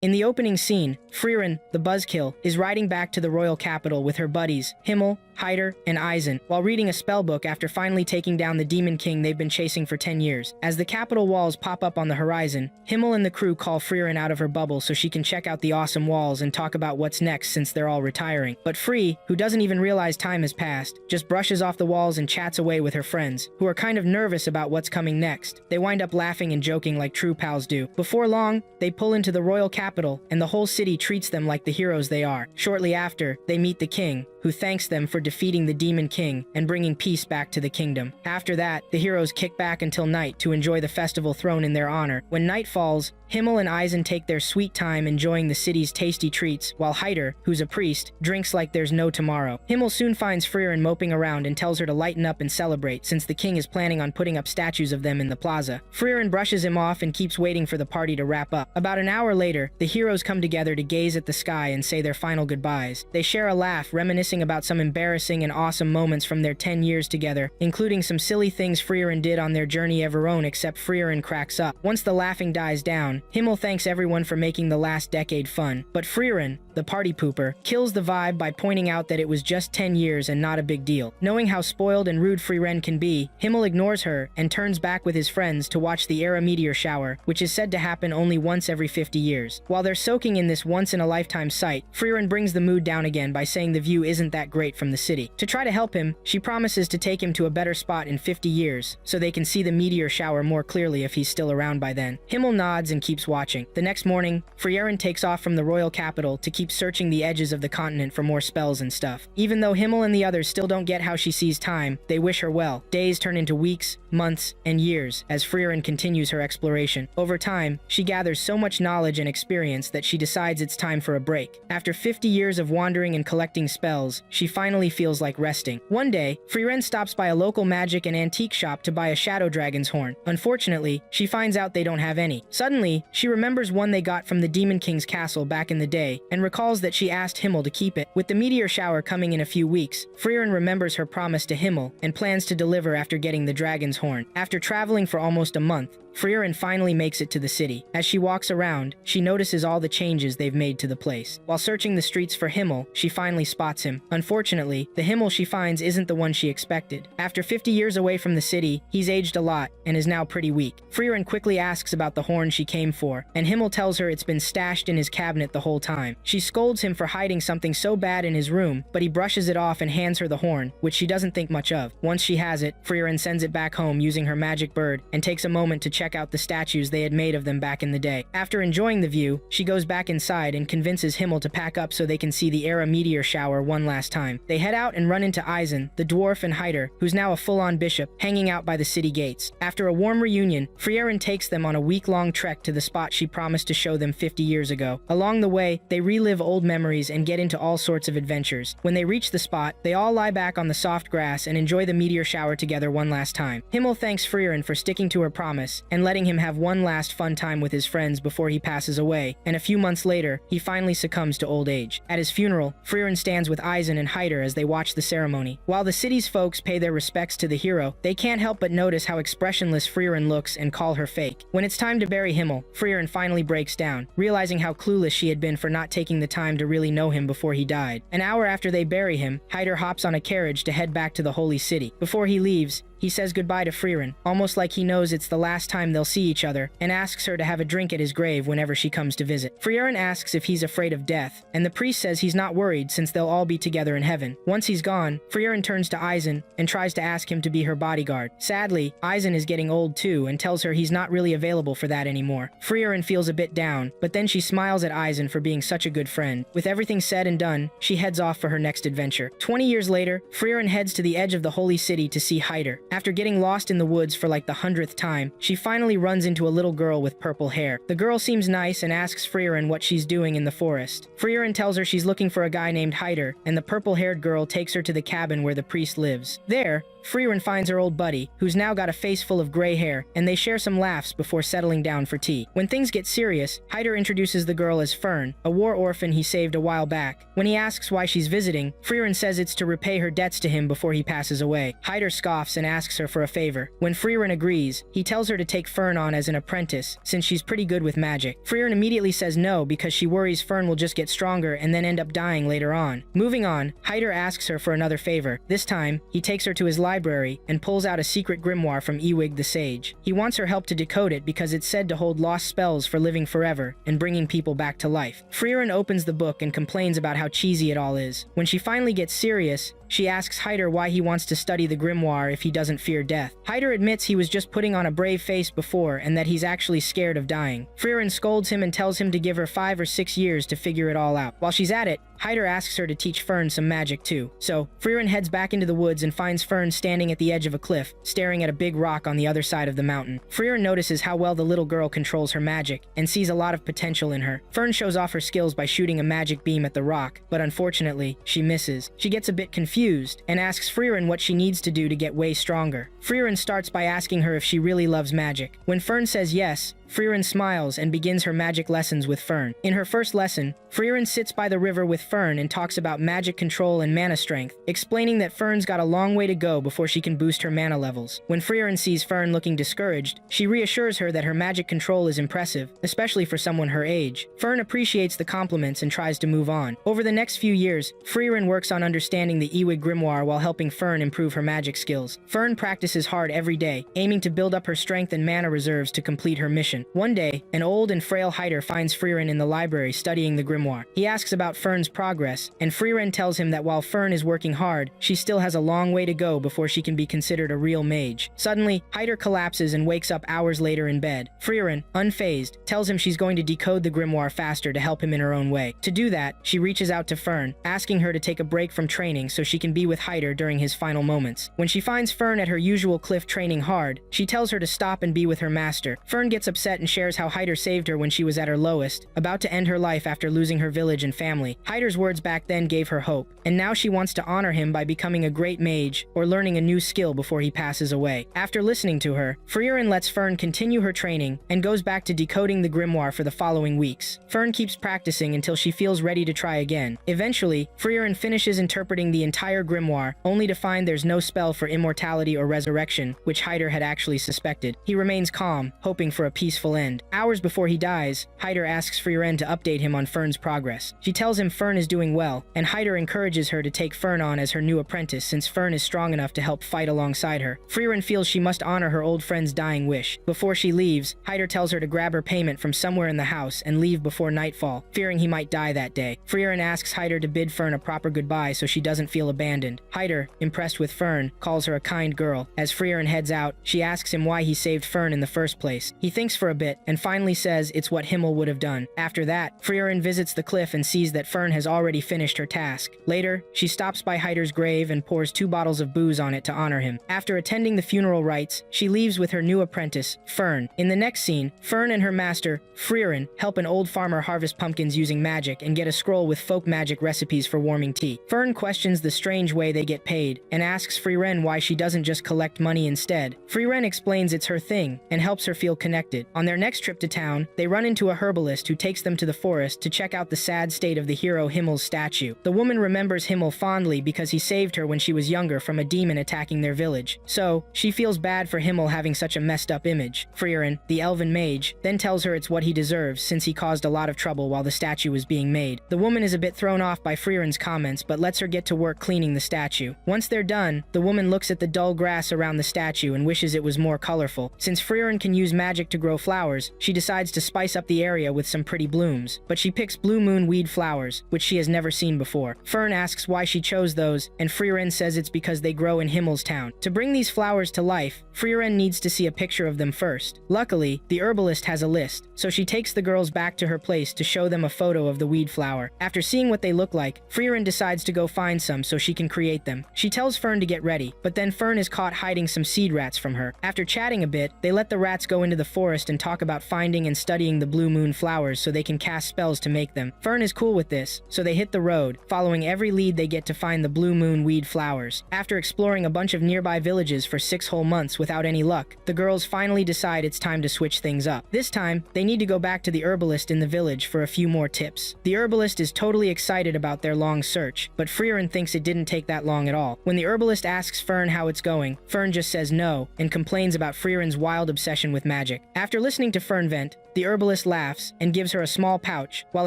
In the opening scene, Frieren, the buzzkill, is riding back to the royal capital with her buddies, Himmel, Hyder, and Eisen, while reading a spellbook after finally taking down the Demon King they've been chasing for 10 years. As the capital walls pop up on the horizon, Himmel and the crew call Frieren out of her bubble so she can check out the awesome walls and talk about what's next since they're all retiring. But Free, who doesn't even realize time has passed, just brushes off the walls and chats away with her friends, who are kind of nervous about what's coming next. They wind up laughing and joking like true pals do. Before long, they pull into the royal capital, and the whole city treats them like the heroes they are. Shortly after, they meet the king, who thanks them for defeating the Demon King and bringing peace back to the kingdom. After that, the heroes kick back until night to enjoy the festival thrown in their honor. When night falls, Himmel and Eisen take their sweet time enjoying the city's tasty treats, while Hyder, who's a priest, drinks like there's no tomorrow. Himmel soon finds Frieren moping around and tells her to lighten up and celebrate since the king is planning on putting up statues of them in the plaza. Frieren brushes him off and keeps waiting for the party to wrap up. About an hour later, the heroes come together to gaze at the sky and say their final goodbyes. They share a laugh, reminiscing about some embarrassing and awesome moments from their 10 years together, including some silly things Frieren did on their journey of her own, except Frieren cracks up. Once the laughing dies down, Himmel thanks everyone for making the last decade fun, but Frieren, the party pooper, kills the vibe by pointing out that it was just 10 years and not a big deal. Knowing how spoiled and rude Frieren can be, Himmel ignores her and turns back with his friends to watch the Era meteor shower, which is said to happen only once every 50 years. While they're soaking in this once-in-a-lifetime sight, Frieren brings the mood down again by saying the view isn't that great from the city. To try to help him, she promises to take him to a better spot in 50 years, so they can see the meteor shower more clearly if he's still around by then. Himmel nods and keeps watching. The next morning, Frieren takes off from the royal capital to keep searching the edges of the continent for more spells and stuff. Even though Himmel and the others still don't get how she sees time, they wish her well. Days turn into weeks, months, and years as Frieren continues her exploration. Over time, she gathers so much knowledge and experience that she decides it's time for a break. After 50 years of wandering and collecting spells, she finally feels like resting. One day, Frieren stops by a local magic and antique shop to buy a shadow dragon's horn. Unfortunately, she finds out they don't have any. Suddenly, she remembers one they got from the Demon King's castle back in the day and recalls that she asked Himmel to keep it. With the meteor shower coming in a few weeks, Frieren remembers her promise to Himmel and plans to deliver after getting the dragon's horn. After traveling for almost a month, Frieren finally makes it to the city. As she walks around, she notices all the changes they've made to the place. While searching the streets for Himmel, she finally spots him. Unfortunately, the Himmel she finds isn't the one she expected. After 50 years away from the city, he's aged a lot and is now pretty weak. Frieren quickly asks about the horn she came for, and Himmel tells her it's been stashed in his cabinet the whole time. She scolds him for hiding something so bad in his room, but he brushes it off and hands her the horn, which she doesn't think much of. Once she has it, Frieren sends it back home using her magic bird and takes a moment to check out the statues they had made of them back in the day. After enjoying the view, she goes back inside and convinces Himmel to pack up so they can see the Era meteor shower one last time. They head out and run into Eisen, the dwarf, and Hyder, who's now a full-on bishop, hanging out by the city gates. After a warm reunion, Frieren takes them on a week-long trek to the spot she promised to show them 50 years ago. Along the way, they relive old memories and get into all sorts of adventures. When they reach the spot, they all lie back on the soft grass and enjoy the meteor shower together one last time. Himmel thanks Frieren for sticking to her promise and letting him have one last fun time with his friends before he passes away, and a few months later, he finally succumbs to old age. At his funeral, Frieren stands with Eisen and Hyder as they watch the ceremony. While the city's folks pay their respects to the hero, they can't help but notice how expressionless Frieren looks and call her fake. When it's time to bury Himmel, Frieren finally breaks down, realizing how clueless she had been for not taking the time to really know him before he died. An hour after they bury him, Hyder hops on a carriage to head back to the Holy City. Before he leaves, he says goodbye to Frieren, almost like he knows it's the last time they'll see each other, and asks her to have a drink at his grave whenever she comes to visit. Frieren asks if he's afraid of death, and the priest says he's not worried since they'll all be together in heaven. Once he's gone, Frieren turns to Eisen and tries to ask him to be her bodyguard. Sadly, Eisen is getting old too and tells her he's not really available for that anymore. Frieren feels a bit down, but then she smiles at Eisen for being such a good friend. With everything said and done, she heads off for her next adventure. 20 years later, Frieren heads to the edge of the Holy City to see Hyder. After getting lost in the woods for like the 100th time, she finally runs into a little girl with purple hair. The girl seems nice and asks Frieren what she's doing in the forest. Frieren tells her she's looking for a guy named Hyder, and the purple-haired girl takes her to the cabin where the priest lives. There, Frieren finds her old buddy, who's now got a face full of gray hair, and they share some laughs before settling down for tea. When things get serious, Hyder introduces the girl as Fern, a war orphan he saved a while back. When he asks why she's visiting, Frieren says it's to repay her debts to him before he passes away. Hyder scoffs and asks her for a favor. When Frieren agrees, he tells her to take Fern on as an apprentice, since she's pretty good with magic. Frieren immediately says no because she worries Fern will just get stronger and then end up dying later on. Moving on, Hyder asks her for another favor. This time, he takes her to his library and pulls out a secret grimoire from Ewig the Sage. He wants her help to decode it because it's said to hold lost spells for living forever and bringing people back to life. Frieren opens the book and complains about how cheesy it all is. When she finally gets serious, she asks Hyder why he wants to study the grimoire if he doesn't fear death. Hyder admits he was just putting on a brave face before and that he's actually scared of dying. Frieren scolds him and tells him to give her 5 or 6 years to figure it all out. While she's at it, Hyder asks her to teach Fern some magic too. So, Frieren heads back into the woods and finds Fern standing at the edge of a cliff, staring at a big rock on the other side of the mountain. Frieren notices how well the little girl controls her magic and sees a lot of potential in her. Fern shows off her skills by shooting a magic beam at the rock, but unfortunately, she misses. She gets a bit confused and asks Frieren what she needs to do to get way stronger. Frieren starts by asking her if she really loves magic. When Fern says yes, Frieren smiles and begins her magic lessons with Fern. In her first lesson, Frieren sits by the river with Fern and talks about magic control and mana strength, explaining that Fern's got a long way to go before she can boost her mana levels. When Frieren sees Fern looking discouraged, she reassures her that her magic control is impressive, especially for someone her age. Fern appreciates the compliments and tries to move on. Over the next few years, Frieren works on understanding the Ewig grimoire while helping Fern improve her magic skills. Fern practices hard every day, aiming to build up her strength and mana reserves to complete her mission. One day, an old and frail Hyder finds Frieren in the library studying the grimoire. He asks about Fern's progress, and Frieren tells him that while Fern is working hard, she still has a long way to go before she can be considered a real mage. Suddenly, Hyder collapses and wakes up hours later in bed. Frieren, unfazed, tells him she's going to decode the grimoire faster to help him in her own way. To do that, she reaches out to Fern, asking her to take a break from training so she can be with Hyder during his final moments. When she finds Fern at her usual cliff training hard, she tells her to stop and be with her master. Fern gets upset and shares how Hyder saved her when she was at her lowest, about to end her life after losing her village and family. Hyder's words back then gave her hope, and now she wants to honor him by becoming a great mage or learning a new skill before he passes away. After listening to her, Frieren lets Fern continue her training and goes back to decoding the grimoire for the following weeks. Fern keeps practicing until she feels ready to try again. Eventually, Frieren finishes interpreting the entire grimoire, only to find there's no spell for immortality or resurrection, which Hyder had actually suspected. He remains calm, hoping for a peaceful end. Hours before he dies, Hyder asks Frieren to update him on Fern's progress. She tells him Fern is doing well, and Hyder encourages her to take Fern on as her new apprentice since Fern is strong enough to help fight alongside her. Frieren feels she must honor her old friend's dying wish. Before she leaves, Hyder tells her to grab her payment from somewhere in the house and leave before nightfall, fearing he might die that day. Frieren asks Hyder to bid Fern a proper goodbye so she doesn't feel abandoned. Hyder, impressed with Fern, calls her a kind girl. As Frieren heads out, she asks him why he saved Fern in the first place. He thinks for a bit and finally says it's what Himmel would have done. After that, Frieren visits the cliff and sees that Fern has already finished her task. Later, she stops by Hyder's grave and pours 2 bottles of booze on it to honor him. After attending the funeral rites, she leaves with her new apprentice, Fern. In the next scene, Fern and her master, Frieren, help an old farmer harvest pumpkins using magic and get a scroll with folk magic recipes for warming tea. Fern questions the strange way they get paid and asks Frieren why she doesn't just collect money instead. Frieren explains it's her thing and helps her feel connected. On their next trip to town, they run into a herbalist who takes them to the forest to check out the sad state of the hero Himmel's statue. The woman remembers Himmel fondly because he saved her when she was younger from a demon attacking their village. So, she feels bad for Himmel having such a messed up image. Frieren, the elven mage, then tells her it's what he deserves since he caused a lot of trouble while the statue was being made. The woman is a bit thrown off by Frieren's comments but lets her get to work cleaning the statue. Once they're done, the woman looks at the dull grass around the statue and wishes it was more colorful. Since Frieren can use magic to grow flowers, she decides to spice up the area with some pretty blooms, but she picks blue moon weed flowers, which she has never seen before. Fern asks why she chose those, and Frieren says it's because they grow in Himmel's town. To bring these flowers to life, Frieren needs to see a picture of them first. Luckily, the herbalist has a list, so she takes the girls back to her place to show them a photo of the weed flower. After seeing what they look like, Frieren decides to go find some so she can create them. She tells Fern to get ready, but then Fern is caught hiding some seed rats from her. After chatting a bit, they let the rats go into the forest and and talk about finding and studying the blue moon flowers so they can cast spells to make them. Fern is cool with this, so they hit the road, following every lead they get to find the blue moon weed flowers. After exploring a bunch of nearby villages for 6 whole months without any luck, the girls finally decide it's time to switch things up. This time, they need to go back to the herbalist in the village for a few more tips. The herbalist is totally excited about their long search, but Frieren thinks it didn't take that long at all. When the herbalist asks Fern how it's going, Fern just says no and complains about Frieren's wild obsession with magic. After listening to Fern vent, the herbalist laughs and gives her a small pouch while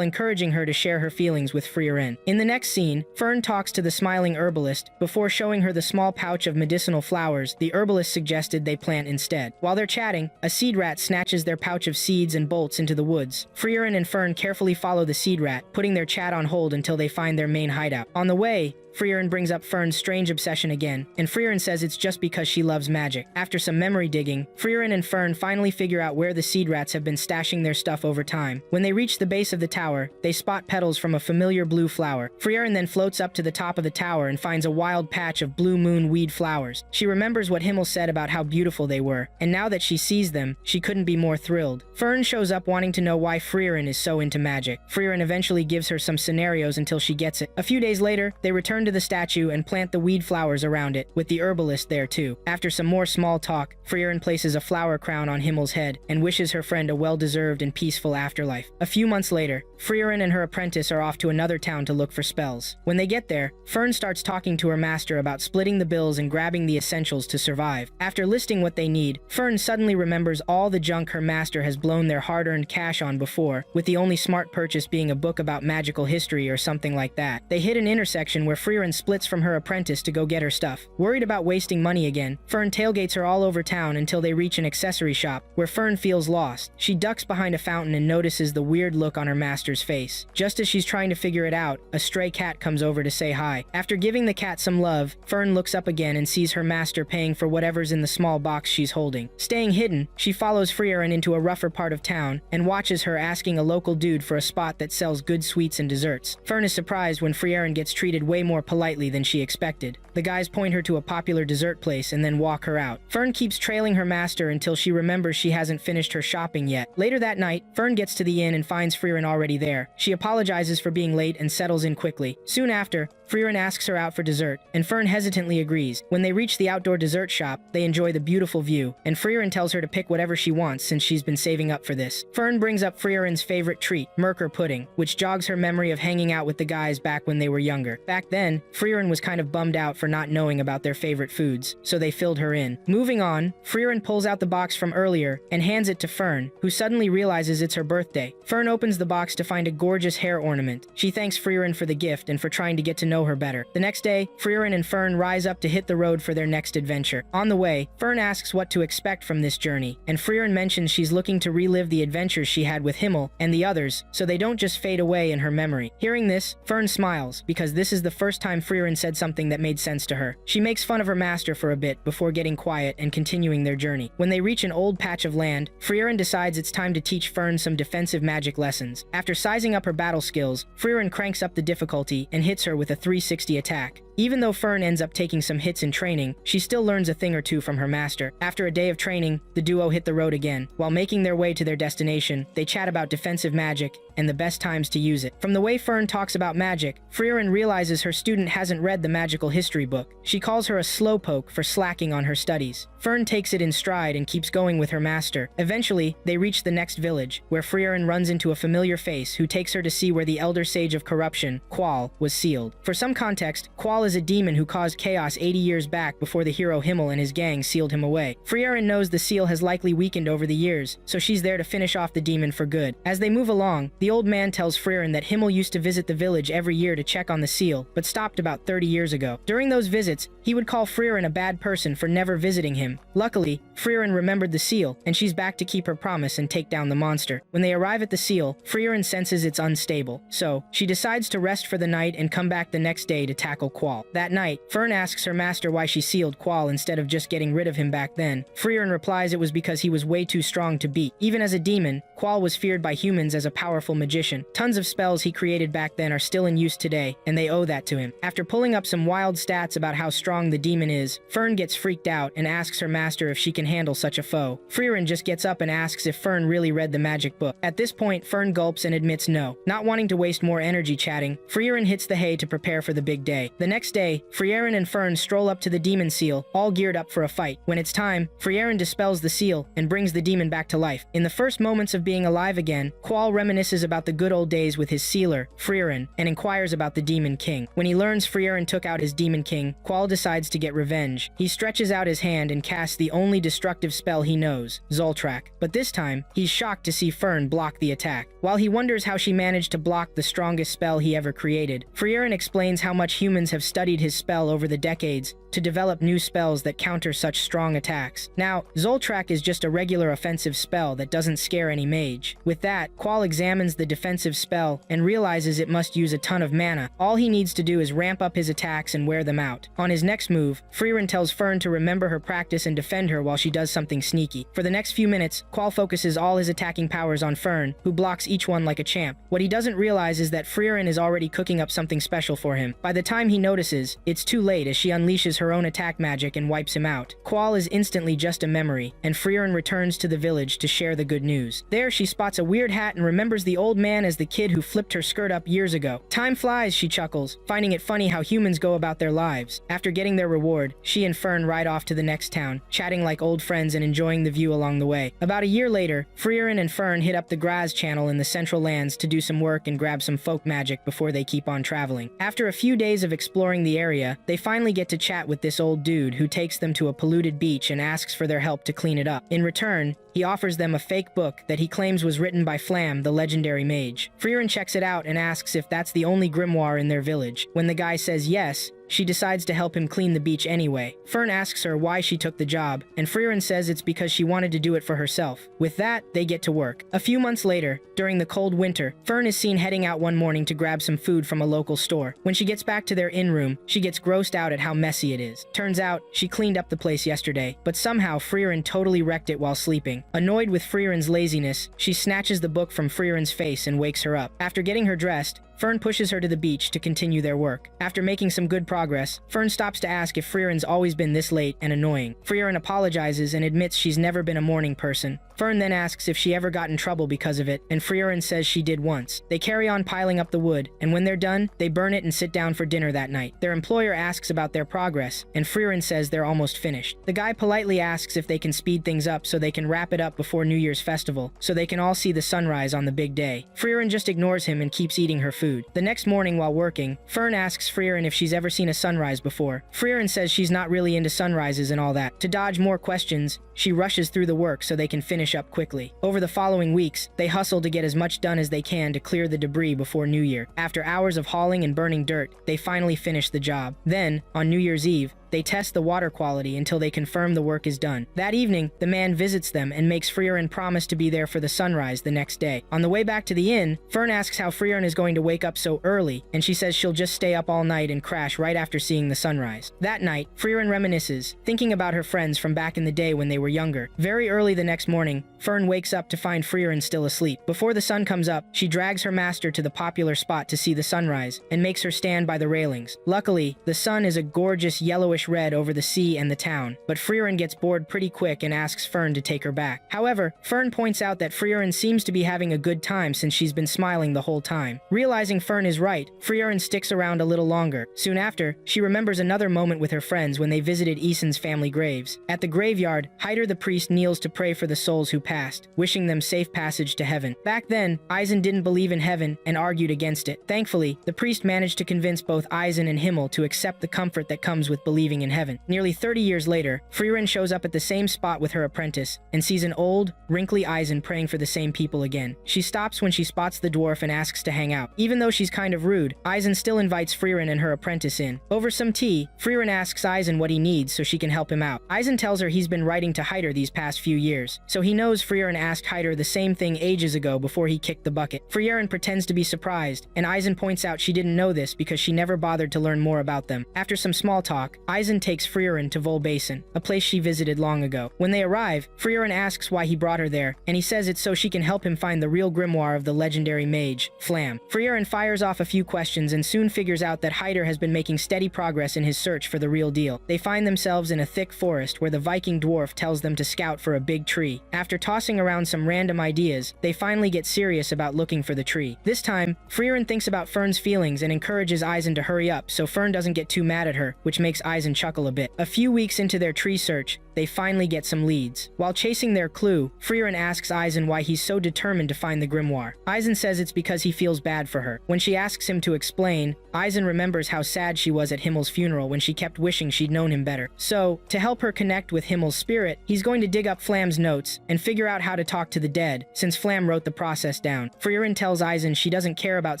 encouraging her to share her feelings with Frieren. In the next scene, Fern talks to the smiling herbalist before showing her the small pouch of medicinal flowers the herbalist suggested they plant instead. While they're chatting, a seed rat snatches their pouch of seeds and bolts into the woods. Frieren and Fern carefully follow the seed rat, putting their chat on hold until they find their main hideout. On the way, Frieren brings up Fern's strange obsession again, and Frieren says it's just because she loves magic. After some memory digging, Frieren and Fern finally figure out where the seed rats have been stashing their stuff over time. When they reach the base of the tower, they spot petals from a familiar blue flower. Frieren then floats up to the top of the tower and finds a wild patch of blue moon weed flowers. She remembers what Himmel said about how beautiful they were, and now that she sees them, she couldn't be more thrilled. Fern shows up wanting to know why Frieren is so into magic. Frieren eventually gives her some scenarios until she gets it. A few days later, they return to the statue and plant the weed flowers around it, with the herbalist there too. After some more small talk, Frieren places a flower crown on Himmel's head and wishes her friend a well-deserved and peaceful afterlife. A few months later, Frieren and her apprentice are off to another town to look for spells. When they get there, Fern starts talking to her master about splitting the bills and grabbing the essentials to survive. After listing what they need, Fern suddenly remembers all the junk her master has blown their hard-earned cash on before, with the only smart purchase being a book about magical history or something like that. They hit an intersection where Frieren splits from her apprentice to go get her stuff. Worried about wasting money again, Fern tailgates her all over town until they reach an accessory shop, where Fern feels lost. She ducks behind a fountain and notices the weird look on her master's face. Just as she's trying to figure it out, a stray cat comes over to say hi. After giving the cat some love, Fern looks up again and sees her master paying for whatever's in the small box she's holding. Staying hidden, she follows Frieren into a rougher part of town and watches her asking a local dude for a spot that sells good sweets and desserts. Fern is surprised when Frieren gets treated way more politely than she expected. The guys point her to a popular dessert place and then walk her out. Fern keeps trailing her master until she remembers she hasn't finished her shopping yet. Later that night, Fern gets to the inn and finds Frieren already there. She apologizes for being late and settles in quickly. Soon after, Frieren asks her out for dessert, and Fern hesitantly agrees. When they reach the outdoor dessert shop, they enjoy the beautiful view, and Frieren tells her to pick whatever she wants since she's been saving up for this. Fern brings up Frieren's favorite treat, Merker pudding, which jogs her memory of hanging out with the guys back when they were younger. Back then, Frieren was kind of bummed out for not knowing about their favorite foods, so they filled her in. Moving on, Frieren pulls out the box from earlier and hands it to Fern, who suddenly realizes it's her birthday. Fern opens the box to find a gorgeous hair ornament. She thanks Frieren for the gift and for trying to get to know her better. The next day, Frieren and Fern rise up to hit the road for their next adventure. On the way, Fern asks what to expect from this journey, and Frieren mentions she's looking to relive the adventures she had with Himmel and the others, so they don't just fade away in her memory. Hearing this, Fern smiles, because this is the first time Frieren said something that made sense to her. She makes fun of her master for a bit before getting quiet and continuing their journey. When they reach an old patch of land, Frieren decides it's time to teach Fern some defensive magic lessons. After sizing up her battle skills, Frieren cranks up the difficulty and hits her with a 360 attack. Even though Fern ends up taking some hits in training, she still learns a thing or two from her master. After a day of training, the duo hit the road again. While making their way to their destination, they chat about defensive magic and the best times to use it. From the way Fern talks about magic, Frieren realizes her student hasn't read the magical history book. She calls her a slowpoke for slacking on her studies. Fern takes it in stride and keeps going with her master. Eventually, they reach the next village, where Frieren runs into a familiar face who takes her to see where the Elder Sage of Corruption, Qual, was sealed. For some context, Qual is a demon who caused chaos 80 years back before the hero Himmel and his gang sealed him away. Frieren knows the seal has likely weakened over the years, so she's there to finish off the demon for good. As they move along, the old man tells Frieren that Himmel used to visit the village every year to check on the seal, but stopped about 30 years ago. During those visits, he would call Frieren a bad person for never visiting him. Luckily, Frieren remembered the seal, and she's back to keep her promise and take down the monster. When they arrive at the seal, Frieren senses it's unstable, so she decides to rest for the night and come back the next day to tackle Qual. Qual. That night, Fern asks her master why she sealed Qual instead of just getting rid of him back then. Frieren replies it was because he was way too strong to beat. Even as a demon, Qual was feared by humans as a powerful magician. Tons of spells he created back then are still in use today, and they owe that to him. After pulling up some wild stats about how strong the demon is, Fern gets freaked out and asks her master if she can handle such a foe. Frieren just gets up and asks if Fern really read the magic book. At this point, Fern gulps and admits no. Not wanting to waste more energy chatting, Frieren hits the hay to prepare for the big day. The next day, Frieren and Fern stroll up to the demon seal, all geared up for a fight. When it's time, Frieren dispels the seal and brings the demon back to life. In the first moments of being alive again, Qual reminisces about the good old days with his sealer, Frieren, and inquires about the Demon King. When he learns Frieren took out his Demon King, Qual decides to get revenge. He stretches out his hand and casts the only destructive spell he knows, Zoltrak. But this time, he's shocked to see Fern block the attack. While he wonders how she managed to block the strongest spell he ever created, Frieren explains how much humans have studied his spell over the decades to develop new spells that counter such strong attacks. Now, Zoltrak is just a regular offensive spell that doesn't scare any mage. With that, Qual examines the defensive spell and realizes it must use a ton of mana. All he needs to do is ramp up his attacks and wear them out. On his next move, Frieren tells Fern to remember her practice and defend her while she does something sneaky. For the next few minutes, Qual focuses all his attacking powers on Fern, who blocks each one like a champ. What he doesn't realize is that Frieren is already cooking up something special for him. By the time he notices, it's too late as she unleashes her own attack magic and wipes him out. Qual is instantly just a memory, and Frieren returns to the village to share the good news. There, she spots a weird hat and remembers the old man as the kid who flipped her skirt up years ago. Time flies, she chuckles, finding it funny how humans go about their lives. After getting their reward, she and Fern ride off to the next town, chatting like old friends and enjoying the view along the way. About a year later, Frieren and Fern hit up the Graz channel in the Central Lands to do some work and grab some folk magic before they keep on traveling. After a few days of exploring the area, they finally get to chat with this old dude who takes them to a polluted beach and asks for their help to clean it up. In return, he offers them a fake book that he claims was written by Flam, the legendary mage. Frieren checks it out and asks if that's the only grimoire in their village. When the guy says yes, she decides to help him clean the beach anyway. Fern asks her why she took the job, and Frieren says it's because she wanted to do it for herself. With that, they get to work. A few months later, during the cold winter, Fern is seen heading out one morning to grab some food from a local store. When she gets back to their inn room, she gets grossed out at how messy it is. Turns out, she cleaned up the place yesterday, but somehow Frieren totally wrecked it while sleeping. Annoyed with Frieren's laziness, she snatches the book from Frieren's face and wakes her up. After getting her dressed, Fern pushes her to the beach to continue their work. After making some good progress, Fern stops to ask if Frieren's always been this late and annoying. Frieren apologizes and admits she's never been a morning person. Fern then asks if she ever got in trouble because of it, and Frieren says she did once. They carry on piling up the wood, and when they're done, they burn it and sit down for dinner that night. Their employer asks about their progress, and Frieren says they're almost finished. The guy politely asks if they can speed things up so they can wrap it up before New Year's festival, so they can all see the sunrise on the big day. Frieren just ignores him and keeps eating her food. The next morning while working, Fern asks Frieren if she's ever seen a sunrise before. Frieren says she's not really into sunrises and all that. To dodge more questions, she rushes through the work so they can finish up quickly. Over the following weeks, they hustle to get as much done as they can to clear the debris before New Year. After hours of hauling and burning dirt, they finally finish the job. Then, on New Year's Eve, they test the water quality until they confirm the work is done. That evening, the man visits them and makes Frieren promise to be there for the sunrise the next day. On the way back to the inn, Fern asks how Frieren is going to wake up so early, and she says she'll just stay up all night and crash right after seeing the sunrise. That night, Frieren reminisces, thinking about her friends from back in the day when they were younger. Very early the next morning, Fern wakes up to find Frieren still asleep. Before the sun comes up, she drags her master to the popular spot to see the sunrise, and makes her stand by the railings. Luckily, the sun is a gorgeous yellowish red over the sea and the town, but Frieren gets bored pretty quick and asks Fern to take her back. However, Fern points out that Frieren seems to be having a good time since she's been smiling the whole time. Realizing Fern is right, Frieren sticks around a little longer. Soon after, she remembers another moment with her friends when they visited Isen's family graves. At the graveyard, Hyder the priest kneels to pray for the souls who passed, wishing them safe passage to heaven. Back then, Isen didn't believe in heaven and argued against it. Thankfully, the priest managed to convince both Isen and Himmel to accept the comfort that comes with believing in heaven. Nearly 30 years later, Frieren shows up at the same spot with her apprentice and sees an old, wrinkly Isen praying for the same people again. She stops when she spots the dwarf and asks to hang out. Even though she's kind of rude, Isen still invites Frieren and her apprentice in. Over some tea, Frieren asks Isen what he needs so she can help him out. Isen tells her he's been writing to Hyder these past few years, so he knows knows Frieren asked Hyder the same thing ages ago before he kicked the bucket. Frieren pretends to be surprised, and Eisen points out she didn't know this because she never bothered to learn more about them. After some small talk, Eisen takes Frieren to Vol Basin, a place she visited long ago. When they arrive, Frieren asks why he brought her there, and he says it's so she can help him find the real grimoire of the legendary mage, Flam. Frieren fires off a few questions and soon figures out that Hyder has been making steady progress in his search for the real deal. They find themselves in a thick forest where the Viking dwarf tells them to scout for a big tree. After tossing around some random ideas, they finally get serious about looking for the tree. This time, Frieren thinks about Fern's feelings and encourages Eisen to hurry up so Fern doesn't get too mad at her, which makes Eisen chuckle a bit. A few weeks into their tree search, they finally get some leads. While chasing their clue, Frieren asks Eisen why he's so determined to find the grimoire. Eisen says it's because he feels bad for her. When she asks him to explain, Eisen remembers how sad she was at Himmel's funeral when she kept wishing she'd known him better. So, to help her connect with Himmel's spirit, he's going to dig up Flam's notes and figure out how to talk to the dead, since Flam wrote the process down. Frieren tells Eisen she doesn't care about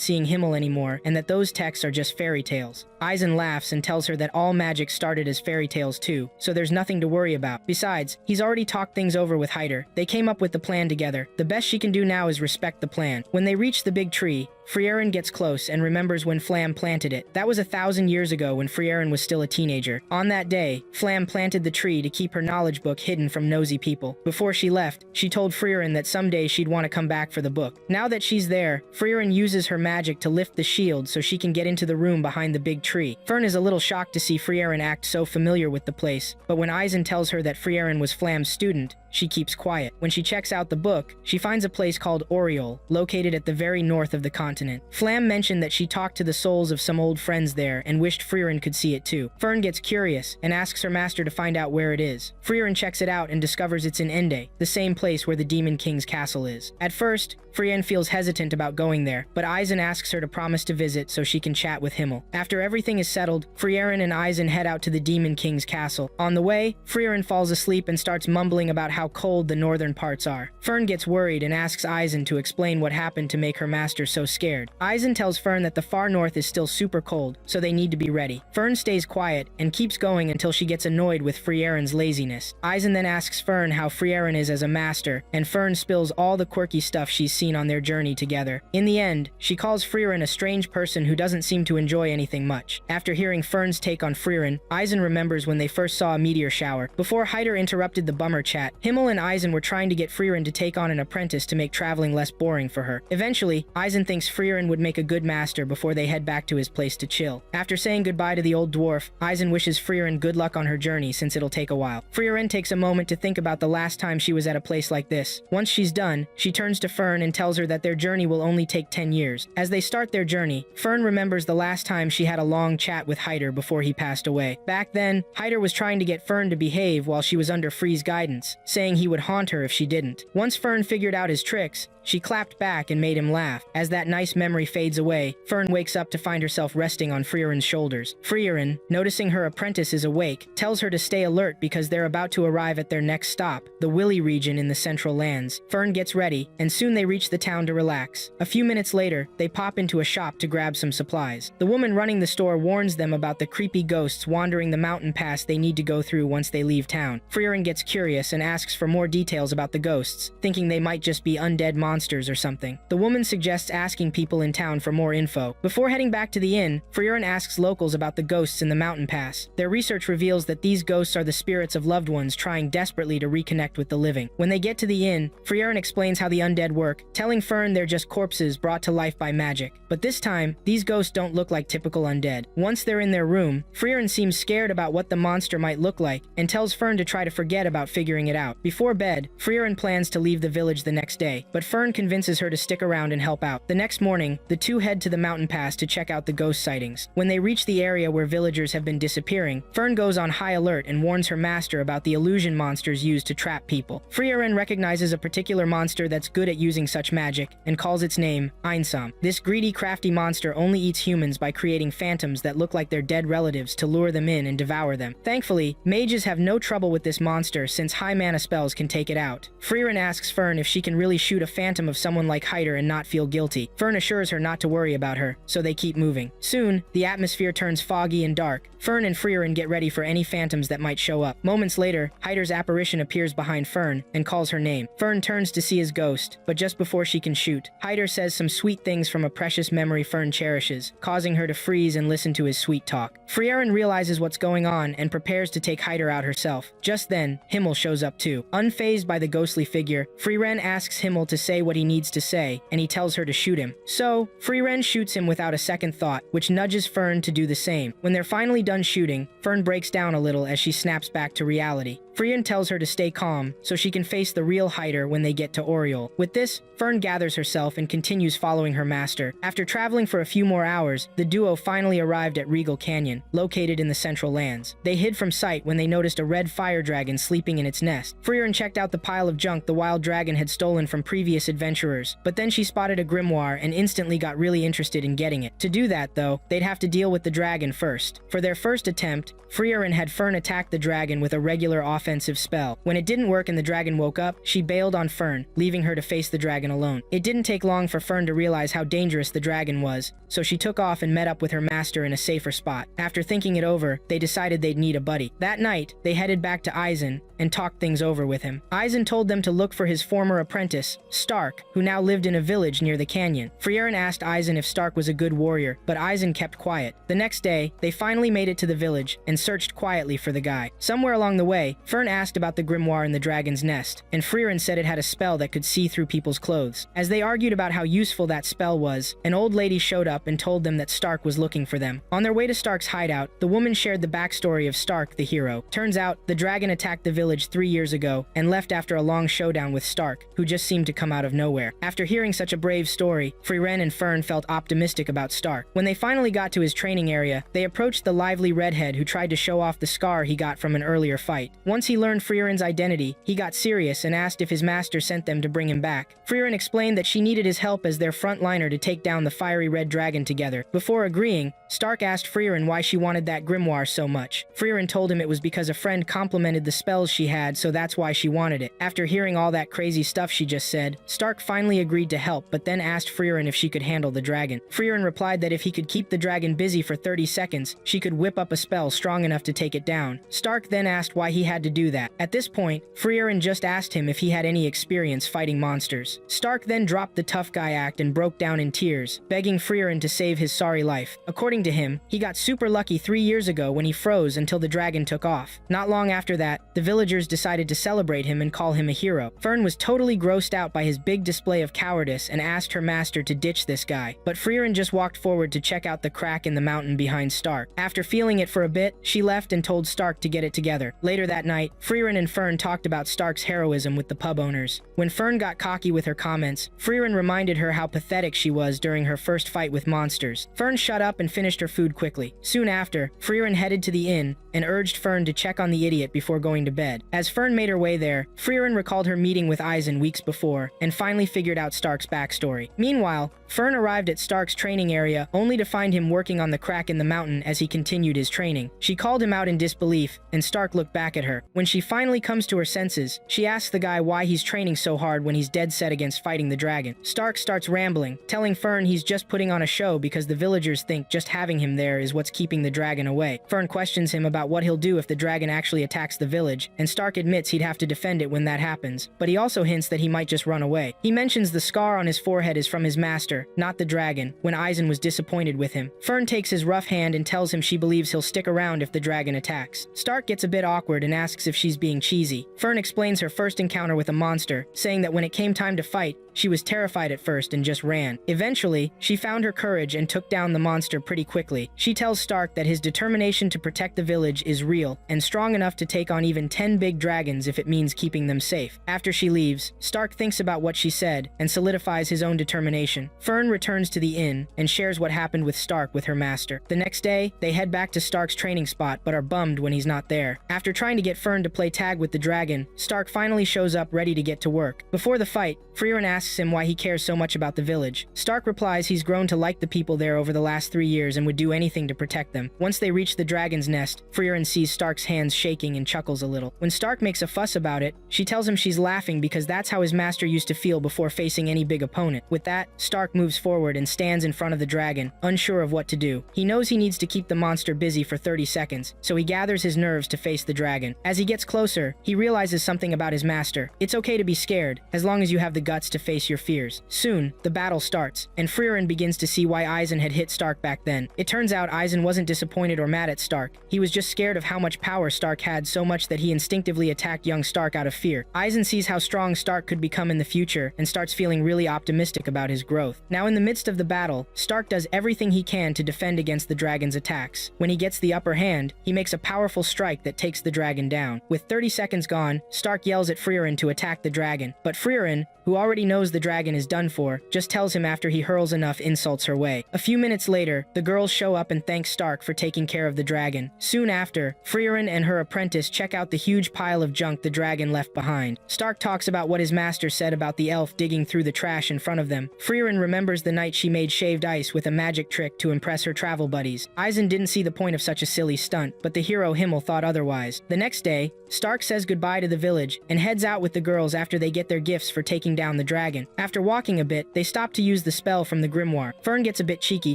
seeing Himmel anymore and that those texts are just fairy tales. Eisen laughs and tells her that all magic started as fairy tales too, so there's nothing to worry about. Besides, he's already talked things over with Hyder. They came up with the plan together. The best she can do now is respect the plan. When they reach the big tree, Frieren gets close and remembers when Flam planted it. That was 1,000 years ago when Frieren was still a teenager. On that day, Flam planted the tree to keep her knowledge book hidden from nosy people. Before she left, she told Frieren that someday she'd want to come back for the book. Now that she's there, Frieren uses her magic to lift the shield so she can get into the room behind the big tree. Fern is a little shocked to see Frieren act so familiar with the place, but when Eisen tells her that Frieren was Flam's student, she keeps quiet. When she checks out the book, she finds a place called Oriole, located at the very north of the continent. Flam mentioned that she talked to the souls of some old friends there and wished Frieren could see it too. Fern gets curious and asks her master to find out where it is. Frieren checks it out and discovers it's in Ende, the same place where the Demon King's castle is. At first, Frieren feels hesitant about going there, but Eisen asks her to promise to visit so she can chat with Himmel. After everything is settled, Frieren and Eisen head out to the Demon King's castle. On the way, Frieren falls asleep and starts mumbling about how cold the northern parts are. Fern gets worried and asks Eisen to explain what happened to make her master so scared. Eisen tells Fern that the far north is still super cold, so they need to be ready. Fern stays quiet and keeps going until she gets annoyed with Frieren's laziness. Eisen then asks Fern how Frieren is as a master, and Fern spills all the quirky stuff she's seen on their journey together. In the end, she calls Frieren a strange person who doesn't seem to enjoy anything much. After hearing Fern's take on Frieren, Eisen remembers when they first saw a meteor shower. Before Hyder interrupted the bummer chat, Himmel and Eisen were trying to get Frieren to take on an apprentice to make traveling less boring for her. Eventually, Eisen thinks Frieren would make a good master before they head back to his place to chill. After saying goodbye to the old dwarf, Eisen wishes Frieren good luck on her journey since it'll take a while. Frieren takes a moment to think about the last time she was at a place like this. Once she's done, she turns to Fern and tells her that their journey will only take 10 years. As they start their journey, Fern remembers the last time she had a long chat with Hyder before he passed away. Back then, Hyder was trying to get Fern to behave while she was under Free's guidance, saying he would haunt her if she didn't. Once Fern figured out his tricks, she clapped back and made him laugh. As that nice memory fades away, Fern wakes up to find herself resting on Frieren's shoulders. Frieren, noticing her apprentice is awake, tells her to stay alert because they're about to arrive at their next stop, the Willy region in the Central Lands. Fern gets ready, and soon they reach the town to relax. A few minutes later, they pop into a shop to grab some supplies. The woman running the store warns them about the creepy ghosts wandering the mountain pass they need to go through once they leave town. Frieren gets curious and asks for more details about the ghosts, thinking they might just be undead monsters or something. The woman suggests asking people in town for more info. Before heading back to the inn, Frieren asks locals about the ghosts in the mountain pass. Their research reveals that these ghosts are the spirits of loved ones trying desperately to reconnect with the living. When they get to the inn, Frieren explains how the undead work, telling Fern they're just corpses brought to life by magic. But this time, these ghosts don't look like typical undead. Once they're in their room, Frieren seems scared about what the monster might look like and tells Fern to try to forget about figuring it out. Before bed, Frieren plans to leave the village the next day, but Fern convinces her to stick around and help out. The next morning, the two head to the mountain pass to check out the ghost sightings. When they reach the area where villagers have been disappearing, Fern goes on high alert and warns her master about the illusion monsters used to trap people. Frieren recognizes a particular monster that's good at using such magic and calls its name Einsam. This greedy, crafty monster only eats humans by creating phantoms that look like their dead relatives to lure them in and devour them. Thankfully, mages have no trouble with this monster since high mana spells can take it out. Frieren asks Fern if she can really shoot a phantom phantom of someone like Hyder and not feel guilty. Fern assures her not to worry about her, so they keep moving. Soon, the atmosphere turns foggy and dark. Fern and Frieren get ready for any phantoms that might show up. Moments later, Hyder's apparition appears behind Fern and calls her name. Fern turns to see his ghost, but just before she can shoot, Hyder says some sweet things from a precious memory Fern cherishes, causing her to freeze and listen to his sweet talk. Frieren realizes what's going on and prepares to take Hyder out herself. Just then, Himmel shows up too. Unfazed by the ghostly figure, Frieren asks Himmel to say what he needs to say, and he tells her to shoot him. So, Frieren shoots him without a second thought, which nudges Fern to do the same. When they're finally done shooting, Fern breaks down a little as she snaps back to reality. Frieren tells her to stay calm so she can face the real Hyder when they get to Oriole. With this, Fern gathers herself and continues following her master. After traveling for a few more hours, the duo finally arrived at Regal Canyon, located in the Central Lands. They hid from sight when they noticed a red fire dragon sleeping in its nest. Frieren checked out the pile of junk the wild dragon had stolen from previous adventurers, but then she spotted a grimoire and instantly got really interested in getting it. To do that, though, they'd have to deal with the dragon first. For their first attempt, Frieren had Fern attack the dragon with a regular offensive spell. When it didn't work and the dragon woke up, she bailed on Fern, leaving her to face the dragon alone. It didn't take long for Fern to realize how dangerous the dragon was, so she took off and met up with her master in a safer spot. After thinking it over, they decided they'd need a buddy. That night, they headed back to Eisen and talked things over with him. Eisen told them to look for his former apprentice, Stark, who now lived in a village near the canyon. Frieren asked Eisen if Stark was a good warrior, but Eisen kept quiet. The next day, they finally made it to the village and searched quietly for the guy. Somewhere along the way, Fern asked about the grimoire in the dragon's nest, and Frieren said it had a spell that could see through people's clothes. As they argued about how useful that spell was, an old lady showed up and told them that Stark was looking for them. On their way to Stark's hideout, the woman shared the backstory of Stark, the hero. Turns out, the dragon attacked the village 3 years ago and left after a long showdown with Stark, who just seemed to come out of nowhere. After hearing such a brave story, Frieren and Fern felt optimistic about Stark. When they finally got to his training area, they approached the lively redhead who tried to show off the scar he got from an earlier fight. Once he learned Frieren's identity, he got serious and asked if his master sent them to bring him back. Frieren explained that she needed his help as their frontliner to take down the fiery red dragon together. Before agreeing, Stark asked Frieren why she wanted that grimoire so much. Frieren told him it was because a friend complimented the spells she had, so that's why she wanted it. After hearing all that crazy stuff she just said, Stark finally agreed to help, but then asked Frieren if she could handle the dragon. Frieren replied that if he could keep the dragon busy for 30 seconds, she could whip up a spell strong enough to take it down. Stark then asked why he had to do that. At this point, Frieren just asked him if he had any experience fighting monsters. Stark then dropped the tough guy act and broke down in tears, begging Frieren to save his sorry life. According to him, he got super lucky 3 years ago when he froze until the dragon took off. Not long after that, the villagers decided to celebrate him and call him a hero. Fern was totally grossed out by his big display of cowardice and asked her master to ditch this guy, but Frieren just walked forward to check out the crack in the mountain behind Stark. After feeling it for a bit, she left and told Stark to get it together. Later that night, Frieren and Fern talked about Stark's heroism with the pub owners. When Fern got cocky with her comments, Frieren reminded her how pathetic she was during her first fight with monsters. Fern shut up and finished her food quickly. Soon after, Frieren headed to the inn and urged Fern to check on the idiot before going to bed. As Fern made her way there, Frieren recalled her meeting with Eisen weeks before and finally figured out Stark's backstory. Meanwhile, Fern arrived at Stark's training area only to find him working on the crack in the mountain as he continued his training. She called him out in disbelief, and Stark looked back at her. When she finally comes to her senses, she asks the guy why he's training so hard when he's dead set against fighting the dragon. Stark starts rambling, telling Fern he's just putting on a show because the villagers think just having him there is what's keeping the dragon away. Fern questions him about what he'll do if the dragon actually attacks the village, and Stark admits he'd have to defend it when that happens, but he also hints that he might just run away. He mentions the scar on his forehead is from his master, not the dragon, when Eisen was disappointed with him. Fern takes his rough hand and tells him she believes he'll stick around if the dragon attacks. Stark gets a bit awkward and asks if she's being cheesy. Fern explains her first encounter with a monster, saying that when it came time to fight, she was terrified at first and just ran. Eventually, she found her courage and took down the monster pretty quickly. She tells Stark that his determination to protect the village is real and strong enough to take on even 10 big dragons if it means keeping them safe. After she leaves, Stark thinks about what she said and solidifies his own determination. Fern returns to the inn and shares what happened with Stark with her master. The next day, they head back to Stark's training spot but are bummed when he's not there. After trying to get Fern to play tag with the dragon, Stark finally shows up ready to get to work. Before the fight, Frieren asks asks him why he cares so much about the village. Stark replies he's grown to like the people there over the last 3 years and would do anything to protect them. Once they reach the dragon's nest, Frieren sees Stark's hands shaking and chuckles a little. When Stark makes a fuss about it, she tells him she's laughing because that's how his master used to feel before facing any big opponent. With that, Stark moves forward and stands in front of the dragon, unsure of what to do. He knows he needs to keep the monster busy for 30 seconds, so he gathers his nerves to face the dragon. As he gets closer, he realizes something about his master. It's okay to be scared, as long as you have the guts to face your fears. Soon, the battle starts, and Frieren begins to see why Eisen had hit Stark back then. It turns out Eisen wasn't disappointed or mad at Stark. He was just scared of how much power Stark had, so much that he instinctively attacked young Stark out of fear. Eisen sees how strong Stark could become in the future and starts feeling really optimistic about his growth. Now in the midst of the battle, Stark does everything he can to defend against the dragon's attacks. When he gets the upper hand, he makes a powerful strike that takes the dragon down. With 30 seconds gone, Stark yells at Frieren to attack the dragon, but Frieren, who already knows the dragon is done for, just tells him after he hurls enough insults her way. A few minutes later, the girls show up and thank Stark for taking care of the dragon. Soon after, Frieren and her apprentice check out the huge pile of junk the dragon left behind. Stark talks about what his master said about the elf digging through the trash in front of them. Frieren remembers the night she made shaved ice with a magic trick to impress her travel buddies. Eisen didn't see the point of such a silly stunt, but the hero Himmel thought otherwise. The next day, Stark says goodbye to the village and heads out with the girls after they get their gifts for taking down the dragon. After walking a bit, they stop to use the spell from the grimoire. Fern gets a bit cheeky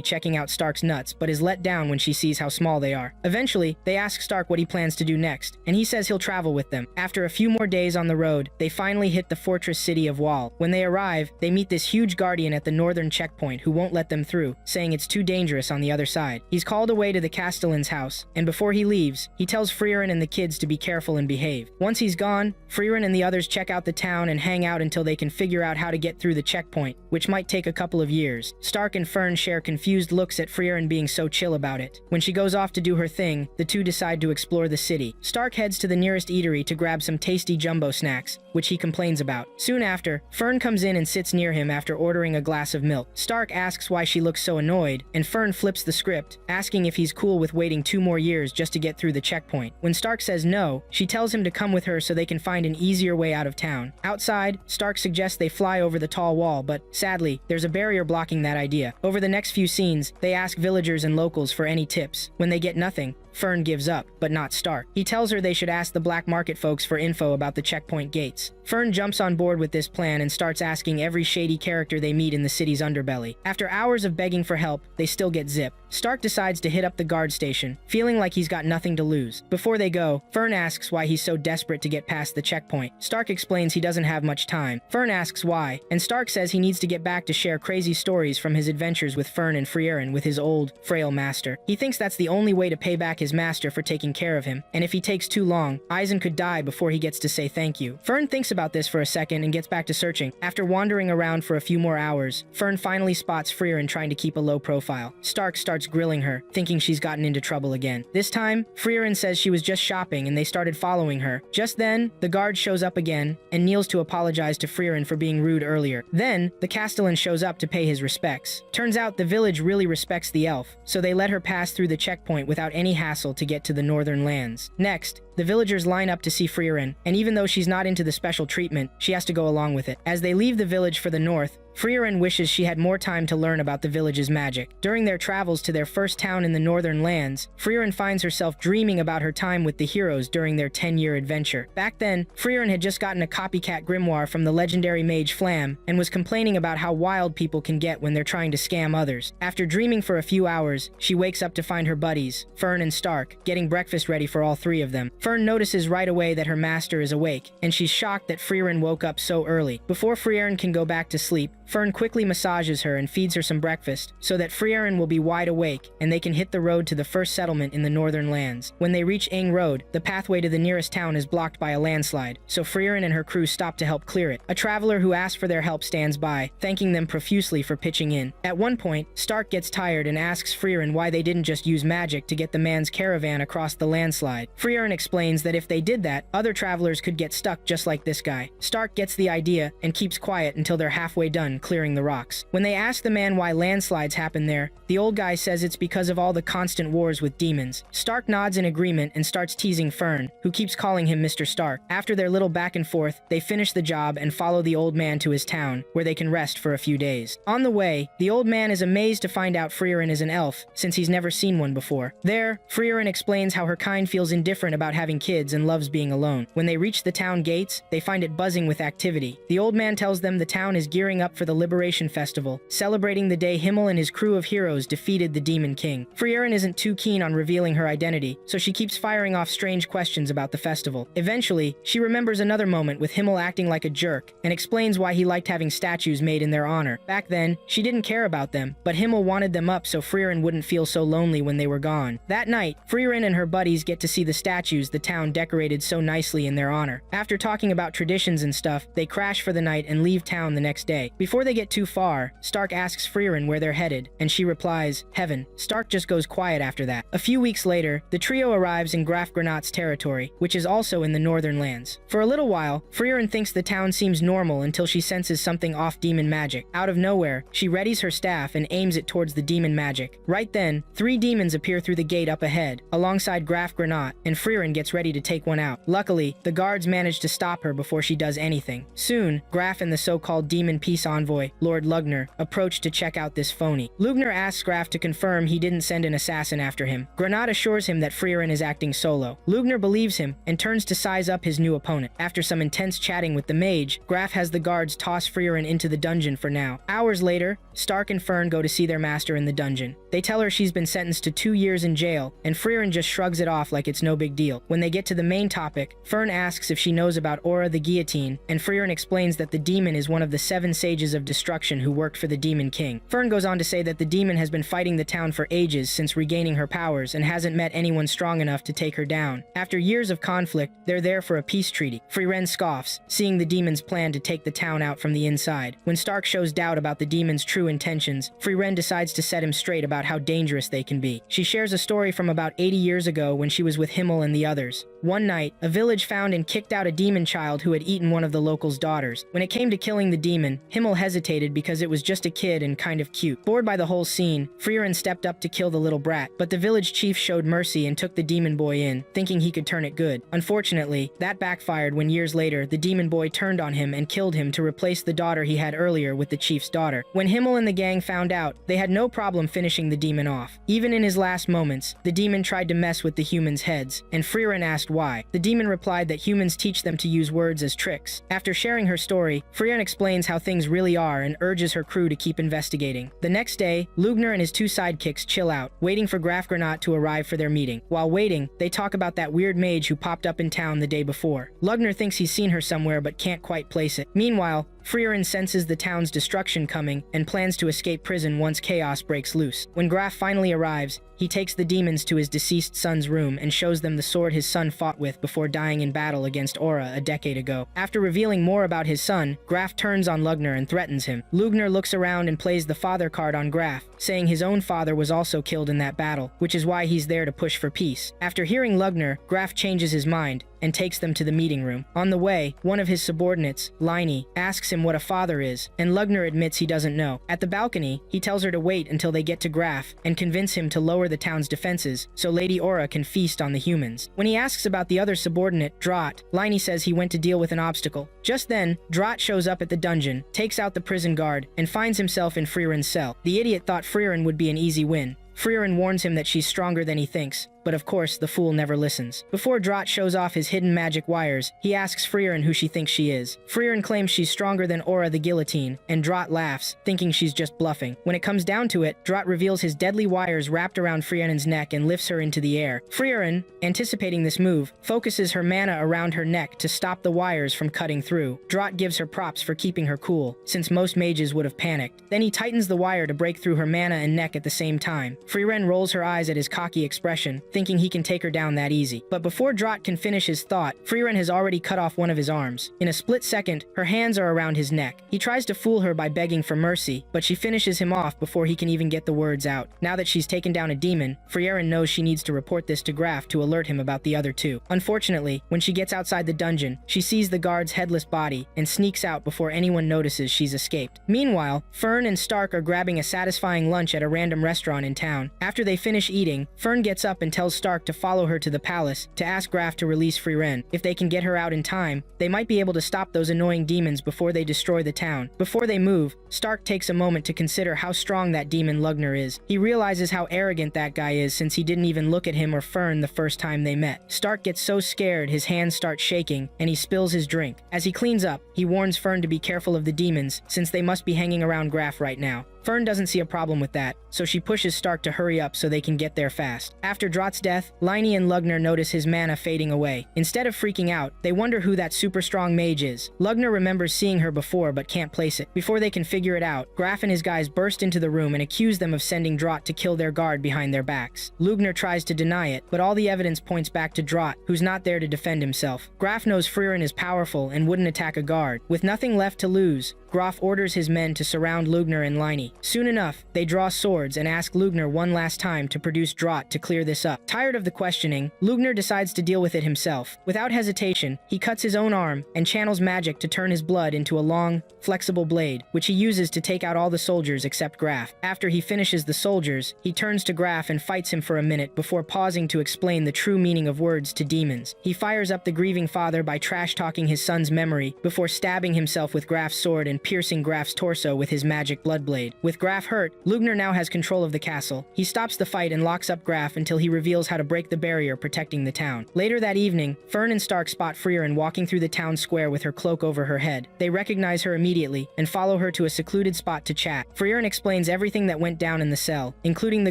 checking out Stark's nuts, but is let down when she sees how small they are. Eventually, they ask Stark what he plans to do next, and he says he'll travel with them. After a few more days on the road, they finally hit the fortress city of Wall. When they arrive, they meet this huge guardian at the northern checkpoint who won't let them through, saying it's too dangerous on the other side. He's called away to the Castellan's house, and before he leaves, he tells Frieren and the kids to be careful and behave. Once he's gone, Frieren and the others check out the town and hang out until they can figure out how to get through the checkpoint, which might take a couple of years. Stark and Fern share confused looks at Frieren being so chill about it. When she goes off to do her thing, the two decide to explore the city. Stark heads to the nearest eatery to grab some tasty jumbo snacks, which he complains about. Soon after, Fern comes in and sits near him after ordering a glass of milk. Stark asks why she looks so annoyed, and Fern flips the script, asking if he's cool with waiting 2 more years just to get through the checkpoint. When Stark says no, she tells him to come with her so they can find an easier way out of town. Outside, Stark suggests they fly over the tall wall, but sadly, there's a barrier blocking that idea. Over the next few scenes, they ask villagers and locals for any tips. When they get nothing, Fern gives up, but not Stark. He tells her they should ask the black market folks for info about the checkpoint gates. Fern jumps on board with this plan and starts asking every shady character they meet in the city's underbelly. After hours of begging for help, they still get zipped. Stark decides to hit up the guard station, feeling like he's got nothing to lose. Before they go, Fern asks why he's so desperate to get past the checkpoint. Stark explains he doesn't have much time. Fern asks why, and Stark says he needs to get back to share crazy stories from his adventures with Fern and Frieren with his old, frail master. He thinks that's the only way to pay back his master for taking care of him, and if he takes too long, Eisen could die before he gets to say thank you. Fern thinks about this for a second and gets back to searching. After wandering around for a few more hours, Fern finally spots Frieren trying to keep a low profile. Stark starts grilling her, thinking she's gotten into trouble again. This time, Frieren says she was just shopping and they started following her. Just then, the guard shows up again and kneels to apologize to Frieren for being rude earlier. Then, the Castellan shows up to pay his respects. Turns out the village really respects the elf, so they let her pass through the checkpoint without any hassle to get to the northern lands. Next, the villagers line up to see Frieren, and even though she's not into the special treatment, she has to go along with it. As they leave the village for the north, Frieren wishes she had more time to learn about the village's magic. During their travels to their first town in the northern lands, Frieren finds herself dreaming about her time with the heroes during their 10-year adventure. Back then, Frieren had just gotten a copycat grimoire from the legendary mage Flam, and was complaining about how wild people can get when they're trying to scam others. After dreaming for a few hours, she wakes up to find her buddies, Fern and Stark, getting breakfast ready for all 3 of them. Fern notices right away that her master is awake, and she's shocked that Frieren woke up so early. Before Frieren can go back to sleep, Fern quickly massages her and feeds her some breakfast, so that Frieren will be wide awake and they can hit the road to the first settlement in the northern lands. When they reach Ing Road, the pathway to the nearest town is blocked by a landslide, so Frieren and her crew stop to help clear it. A traveler who asks for their help stands by, thanking them profusely for pitching in. At one point, Stark gets tired and asks Frieren why they didn't just use magic to get the man's caravan across the landslide. Frieren explains that if they did that, other travelers could get stuck just like this guy. Stark gets the idea and keeps quiet until they're halfway done mountain, clearing the rocks. When they ask the man why landslides happen there, the old guy says it's because of all the constant wars with demons. Stark nods in agreement and starts teasing Fern, who keeps calling him Mr. Stark. After their little back and forth, they finish the job and follow the old man to his town, where they can rest for a few days. On the way, the old man is amazed to find out Frieren is an elf, since he's never seen one before. There, Frieren explains how her kind feels indifferent about having kids and loves being alone. When they reach the town gates, they find it buzzing with activity. The old man tells them the town is gearing up for the Liberation Festival, celebrating the day Himmel and his crew of heroes defeated the Demon King. Frieren isn't too keen on revealing her identity, so she keeps firing off strange questions about the festival. Eventually, she remembers another moment with Himmel acting like a jerk, and explains why he liked having statues made in their honor. Back then, she didn't care about them, but Himmel wanted them up so Frieren wouldn't feel so lonely when they were gone. That night, Frieren and her buddies get to see the statues the town decorated so nicely in their honor. After talking about traditions and stuff, they crash for the night and leave town the next day. Before they get too far, Stark asks Frieren where they're headed, and she replies, "Heaven." Stark just goes quiet after that. A few weeks later, the trio arrives in Graf Granat's territory, which is also in the northern lands. For a little while, Frieren thinks the town seems normal until she senses something off demon magic. Out of nowhere, she readies her staff and aims it towards the demon magic. Right then, 3 demons appear through the gate up ahead, alongside Graf Granat, and Frieren gets ready to take one out. Luckily, the guards manage to stop her before she does anything. Soon, Graf and the so-called demon peace envoy, Lord Lugner, approach to check out this phony. Lugner asks Graf to confirm he didn't send an assassin after him. Granat assures him that Frieren is acting solo. Lugner believes him and turns to size up his new opponent. After some intense chatting with the mage, Graf has the guards toss Frieren into the dungeon for now. Hours later, Stark and Fern go to see their master in the dungeon. They tell her she's been sentenced to 2 years in jail, and Frieren just shrugs it off like it's no big deal. When they get to the main topic, Fern asks if she knows about Aura the Guillotine, and Frieren explains that the demon is one of the 7 sages of destruction who worked for the Demon King. Fern goes on to say that the demon has been fighting the town for ages since regaining her powers and hasn't met anyone strong enough to take her down. After years of conflict, they're there for a peace treaty. Frieren scoffs, seeing the demon's plan to take the town out from the inside. When Stark shows doubt about the demon's true intentions, Frieren decides to set him straight about how dangerous they can be. She shares a story from about 80 years ago when she was with Himmel and the others. One night, a village found and kicked out a demon child who had eaten one of the locals' daughters. When it came to killing the demon, Himmel hesitated because it was just a kid and kind of cute. Bored by the whole scene, Frieren stepped up to kill the little brat, but the village chief showed mercy and took the demon boy in, thinking he could turn it good. Unfortunately, that backfired when years later, the demon boy turned on him and killed him to replace the daughter he had earlier with the chief's daughter. When Himmel and the gang found out, they had no problem finishing the demon off. Even in his last moments, the demon tried to mess with the humans' heads, and Frieren asked why. The demon replied that humans teach them to use words as tricks. After sharing her story, Frieren explains how things really are and urges her crew to keep investigating. The next day, Lugner and his 2 sidekicks chill out, waiting for Graf Granat to arrive for their meeting. While waiting, they talk about that weird mage who popped up in town the day before. Lugner thinks he's seen her somewhere but can't quite place it. Meanwhile, Frieren senses the town's destruction coming and plans to escape prison once chaos breaks loose. When Graf finally arrives, he takes the demons to his deceased son's room and shows them the sword his son fought with before dying in battle against Aura a decade ago. After revealing more about his son, Graf turns on Lugner and threatens him. Lugner looks around and plays the father card on Graf, saying his own father was also killed in that battle, which is why he's there to push for peace. After hearing Lugner, Graf changes his mind and takes them to the meeting room. On the way, one of his subordinates, Liney, asks him what a father is, and Lugner admits he doesn't know. At the balcony, he tells her to wait until they get to Graf and convince him to lower the town's defenses so Lady Aura can feast on the humans. When he asks about the other subordinate, Drat, Liney says he went to deal with an obstacle. Just then, Drat shows up at the dungeon, takes out the prison guard, and finds himself in Frieren's cell. The idiot thought Frieren would be an easy win. Frieren warns him that she's stronger than he thinks, but of course, the fool never listens. Before Drat shows off his hidden magic wires, he asks Frieren who she thinks she is. Frieren claims she's stronger than Aura the Guillotine, and Drat laughs, thinking she's just bluffing. When it comes down to it, Drat reveals his deadly wires wrapped around Frieren's neck and lifts her into the air. Frieren, anticipating this move, focuses her mana around her neck to stop the wires from cutting through. Drat gives her props for keeping her cool, since most mages would have panicked. Then he tightens the wire to break through her mana and neck at the same time. Frieren rolls her eyes at his cocky expression, thinking he can take her down that easy. But before Drott can finish his thought, Frieren has already cut off one of his arms. In a split second, her hands are around his neck. He tries to fool her by begging for mercy, but she finishes him off before he can even get the words out. Now that she's taken down a demon, Frieren knows she needs to report this to Graf to alert him about the other two. Unfortunately, when she gets outside the dungeon, she sees the guard's headless body and sneaks out before anyone notices she's escaped. Meanwhile, Fern and Stark are grabbing a satisfying lunch at a random restaurant in town. After they finish eating, Fern gets up and tells Stark to follow her to the palace to ask Graf to release Frieren. If they can get her out in time, they might be able to stop those annoying demons before they destroy the town. Before they move, Stark takes a moment to consider how strong that demon Lugner is. He realizes how arrogant that guy is since he didn't even look at him or Fern the first time they met. Stark gets so scared his hands start shaking and he spills his drink. As he cleans up, he warns Fern to be careful of the demons since they must be hanging around Graf right now. Fern doesn't see a problem with that, so she pushes Stark to hurry up so they can get there fast. After Drott's death, Liney and Lugner notice his mana fading away. Instead of freaking out, they wonder who that super strong mage is. Lugner remembers seeing her before but can't place it. Before they can figure it out, Graf and his guys burst into the room and accuse them of sending Drott to kill their guard behind their backs. Lugner tries to deny it, but all the evidence points back to Drott, who's not there to defend himself. Graf knows Frieren is powerful and wouldn't attack a guard. With nothing left to lose, Graf orders his men to surround Lugner and Liney. Soon enough, they draw swords and ask Lugner one last time to produce Drott to clear this up. Tired of the questioning, Lugner decides to deal with it himself. Without hesitation, he cuts his own arm and channels magic to turn his blood into a long, flexible blade, which he uses to take out all the soldiers except Graf. After he finishes the soldiers, he turns to Graf and fights him for a minute before pausing to explain the true meaning of words to demons. He fires up the grieving father by trash-talking his son's memory before stabbing himself with Graf's sword and piercing Graf's torso with his magic blood blade. With Graf hurt, Lugner now has control of the castle. He stops the fight and locks up Graf until he reveals how to break the barrier protecting the town. Later that evening, Fern and Stark spot Frieren walking through the town square with her cloak over her head. They recognize her immediately and follow her to a secluded spot to chat. Frieren explains everything that went down in the cell, including the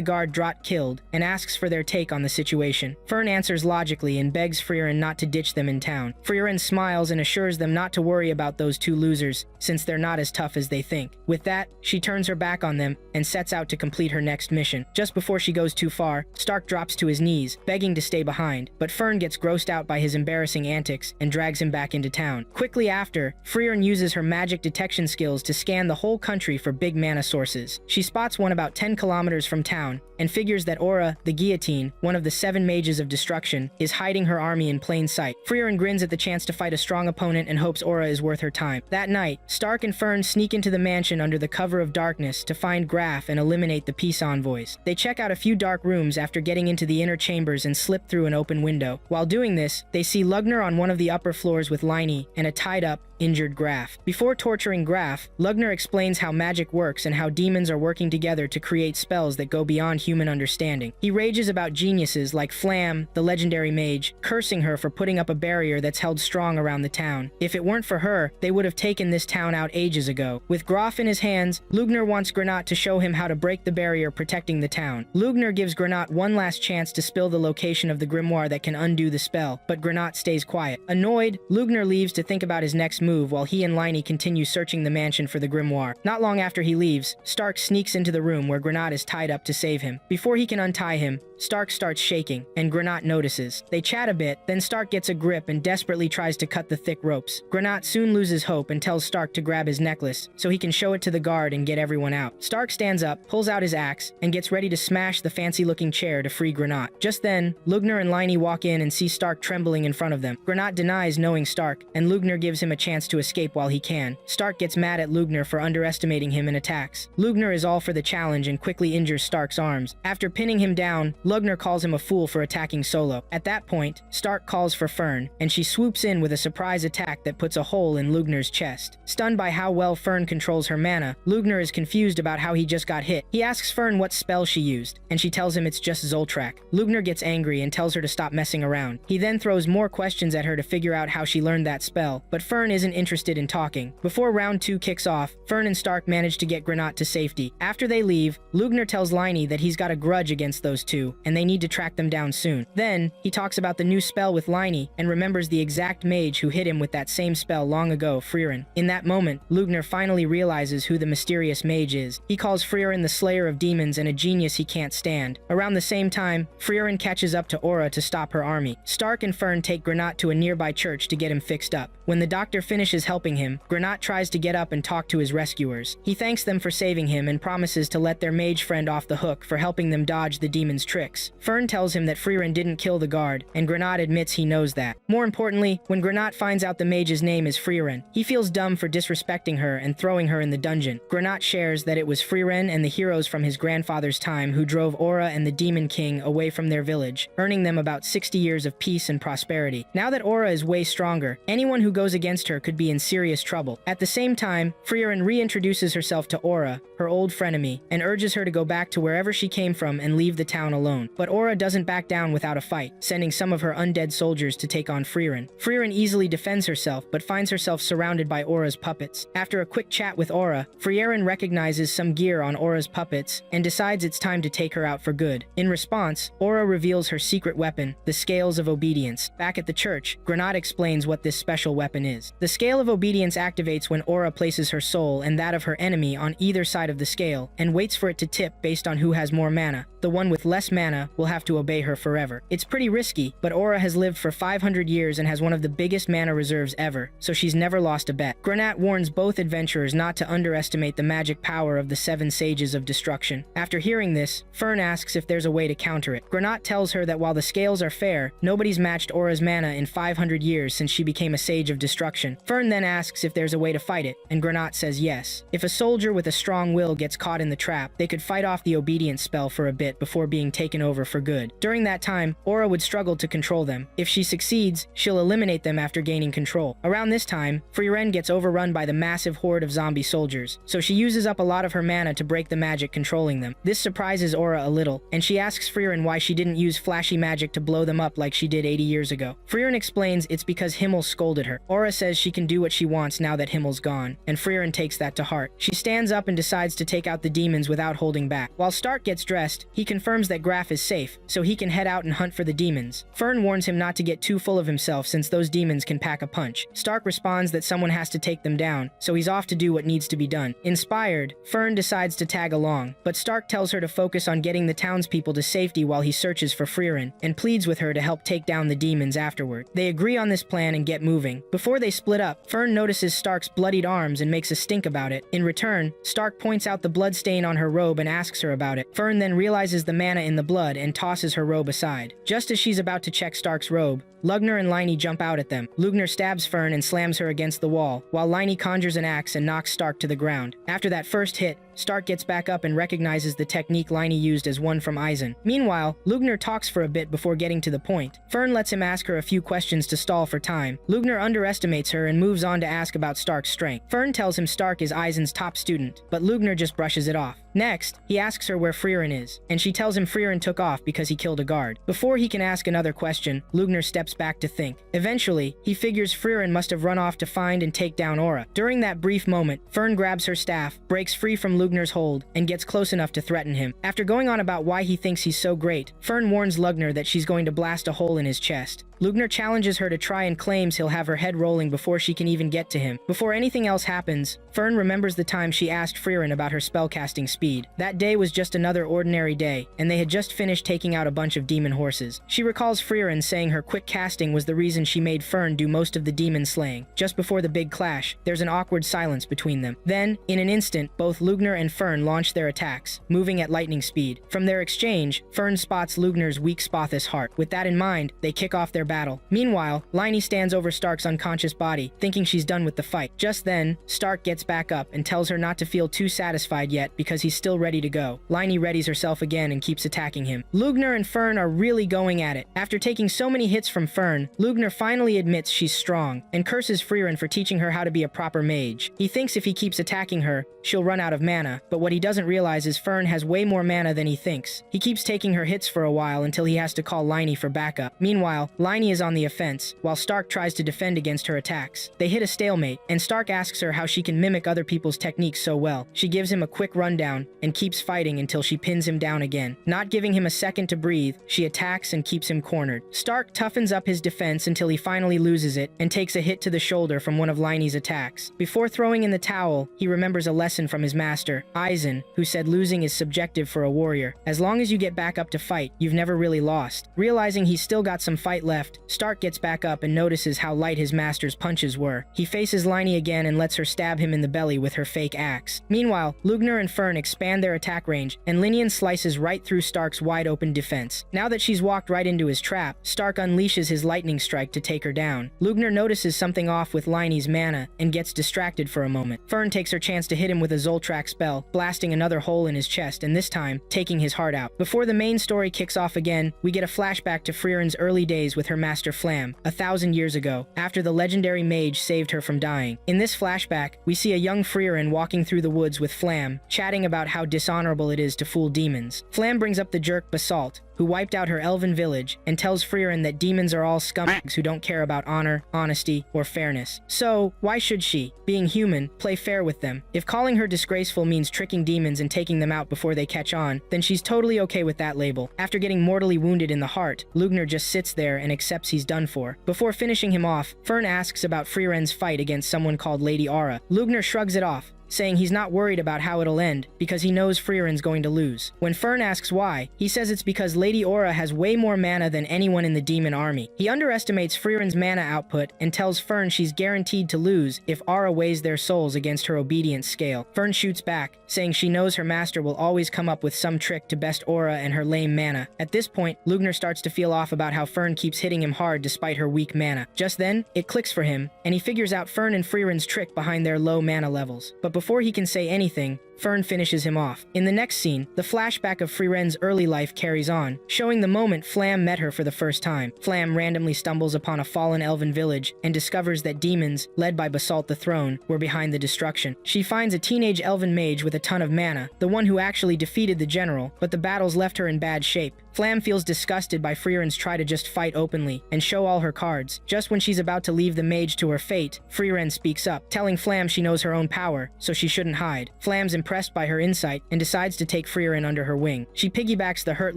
guard Drott killed, and asks for their take on the situation. Fern answers logically and begs Frieren not to ditch them in town. Frieren smiles and assures them not to worry about those two losers, since they're not as tough as they think. With that, she turns her back on them and sets out to complete her next mission. Just before she goes too far, Stark drops to his knees, begging to stay behind, but Fern gets grossed out by his embarrassing antics and drags him back into town. Quickly after, Frieren uses her magic detection skills to scan the whole country for big mana sources. She spots one about 10 kilometers from town and figures that Aura, the guillotine, one of the 7 mages of destruction, is hiding her army in plain sight. Frieren grins at the chance to fight a strong opponent and hopes Aura is worth her time. That night, Stark and Fern sneak into the mansion under the cover of darkness to find Graf and eliminate the peace envoys. They check out a few dark rooms after getting into the inner chambers and slip through an open window. While doing this, they see Lugner on one of the upper floors with Liney and a tied-up, injured Graf. Before torturing Graf, Lugner explains how magic works and how demons are working together to create spells that go beyond human understanding. He rages about geniuses like Flam, the legendary mage, cursing her for putting up a barrier that's held strong around the town. If it weren't for her, they would have taken this town out ages ago. With Graf in his hands, Lugner wants Granat to show him how to break the barrier protecting the town. Lugner gives Granat one last chance to spill the location of the grimoire that can undo the spell, but Granat stays quiet. Annoyed, Lugner leaves to think about his next move while he and Liney continue searching the mansion for the grimoire. Not long after he leaves, Stark sneaks into the room where Granat is tied up to save him. Before he can untie him, Stark starts shaking, and Granat notices. They chat a bit, then Stark gets a grip and desperately tries to cut the thick ropes. Granat soon loses hope and tells Stark to grab his necklace, so he can show it to the guard and get everyone out. Stark stands up, pulls out his axe, and gets ready to smash the fancy-looking chair to free Granat. Just then, Lugner and Liney walk in and see Stark trembling in front of them. Granat denies knowing Stark, and Lugner gives him a chance to escape while he can. Stark gets mad at Lugner for underestimating him and attacks. Lugner is all for the challenge and quickly injures Stark's arms. After pinning him down, Lugner calls him a fool for attacking solo. At that point, Stark calls for Fern, and she swoops in with a surprise attack that puts a hole in Lugner's chest. Stunned by how well Fern controls her mana, Lugner is confused about how he just got hit. He asks Fern what spell she used, and she tells him it's just Zoltrak. Lugner gets angry and tells her to stop messing around. He then throws more questions at her to figure out how she learned that spell, but Fern isn't interested in talking. Before round 2 kicks off, Fern and Stark manage to get Granat to safety. After they leave, Lugner tells Liney that he's got a grudge against those two, and they need to track them down soon. Then, he talks about the new spell with Liney and remembers the exact mage who hit him with that same spell long ago, Frieren. In that moment, Lugner finally realizes who the mysterious mage mage is. He calls Frieren the slayer of demons and a genius he can't stand. Around the same time, Frieren catches up to Aura to stop her army. Stark and Fern take Granat to a nearby church to get him fixed up. When the doctor finishes helping him, Granat tries to get up and talk to his rescuers. He thanks them for saving him and promises to let their mage friend off the hook for helping them dodge the demon's tricks. Fern tells him that Frieren didn't kill the guard, and Granat admits he knows that. More importantly, when Granat finds out the mage's name is Frieren, he feels dumb for disrespecting her and throwing her in the dungeon. Granat shares that it was Frieren and the heroes from his grandfather's time who drove Aura and the Demon King away from their village, earning them about 60 years of peace and prosperity. Now that Aura is way stronger, anyone who goes against her could be in serious trouble. At the same time, Frieren reintroduces herself to Aura, her old frenemy, and urges her to go back to wherever she came from and leave the town alone. But Aura doesn't back down without a fight, sending some of her undead soldiers to take on Frieren. Frieren easily defends herself, but finds herself surrounded by Aura's puppets. After a quick chat with Aura, Frieren recognizes some gear on Aura's puppets and decides it's time to take her out for good. In response, Aura reveals her secret weapon, the Scales of Obedience. Back at the church, Granat explains what this special weapon is. The Scale of Obedience activates when Aura places her soul and that of her enemy on either side of the scale, and waits for it to tip based on who has more mana. The one with less mana will have to obey her forever. It's pretty risky, but Aura has lived for 500 years and has one of the biggest mana reserves ever, so she's never lost a bet. Granat warns both adventurers not to underestimate the magic power of the 7 Sages of Destruction. After hearing this, Fern asks if there's a way to counter it. Granat tells her that while the scales are fair, nobody's matched Aura's mana in 500 years since she became a Sage of Destruction. Fern then asks if there's a way to fight it, and Granat says yes. If a soldier with a strong will gets caught in the trap, they could fight off the obedience spell for a bit before being taken over for good. During that time, Aura would struggle to control them. If she succeeds, she'll eliminate them after gaining control. Around this time, Frieren gets overrun by the massive horde of zombie soldiers, so she uses up a lot of her mana to break the magic controlling them. This surprises Aura a little, and she asks Frieren why she didn't use flashy magic to blow them up like she did 80 years ago. Frieren explains it's because Himmel scolded her. Aura says she can do what she wants now that Himmel's gone, and Frieren takes that to heart. She stands up and decides to take out the demons without holding back. While Stark gets dressed, he confirms that Graf is safe, so he can head out and hunt for the demons. Fern warns him not to get too full of himself since those demons can pack a punch. Stark responds that someone has to take them down, so he's off to do what needs to be done. Inspired, Fern decides to tag along, but Stark tells her to focus on getting the townspeople to safety while he searches for Frieren, and pleads with her to help take down the demons afterward. They agree on this plan and get moving. Before they split up, Fern notices Stark's bloodied arms and makes a stink about it. In return, Stark points out the blood stain on her robe and asks her about it. Fern then realizes the mana in the blood and tosses her robe aside. Just as she's about to check Stark's robe, Lugner and Liney jump out at them. Lugner stabs Fern and slams her against the wall, while Liney conjures an axe and knocks Stark to the ground. After that first hit, Stark gets back up and recognizes the technique Liney used as one from Eisen. Meanwhile, Lugner talks for a bit before getting to the point. Fern lets him ask her a few questions to stall for time. Lugner underestimates her and moves on to ask about Stark's strength. Fern tells him Stark is Eisen's top student, but Lugner just brushes it off. Next, he asks her where Frieren is, and she tells him Frieren took off because he killed a guard. Before he can ask another question, Lugner steps back to think. Eventually, he figures Frieren must have run off to find and take down Aura. During that brief moment, Fern grabs her staff, breaks free from Lugner's hold, and gets close enough to threaten him. After going on about why he thinks he's so great, Fern warns Lugner that she's going to blast a hole in his chest. Lugner challenges her to try and claims he'll have her head rolling before she can even get to him. Before anything else happens, Fern remembers the time she asked Frieren about her spellcasting speed. That day was just another ordinary day, and they had just finished taking out a bunch of demon horses. She recalls Frieren saying her quick casting was the reason she made Fern do most of the demon slaying. Just before the big clash, there's an awkward silence between them. Then, in an instant, both Lugner and Fern launch their attacks, moving at lightning speed. From their exchange, Fern spots Lugner's weak Spothus heart. With that in mind, they kick off their battle. Meanwhile, Liney stands over Stark's unconscious body, thinking she's done with the fight. Just then, Stark gets back up and tells her not to feel too satisfied yet because he's still ready to go. Liney readies herself again and keeps attacking him. Lugner and Fern are really going at it. After taking so many hits from Fern, Lugner finally admits she's strong and curses Frieren for teaching her how to be a proper mage. He thinks if he keeps attacking her, she'll run out of mana, but what he doesn't realize is Fern has way more mana than he thinks. He keeps taking her hits for a while until he has to call Liney for backup. Meanwhile, Liney Liney is on the offense, while Stark tries to defend against her attacks. They hit a stalemate, and Stark asks her how she can mimic other people's techniques so well. She gives him a quick rundown, and keeps fighting until she pins him down again. Not giving him a second to breathe, she attacks and keeps him cornered. Stark toughens up his defense until he finally loses it, and takes a hit to the shoulder from one of Liney's attacks. Before throwing in the towel, he remembers a lesson from his master, Aizen, who said losing is subjective for a warrior. As long as you get back up to fight, you've never really lost. Realizing he's still got some fight left, Stark gets back up and notices how light his master's punches were. He faces Liney again and lets her stab him in the belly with her fake axe. Meanwhile, Lugner and Fern expand their attack range, and Linian slices right through Stark's wide-open defense. Now that she's walked right into his trap, Stark unleashes his lightning strike to take her down. Lugner notices something off with Liney's mana and gets distracted for a moment. Fern takes her chance to hit him with a Zoltrak spell, blasting another hole in his chest and this time, taking his heart out. Before the main story kicks off again, we get a flashback to Frieren's early days with her master Flam, 1,000 years ago, after the legendary mage saved her from dying. In this flashback, we see a young Frieren walking through the woods with Flam, chatting about how dishonorable it is to fool demons. Flam brings up the jerk Basalt, who wiped out her elven village, and tells Frieren that demons are all scumbags who don't care about honor, honesty, or fairness. So, why should she, being human, play fair with them? If calling her disgraceful means tricking demons and taking them out before they catch on, then she's totally okay with that label. After getting mortally wounded in the heart, Lugner just sits there and accepts he's done for. Before finishing him off, Fern asks about Frieren's fight against someone called Lady Aura. Lugner shrugs it off, saying he's not worried about how it'll end because he knows Frieren's going to lose. When Fern asks why, he says it's because Lady Aura has way more mana than anyone in the demon army. He underestimates Frieren's mana output and tells Fern she's guaranteed to lose if Aura weighs their souls against her obedience scale. Fern shoots back, saying she knows her master will always come up with some trick to best Aura and her lame mana. At this point, Lugner starts to feel off about how Fern keeps hitting him hard despite her weak mana. Just then, it clicks for him, and he figures out Fern and Frieren's trick behind their low mana levels. But before he can say anything, Fern finishes him off. In the next scene, the flashback of Frieren's early life carries on, showing the moment Flam met her for the first time. Flam randomly stumbles upon a fallen elven village and discovers that demons, led by Basalt the Throne, were behind the destruction. She finds a teenage elven mage with a ton of mana, the one who actually defeated the general, but the battles left her in bad shape. Flam feels disgusted by Frieren's try to just fight openly and show all her cards. Just when she's about to leave the mage to her fate, Frieren speaks up, telling Flam she knows her own power, so she shouldn't hide. Flam's impressed by her insight and decides to take Frieren under her wing. She piggybacks the hurt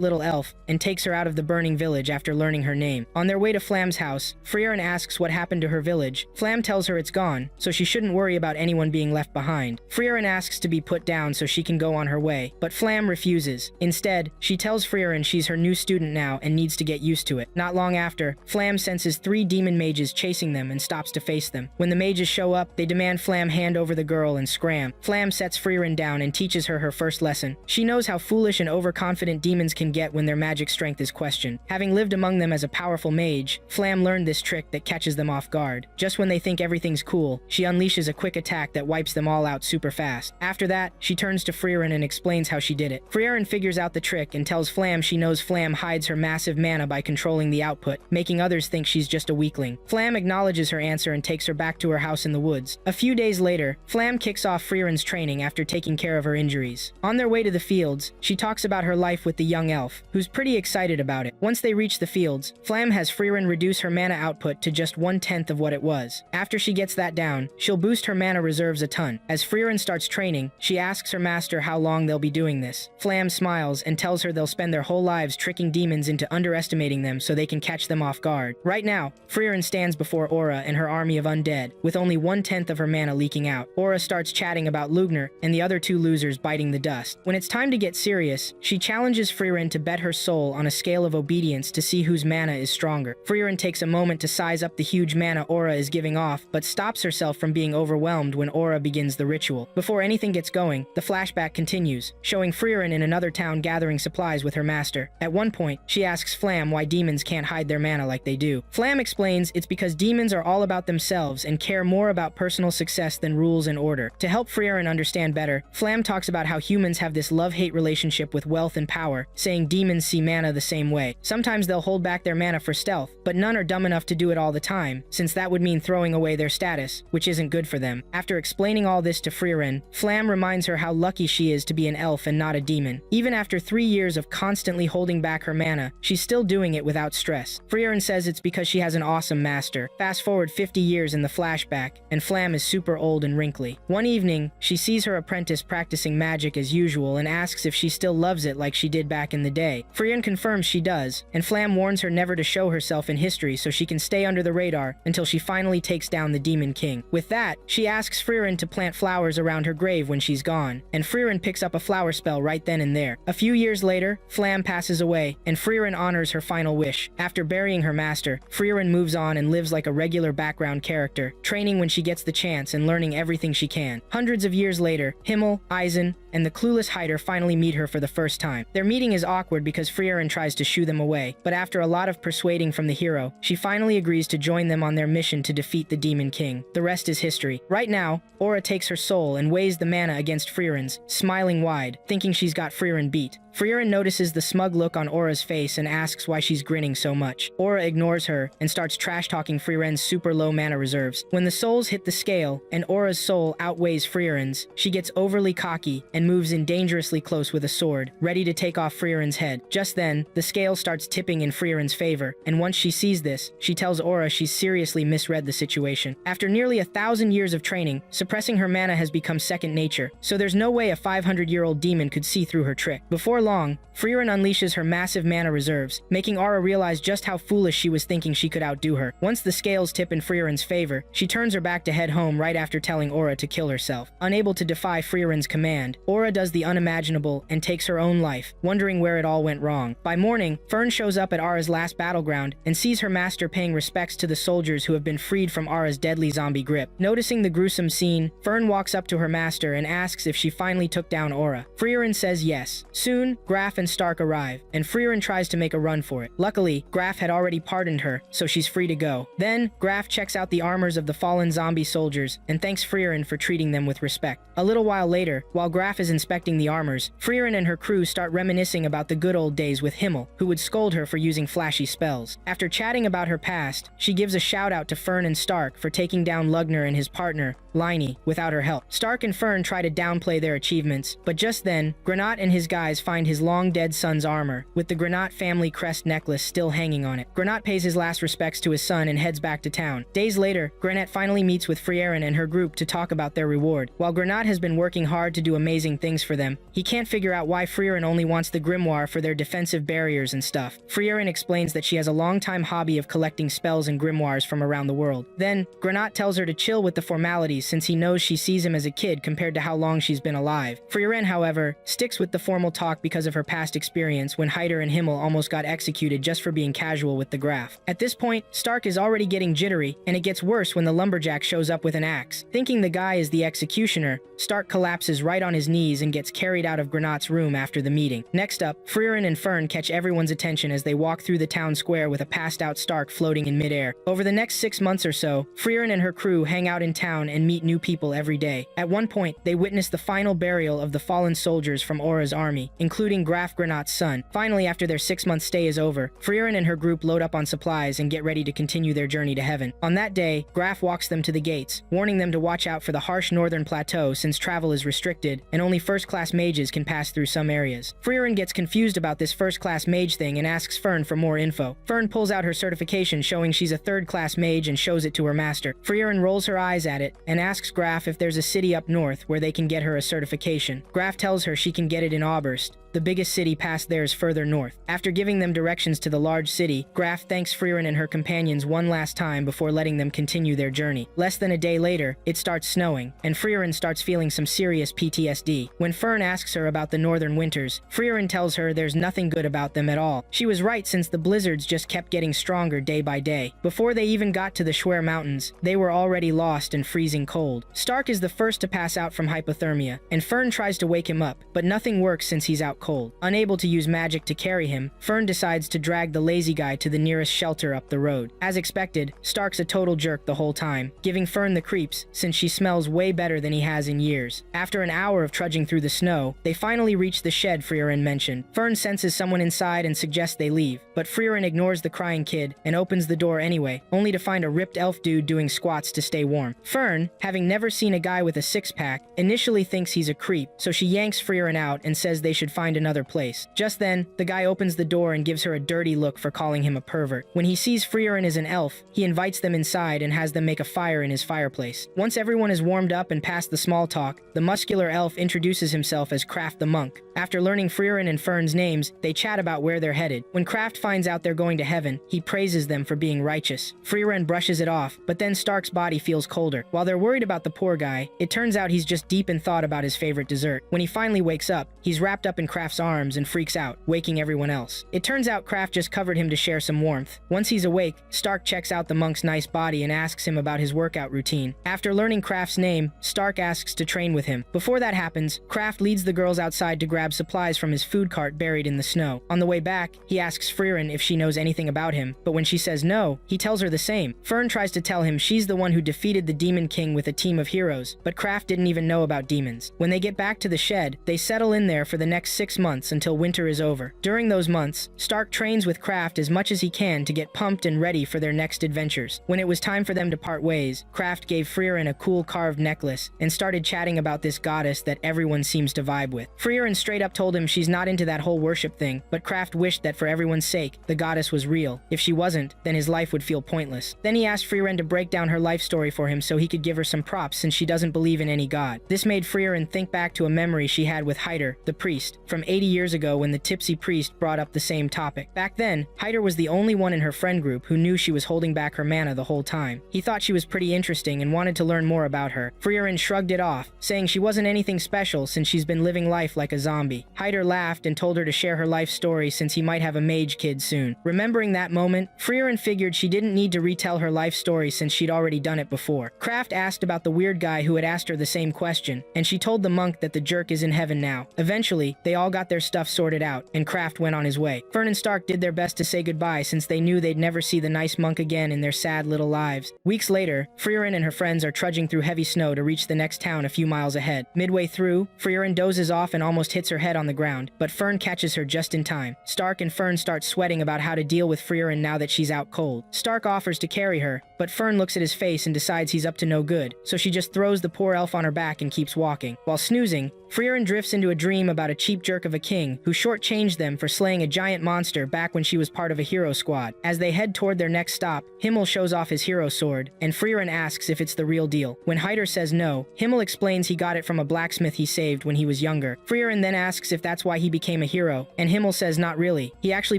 little elf and takes her out of the burning village after learning her name. On their way to Flam's house, Frieren asks what happened to her village. Flam tells her it's gone, so she shouldn't worry about anyone being left behind. Frieren asks to be put down so she can go on her way, but Flam refuses. Instead, she tells Frieren she's her new student now and needs to get used to it. Not long after, Flam senses 3 demon mages chasing them and stops to face them. When the mages show up, they demand Flam hand over the girl and scram. Flam sets Frieren down and teaches her her first lesson. She knows how foolish and overconfident demons can get when their magic strength is questioned. Having lived among them as a powerful mage, Flam learned this trick that catches them off guard. Just when they think everything's cool, she unleashes a quick attack that wipes them all out super fast. After that, she turns to Frieren and explains how she did it. Frieren figures out the trick and tells Flam she knows Flam hides her massive mana by controlling the output, making others think she's just a weakling. Flam acknowledges her answer and takes her back to her house in the woods. A few days later, Flam kicks off Frieren's training after taking care of her injuries. On their way to the fields, she talks about her life with the young elf, who's pretty excited about it. Once they reach the fields, Flam has Frieren reduce her mana output to just 1/10 of what it was. After she gets that down, she'll boost her mana reserves a ton. As Frieren starts training, she asks her master how long they'll be doing this. Flam smiles and tells her they'll spend their whole lives tricking demons into underestimating them so they can catch them off guard. Right now, Frieren stands before Aura and her army of undead, with only 1/10 of her mana leaking out. Aura starts chatting about Lugner and the other 2 losers biting the dust. When it's time to get serious, she challenges Frieren to bet her soul on a scale of obedience to see whose mana is stronger. Frieren takes a moment to size up the huge mana Aura is giving off, but stops herself from being overwhelmed when Aura begins the ritual. Before anything gets going, the flashback continues, showing Frieren in another town gathering supplies with her master. At one point, she asks Flam why demons can't hide their mana like they do. Flam explains it's because demons are all about themselves and care more about personal success than rules and order. To help Frieren understand better, Flam talks about how humans have this love-hate relationship with wealth and power, saying demons see mana the same way. Sometimes they'll hold back their mana for stealth, but none are dumb enough to do it all the time, since that would mean throwing away their status, which isn't good for them. After explaining all this to Frieren, Flam reminds her how lucky she is to be an elf and not a demon. Even after 3 years of constantly holding back her mana, she's still doing it without stress. Frieren says it's because she has an awesome master. Fast forward 50 years in the flashback, and Flam is super old and wrinkly. One evening, she sees her apprentice practicing magic as usual and asks if she still loves it like she did back in the day. Frieren confirms she does, and Flam warns her never to show herself in history so she can stay under the radar until she finally takes down the Demon King. With that, she asks Frieren to plant flowers around her grave when she's gone, and Frieren picks up a flower spell right then and there. A few years later, Flam passes away, and Frieren honors her final wish. After burying her master, Frieren moves on and lives like a regular background character, training when she gets the chance and learning everything she can. Hundreds of years later, Himmel, Eisen, and the clueless Hyder finally meet her for the first time. Their meeting is awkward because Frieren tries to shoo them away, but after a lot of persuading from the hero, she finally agrees to join them on their mission to defeat the Demon King. The rest is history. Right now, Aura takes her soul and weighs the mana against Frieren's, smiling wide, thinking she's got Frieren beat. Frieren notices the smug look on Aura's face and asks why she's grinning so much. Aura ignores her and starts trash-talking Frieren's super low mana reserves. When the souls hit the scale and Aura's soul outweighs Frieren's, she gets overly cocky and moves in dangerously close with a sword, ready to take off Frieren's head. Just then, the scale starts tipping in Frieren's favor, and once she sees this, she tells Aura she's seriously misread the situation. After nearly 1,000 years of training, suppressing her mana has become second nature, so there's no way a 500-year-old demon could see through her trick. Before long, Frieren unleashes her massive mana reserves, making Aura realize just how foolish she was thinking she could outdo her. Once the scales tip in Frieren's favor, she turns her back to head home right after telling Aura to kill herself. Unable to defy Frieren's command, Aura does the unimaginable and takes her own life, wondering where it all went wrong. By morning, Fern shows up at Aura's last battleground and sees her master paying respects to the soldiers who have been freed from Aura's deadly zombie grip. Noticing the gruesome scene, Fern walks up to her master and asks if she finally took down Aura. Frieren says yes. Soon, Graf and Stark arrive, and Frieren tries to make a run for it. Luckily, Graf had already pardoned her, so she's free to go. Then, Graf checks out the armors of the fallen zombie soldiers and thanks Frieren for treating them with respect. A little while later, while Graf is inspecting the armors, Frieren and her crew start reminiscing about the good old days with Himmel, who would scold her for using flashy spells. After chatting about her past, she gives a shout out to Fern and Stark for taking down Lugner and his partner, Liney, without her help. Stark and Fern try to downplay their achievements, but just then, Granat and his guys find his long-dead son's armor, with the Granat family crest necklace still hanging on it. Granat pays his last respects to his son and heads back to town. Days later, Granat finally meets with Frieren and her group to talk about their reward. While Granat has been working hard to do amazing things for them, he can't figure out why Frieren only wants the grimoire for their defensive barriers and stuff. Frieren explains that she has a long-time hobby of collecting spells and grimoires from around the world. Then, Granat tells her to chill with the formalities since he knows she sees him as a kid compared to how long she's been alive. Frieren, however, sticks with the formal talk because of her past experience when Hyder and Himmel almost got executed just for being casual with the Graf. At this point, Stark is already getting jittery, and it gets worse when the lumberjack shows up with an axe. Thinking the guy is the executioner, Stark collapses right on his knees and gets carried out of Granat's room after the meeting. Next up, Frieren and Fern catch everyone's attention as they walk through the town square with a passed-out Stark floating in midair. Over the next 6 months or so, Frieren and her crew hang out in town and meet new people every day. At one point, they witness the final burial of the fallen soldiers from Aura's army, including Graf Granat's son. Finally, after their 6-month stay is over, Frieren and her group load up on supplies and get ready to continue their journey to heaven. On that day, Graf walks them to the gates, warning them to watch out for the harsh northern plateau since travel is restricted and only first-class mages can pass through some areas. Frieren gets confused about this first-class mage thing and asks Fern for more info. Fern pulls out her certification showing she's a third-class mage and shows it to her master. Frieren rolls her eyes at it and asks Graf if there's a city up north where they can get her a certification. Graf tells her she can get it in Oberst, the biggest city past theirs further north. After giving them directions to the large city, Graf thanks Frieren and her companions one last time before letting them continue their journey. Less than a day later, it starts snowing, and Frieren starts feeling some serious PTSD. When Fern asks her about the northern winters, Frieren tells her there's nothing good about them at all. She was right since the blizzards just kept getting stronger day by day. Before they even got to the Schwer Mountains, they were already lost and freezing cold. Stark is the first to pass out from hypothermia, and Fern tries to wake him up, but nothing works since he's out out cold. Unable to use magic to carry him, Fern decides to drag the lazy guy to the nearest shelter up the road. As expected, Stark's a total jerk the whole time, giving Fern the creeps since she smells way better than he has in years. After an hour of trudging through the snow, they finally reach the shed Frieren mentioned. Fern senses someone inside and suggests they leave, but Frieren ignores the crying kid and opens the door anyway, only to find a ripped elf dude doing squats to stay warm. Fern, having never seen a guy with a six-pack, initially thinks he's a creep, so she yanks Frieren out and says they should find another place. Just then, the guy opens the door and gives her a dirty look for calling him a pervert. When he sees Frieren is an elf, he invites them inside and has them make a fire in his fireplace. Once everyone is warmed up and past the small talk, the muscular elf introduces himself as Kraft the monk. After learning Frieren and Fern's names, they chat about where they're headed. When Kraft finds out they're going to heaven, he praises them for being righteous. Frieren brushes it off, but then Stark's body feels colder. While they're worried about the poor guy, it turns out he's just deep in thought about his favorite dessert. When he finally wakes up, he's wrapped up in Kraft's arms and freaks out, waking everyone else. It turns out Kraft just covered him to share some warmth. Once he's awake, Stark checks out the monk's nice body and asks him about his workout routine. After learning Kraft's name, Stark asks to train with him. Before that happens, Kraft leads the girls outside to grab supplies from his food cart buried in the snow. On the way back, he asks Frieren if she knows anything about him, but when she says no, he tells her the same. Fern tries to tell him she's the one who defeated the Demon King with a team of heroes, but Kraft didn't even know about demons. When they get back to the shed, they settle in there for the next 6 months until winter is over. During those months, Stark trains with Kraft as much as he can to get pumped and ready for their next adventures. When it was time for them to part ways, Kraft gave Frieren a cool carved necklace and started chatting about this goddess that everyone seems to vibe with. Frieren straight up told him she's not into that whole worship thing, but Kraft wished that for everyone's sake, the goddess was real. If she wasn't, then his life would feel pointless. Then he asked Frieren to break down her life story for him so he could give her some props since she doesn't believe in any god. This made Frieren think back to a memory she had with Hyder, the priest, from 80 years ago when the tipsy priest brought up the same topic. Back then, Hyder was the only one in her friend group who knew she was holding back her mana the whole time. He thought she was pretty interesting and wanted to learn more about her. Frieren shrugged it off, saying she wasn't anything special since she's been living life like a zombie. Hyder laughed and told her to share her life story since he might have a mage kid soon. Remembering that moment, Frieren figured she didn't need to retell her life story since she'd already done it before. Kraft asked about the weird guy who had asked her the same question, and she told the monk that the jerk is in heaven now. Eventually, they all got their stuff sorted out, and Kraft went on his way. Fern and Stark did their best to say goodbye since they knew they'd never see the nice monk again in their sad little lives. Weeks later, Frieren and her friends are trudging through heavy snow to reach the next town a few miles ahead. Midway through, Frieren dozes off and almost hits her head on the ground, but Fern catches her just in time. Stark and Fern start sweating about how to deal with Frieren now that she's out cold. Stark offers to carry her, but Fern looks at his face and decides he's up to no good, so she just throws the poor elf on her back and keeps walking. While snoozing, Frieren drifts into a dream about a cheap jerk of a king who shortchanged them for slaying a giant monster back when she was part of a hero squad. As they head toward their next stop, Himmel shows off his hero sword, and Frieren asks if it's the real deal. When Hyder says no, Himmel explains he got it from a blacksmith he saved when he was younger. Frieren then asks if that's why he became a hero, and Himmel says not really. He actually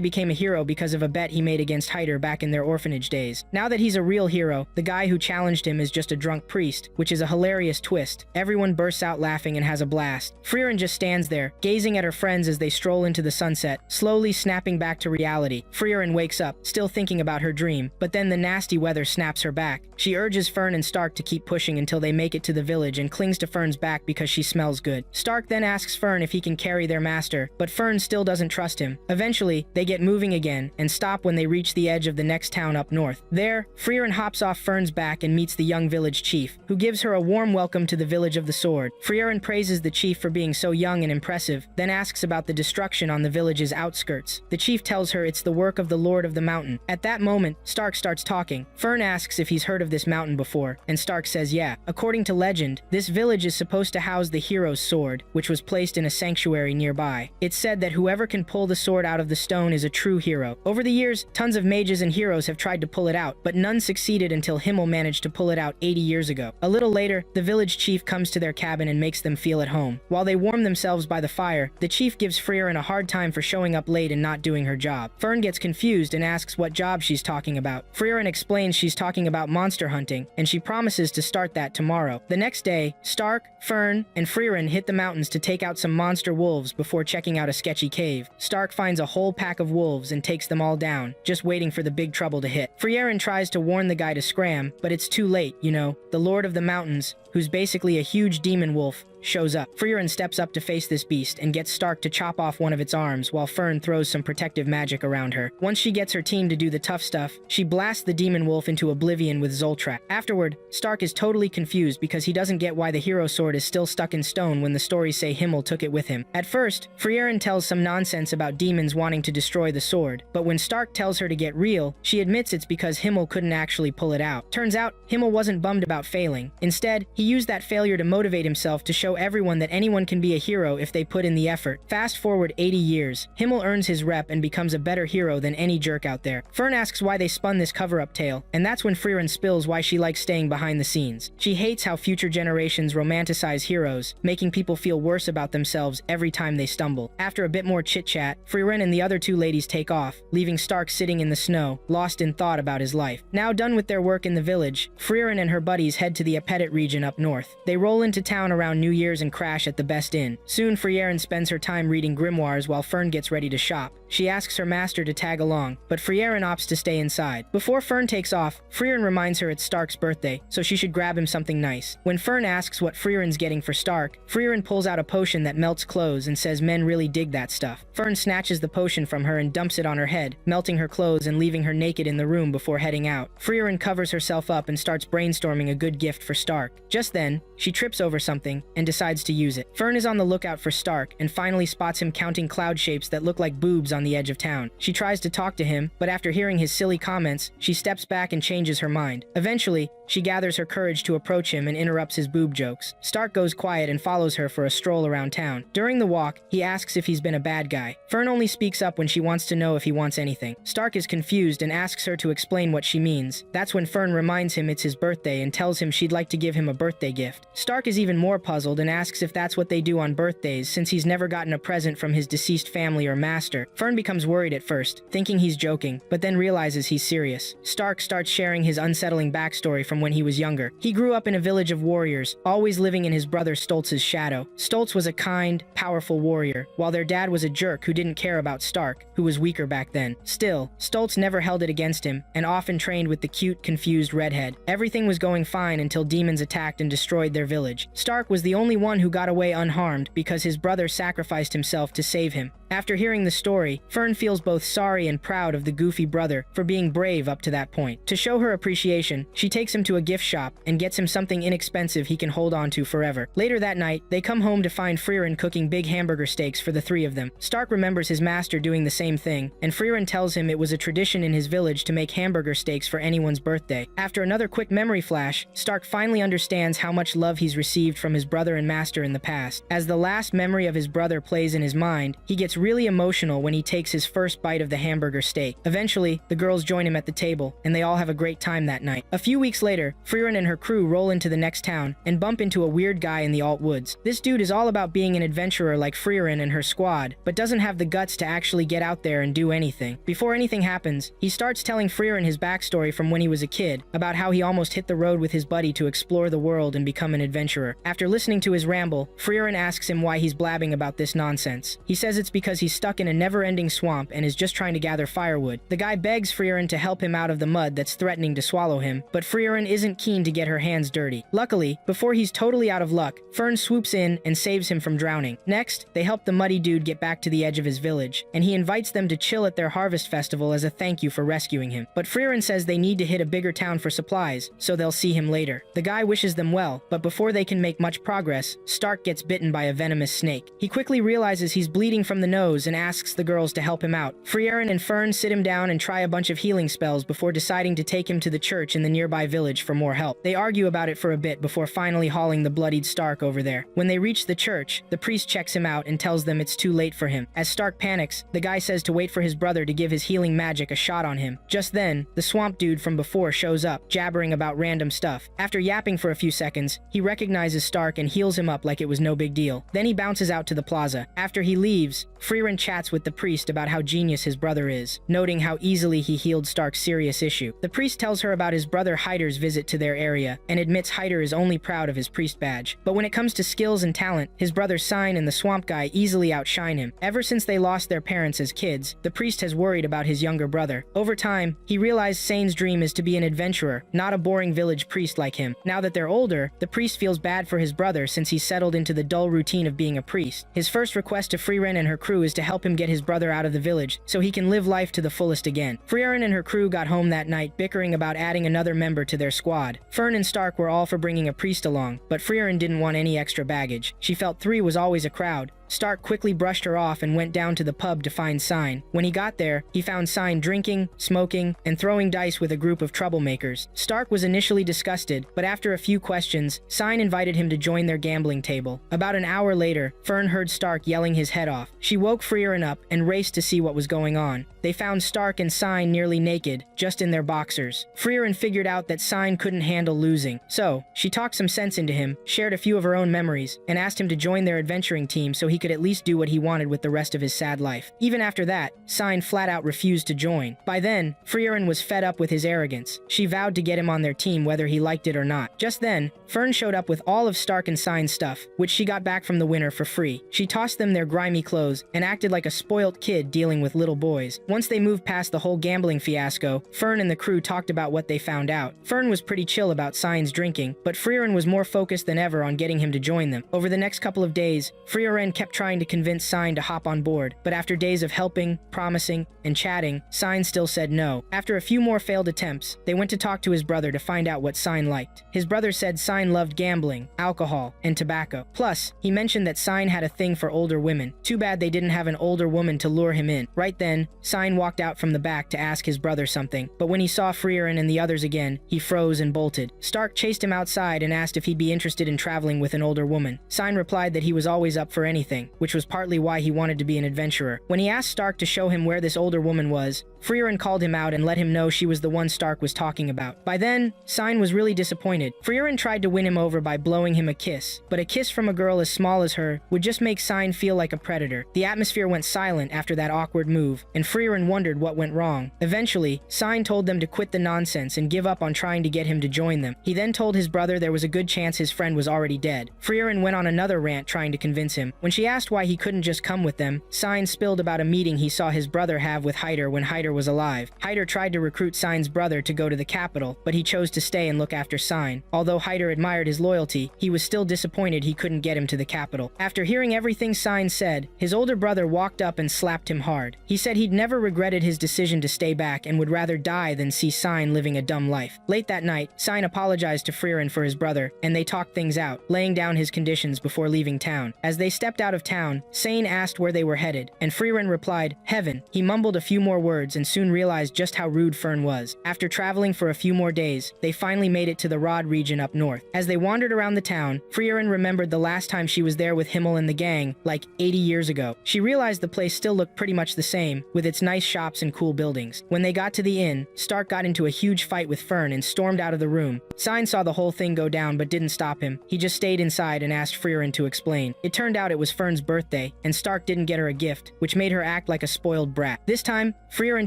became a hero because of a bet he made against Hyder back in their orphanage days. Now that he's a real hero, the guy who challenged him is just a drunk priest, which is a hilarious twist. Everyone bursts out laughing and has a blast. Frieren just stands there, gazing at her friends as they stroll into the sunset, slowly snapping back to reality. Frieren wakes up, still thinking about her dream, but then the nasty weather snaps her back. She urges Fern and Stark to keep pushing until they make it to the village and clings to Fern's back because she smells good. Stark then asks Fern if he can carry their master, but Fern still doesn't trust him. Eventually, they get moving again and stop when they reach the edge of the next town up north. There, Frieren hops off Fern's back and meets the young village chief, who gives her a warm welcome to the village of the sword. Frieren praises the chief for being so young and impressive, then asks about the destruction on the village's outskirts. The chief tells her it's the work of the Lord of the Mountain. At that moment, Stark starts talking. Fern asks if he's heard of this mountain before, and Stark says yeah. According to legend, this village is supposed to house the hero's sword, which was placed in a sanctuary nearby. It's said that whoever can pull the sword out of the stone is a true hero. Over the years, tons of mages and heroes have tried to pull it out, but none succeeded until Himmel managed to pull it out 80 years ago. A little later, the village chief comes to their cabin and makes them feel at home. While they warm themselves by the fire, the chief gives Frieren a hard time for showing up late and not doing her job. Fern gets confused and asks what job she's talking about. Frieren explains she's talking about monster hunting, and she promises to start that tomorrow. The next day, Stark, Fern, and Frieren hit the mountains to take out some monster wolves before checking out a sketchy cave. Stark finds a whole pack of wolves and takes them all down, just waiting for the big trouble to hit. Frieren tries to warn the guy to scram, but it's too late, you know. The Lord of the Mountains, who's basically a huge demon wolf, shows up. Frieren steps up to face this beast and gets Stark to chop off one of its arms while Fern throws some protective magic around her. Once she gets her team to do the tough stuff, she blasts the demon wolf into oblivion with Zoltrak. Afterward, Stark is totally confused because he doesn't get why the hero sword is still stuck in stone when the stories say Himmel took it with him. At first, Frieren tells some nonsense about demons wanting to destroy the sword, but when Stark tells her to get real, she admits it's because Himmel couldn't actually pull it out. Turns out, Himmel wasn't bummed about failing. Instead, he used that failure to motivate himself to show everyone that anyone can be a hero if they put in the effort. Fast forward 80 years, Himmel earns his rep and becomes a better hero than any jerk out there. Fern asks why they spun this cover-up tale, and that's when Frieren spills why she likes staying behind the scenes. She hates how future generations romanticize heroes, making people feel worse about themselves every time they stumble. After a bit more chit-chat, Frieren and the other two ladies take off, leaving Stark sitting in the snow, lost in thought about his life. Now done with their work in the village, Frieren and her buddies head to the Apedit region up north. They roll into town around New Year's and crash at the best inn. Soon Frieren spends her time reading grimoires while Fern gets ready to shop. She asks her master to tag along, but Frieren opts to stay inside. Before Fern takes off, Frieren reminds her it's Stark's birthday, so she should grab him something nice. When Fern asks what Frieren's getting for Stark, Frieren pulls out a potion that melts clothes and says men really dig that stuff. Fern snatches the potion from her and dumps it on her head, melting her clothes and leaving her naked in the room before heading out. Frieren covers herself up and starts brainstorming a good gift for Stark. Just then, she trips over something and decides to use it. Fern is on the lookout for Stark and finally spots him counting cloud shapes that look like boobs on the edge of town. She tries to talk to him, but after hearing his silly comments, she steps back and changes her mind. Eventually, she gathers her courage to approach him and interrupts his boob jokes. Stark goes quiet and follows her for a stroll around town. During the walk, he asks if he's been a bad guy. Fern only speaks up when she wants to know if he wants anything. Stark is confused and asks her to explain what she means. That's when Fern reminds him it's his birthday and tells him she'd like to give him a birthday gift. Stark is even more puzzled and asks if that's what they do on birthdays since he's never gotten a present from his deceased family or master. Fern becomes worried at first, thinking he's joking, but then realizes he's serious. Stark starts sharing his unsettling backstory from when he was younger. He grew up in a village of warriors, always living in his brother Stoltz's shadow. Stoltz was a kind, powerful warrior, while their dad was a jerk who didn't care about Stark, who was weaker back then. Still, Stoltz never held it against him, and often trained with the cute, confused redhead. Everything was going fine until demons attacked and destroyed their village. Stark was the only one who got away unharmed because his brother sacrificed himself to save him. After hearing the story, Fern feels both sorry and proud of the goofy brother for being brave up to that point. To show her appreciation, she takes him to a gift shop and gets him something inexpensive he can hold on to forever. Later that night, they come home to find Frieren cooking big hamburger steaks for the three of them. Stark remembers his master doing the same thing, and Frieren tells him it was a tradition in his village to make hamburger steaks for anyone's birthday. After another quick memory flash, Stark finally understands how much love he's received from his brother and master in the past. As the last memory of his brother plays in his mind, he gets really emotional when he takes his first bite of the hamburger steak. Eventually, the girls join him at the table, and they all have a great time that night. A few weeks later, Frieren and her crew roll into the next town and bump into a weird guy in the Alt Woods. This dude is all about being an adventurer like Frieren and her squad, but doesn't have the guts to actually get out there and do anything. Before anything happens, he starts telling Frieren his backstory from when he was a kid, about how he almost hit the road with his buddy to explore the world and become an adventurer. After listening to his ramble, Frieren asks him why he's blabbing about this nonsense. He says it's because he's stuck in a never-ending swamp and is just trying to gather firewood. The guy begs Frieren to help him out of the mud that's threatening to swallow him, but Frieren isn't keen to get her hands dirty. Luckily, before he's totally out of luck, Fern swoops in and saves him from drowning. Next, they help the muddy dude get back to the edge of his village, and he invites them to chill at their harvest festival as a thank you for rescuing him. But Frieren says they need to hit a bigger town for supplies, so they'll see him later. The guy wishes them well, but before they can make much progress, Stark gets bitten by a venomous snake. He quickly realizes he's bleeding from the nose and asks the girls to help him out. Frieren and Fern sit him down and try a bunch of healing spells before deciding to take him to the church in the nearby village for more help. They argue about it for a bit before finally hauling the bloodied Stark over there. When they reach the church, the priest checks him out and tells them it's too late for him. As Stark panics, the guy says to wait for his brother to give his healing magic a shot on him. Just then, the swamp dude from before shows up, jabbering about random stuff. After yapping for a few seconds, he recognizes Stark and heals him up like it was no big deal. Then he bounces out to the plaza. After he leaves, Frieren chats with the priest about how genius his brother is, noting how easily he healed Stark's serious issue. The priest tells her about his brother Hyder's visit to their area, and admits Hyder is only proud of his priest badge. But when it comes to skills and talent, his brother Sign and the swamp guy easily outshine him. Ever since they lost their parents as kids, the priest has worried about his younger brother. Over time, he realized Sane's dream is to be an adventurer, not a boring village priest like him. Now that they're older, the priest feels bad for his brother since he's settled into the dull routine of being a priest. His first request to Frieren and her crew is to help him get his brother out of the village so he can live life to the fullest again. Frieren and her crew got home that night bickering about adding another member to their squad. Fern and Stark were all for bringing a priest along, but Frieren didn't want any extra baggage. She felt 3 was always a crowd. Stark quickly brushed her off and went down to the pub to find Sign. When he got there, he found Sign drinking, smoking, and throwing dice with a group of troublemakers. Stark was initially disgusted, but after a few questions, Sign invited him to join their gambling table. About an hour later, Fern heard Stark yelling his head off. She woke Frieren up and raced to see what was going on. They found Stark and Sign nearly naked, just in their boxers. Frieren figured out that Sign couldn't handle losing, so she talked some sense into him, shared a few of her own memories, and asked him to join their adventuring team so he could at least do what he wanted with the rest of his sad life. Even after that, Sign flat out refused to join. By then, Frieren was fed up with his arrogance. She vowed to get him on their team whether he liked it or not. Just then, Fern showed up with all of Stark and Sign's stuff, which she got back from the winner for free. She tossed them their grimy clothes and acted like a spoilt kid dealing with little boys. Once they moved past the whole gambling fiasco, Fern and the crew talked about what they found out. Fern was pretty chill about Sign's drinking, but Frieren was more focused than ever on getting him to join them. Over the next couple of days, Frieren kept trying to convince Sign to hop on board, but after days of helping, promising, and chatting, Sign still said no. After a few more failed attempts, they went to talk to his brother to find out what Sign liked. His brother said Sign loved gambling, alcohol, and tobacco. Plus, he mentioned that Sign had a thing for older women. Too bad they didn't have an older woman to lure him in. Right then, Sign walked out from the back to ask his brother something, but when he saw Frieren and the others again, he froze and bolted. Stark chased him outside and asked if he'd be interested in traveling with an older woman. Sign replied that he was always up for anything, which was partly why he wanted to be an adventurer. When he asked Stark to show him where this older woman was, Frieren called him out and let him know she was the one Stark was talking about. By then, Sign was really disappointed. Frieren tried to win him over by blowing him a kiss, but a kiss from a girl as small as her would just make Sign feel like a predator. The atmosphere went silent after that awkward move, and Frieren wondered what went wrong. Eventually, Sign told them to quit the nonsense and give up on trying to get him to join them. He then told his brother there was a good chance his friend was already dead. Frieren went on another rant trying to convince him. When she asked why he couldn't just come with them, Sign spilled about a meeting he saw his brother have with Hyder when Hyder was alive. Hyder tried to recruit Sign's brother to go to the capital, but he chose to stay and look after Sign. Although Hyder admired his loyalty, he was still disappointed he couldn't get him to the capital. After hearing everything Sign said, his older brother walked up and slapped him hard. He said he'd never regretted his decision to stay back and would rather die than see Sign living a dumb life. Late that night, Sign apologized to Frieren for his brother, and they talked things out, laying down his conditions before leaving town. As they stepped out of town, Sane asked where they were headed, and Frieren replied, "Heaven." He mumbled a few more words and soon realized just how rude Fern was. After traveling for a few more days, they finally made it to the Rod region up north. As they wandered around the town, Frieren remembered the last time she was there with Himmel and the gang, like 80 years ago. She realized the place still looked pretty much the same, with its nice shops and cool buildings. When they got to the inn, Stark got into a huge fight with Fern and stormed out of the room. Sign saw the whole thing go down but didn't stop him. He just stayed inside and asked Frieren to explain. It turned out it was Fern's birthday, and Stark didn't get her a gift, which made her act like a spoiled brat. This time, Frieren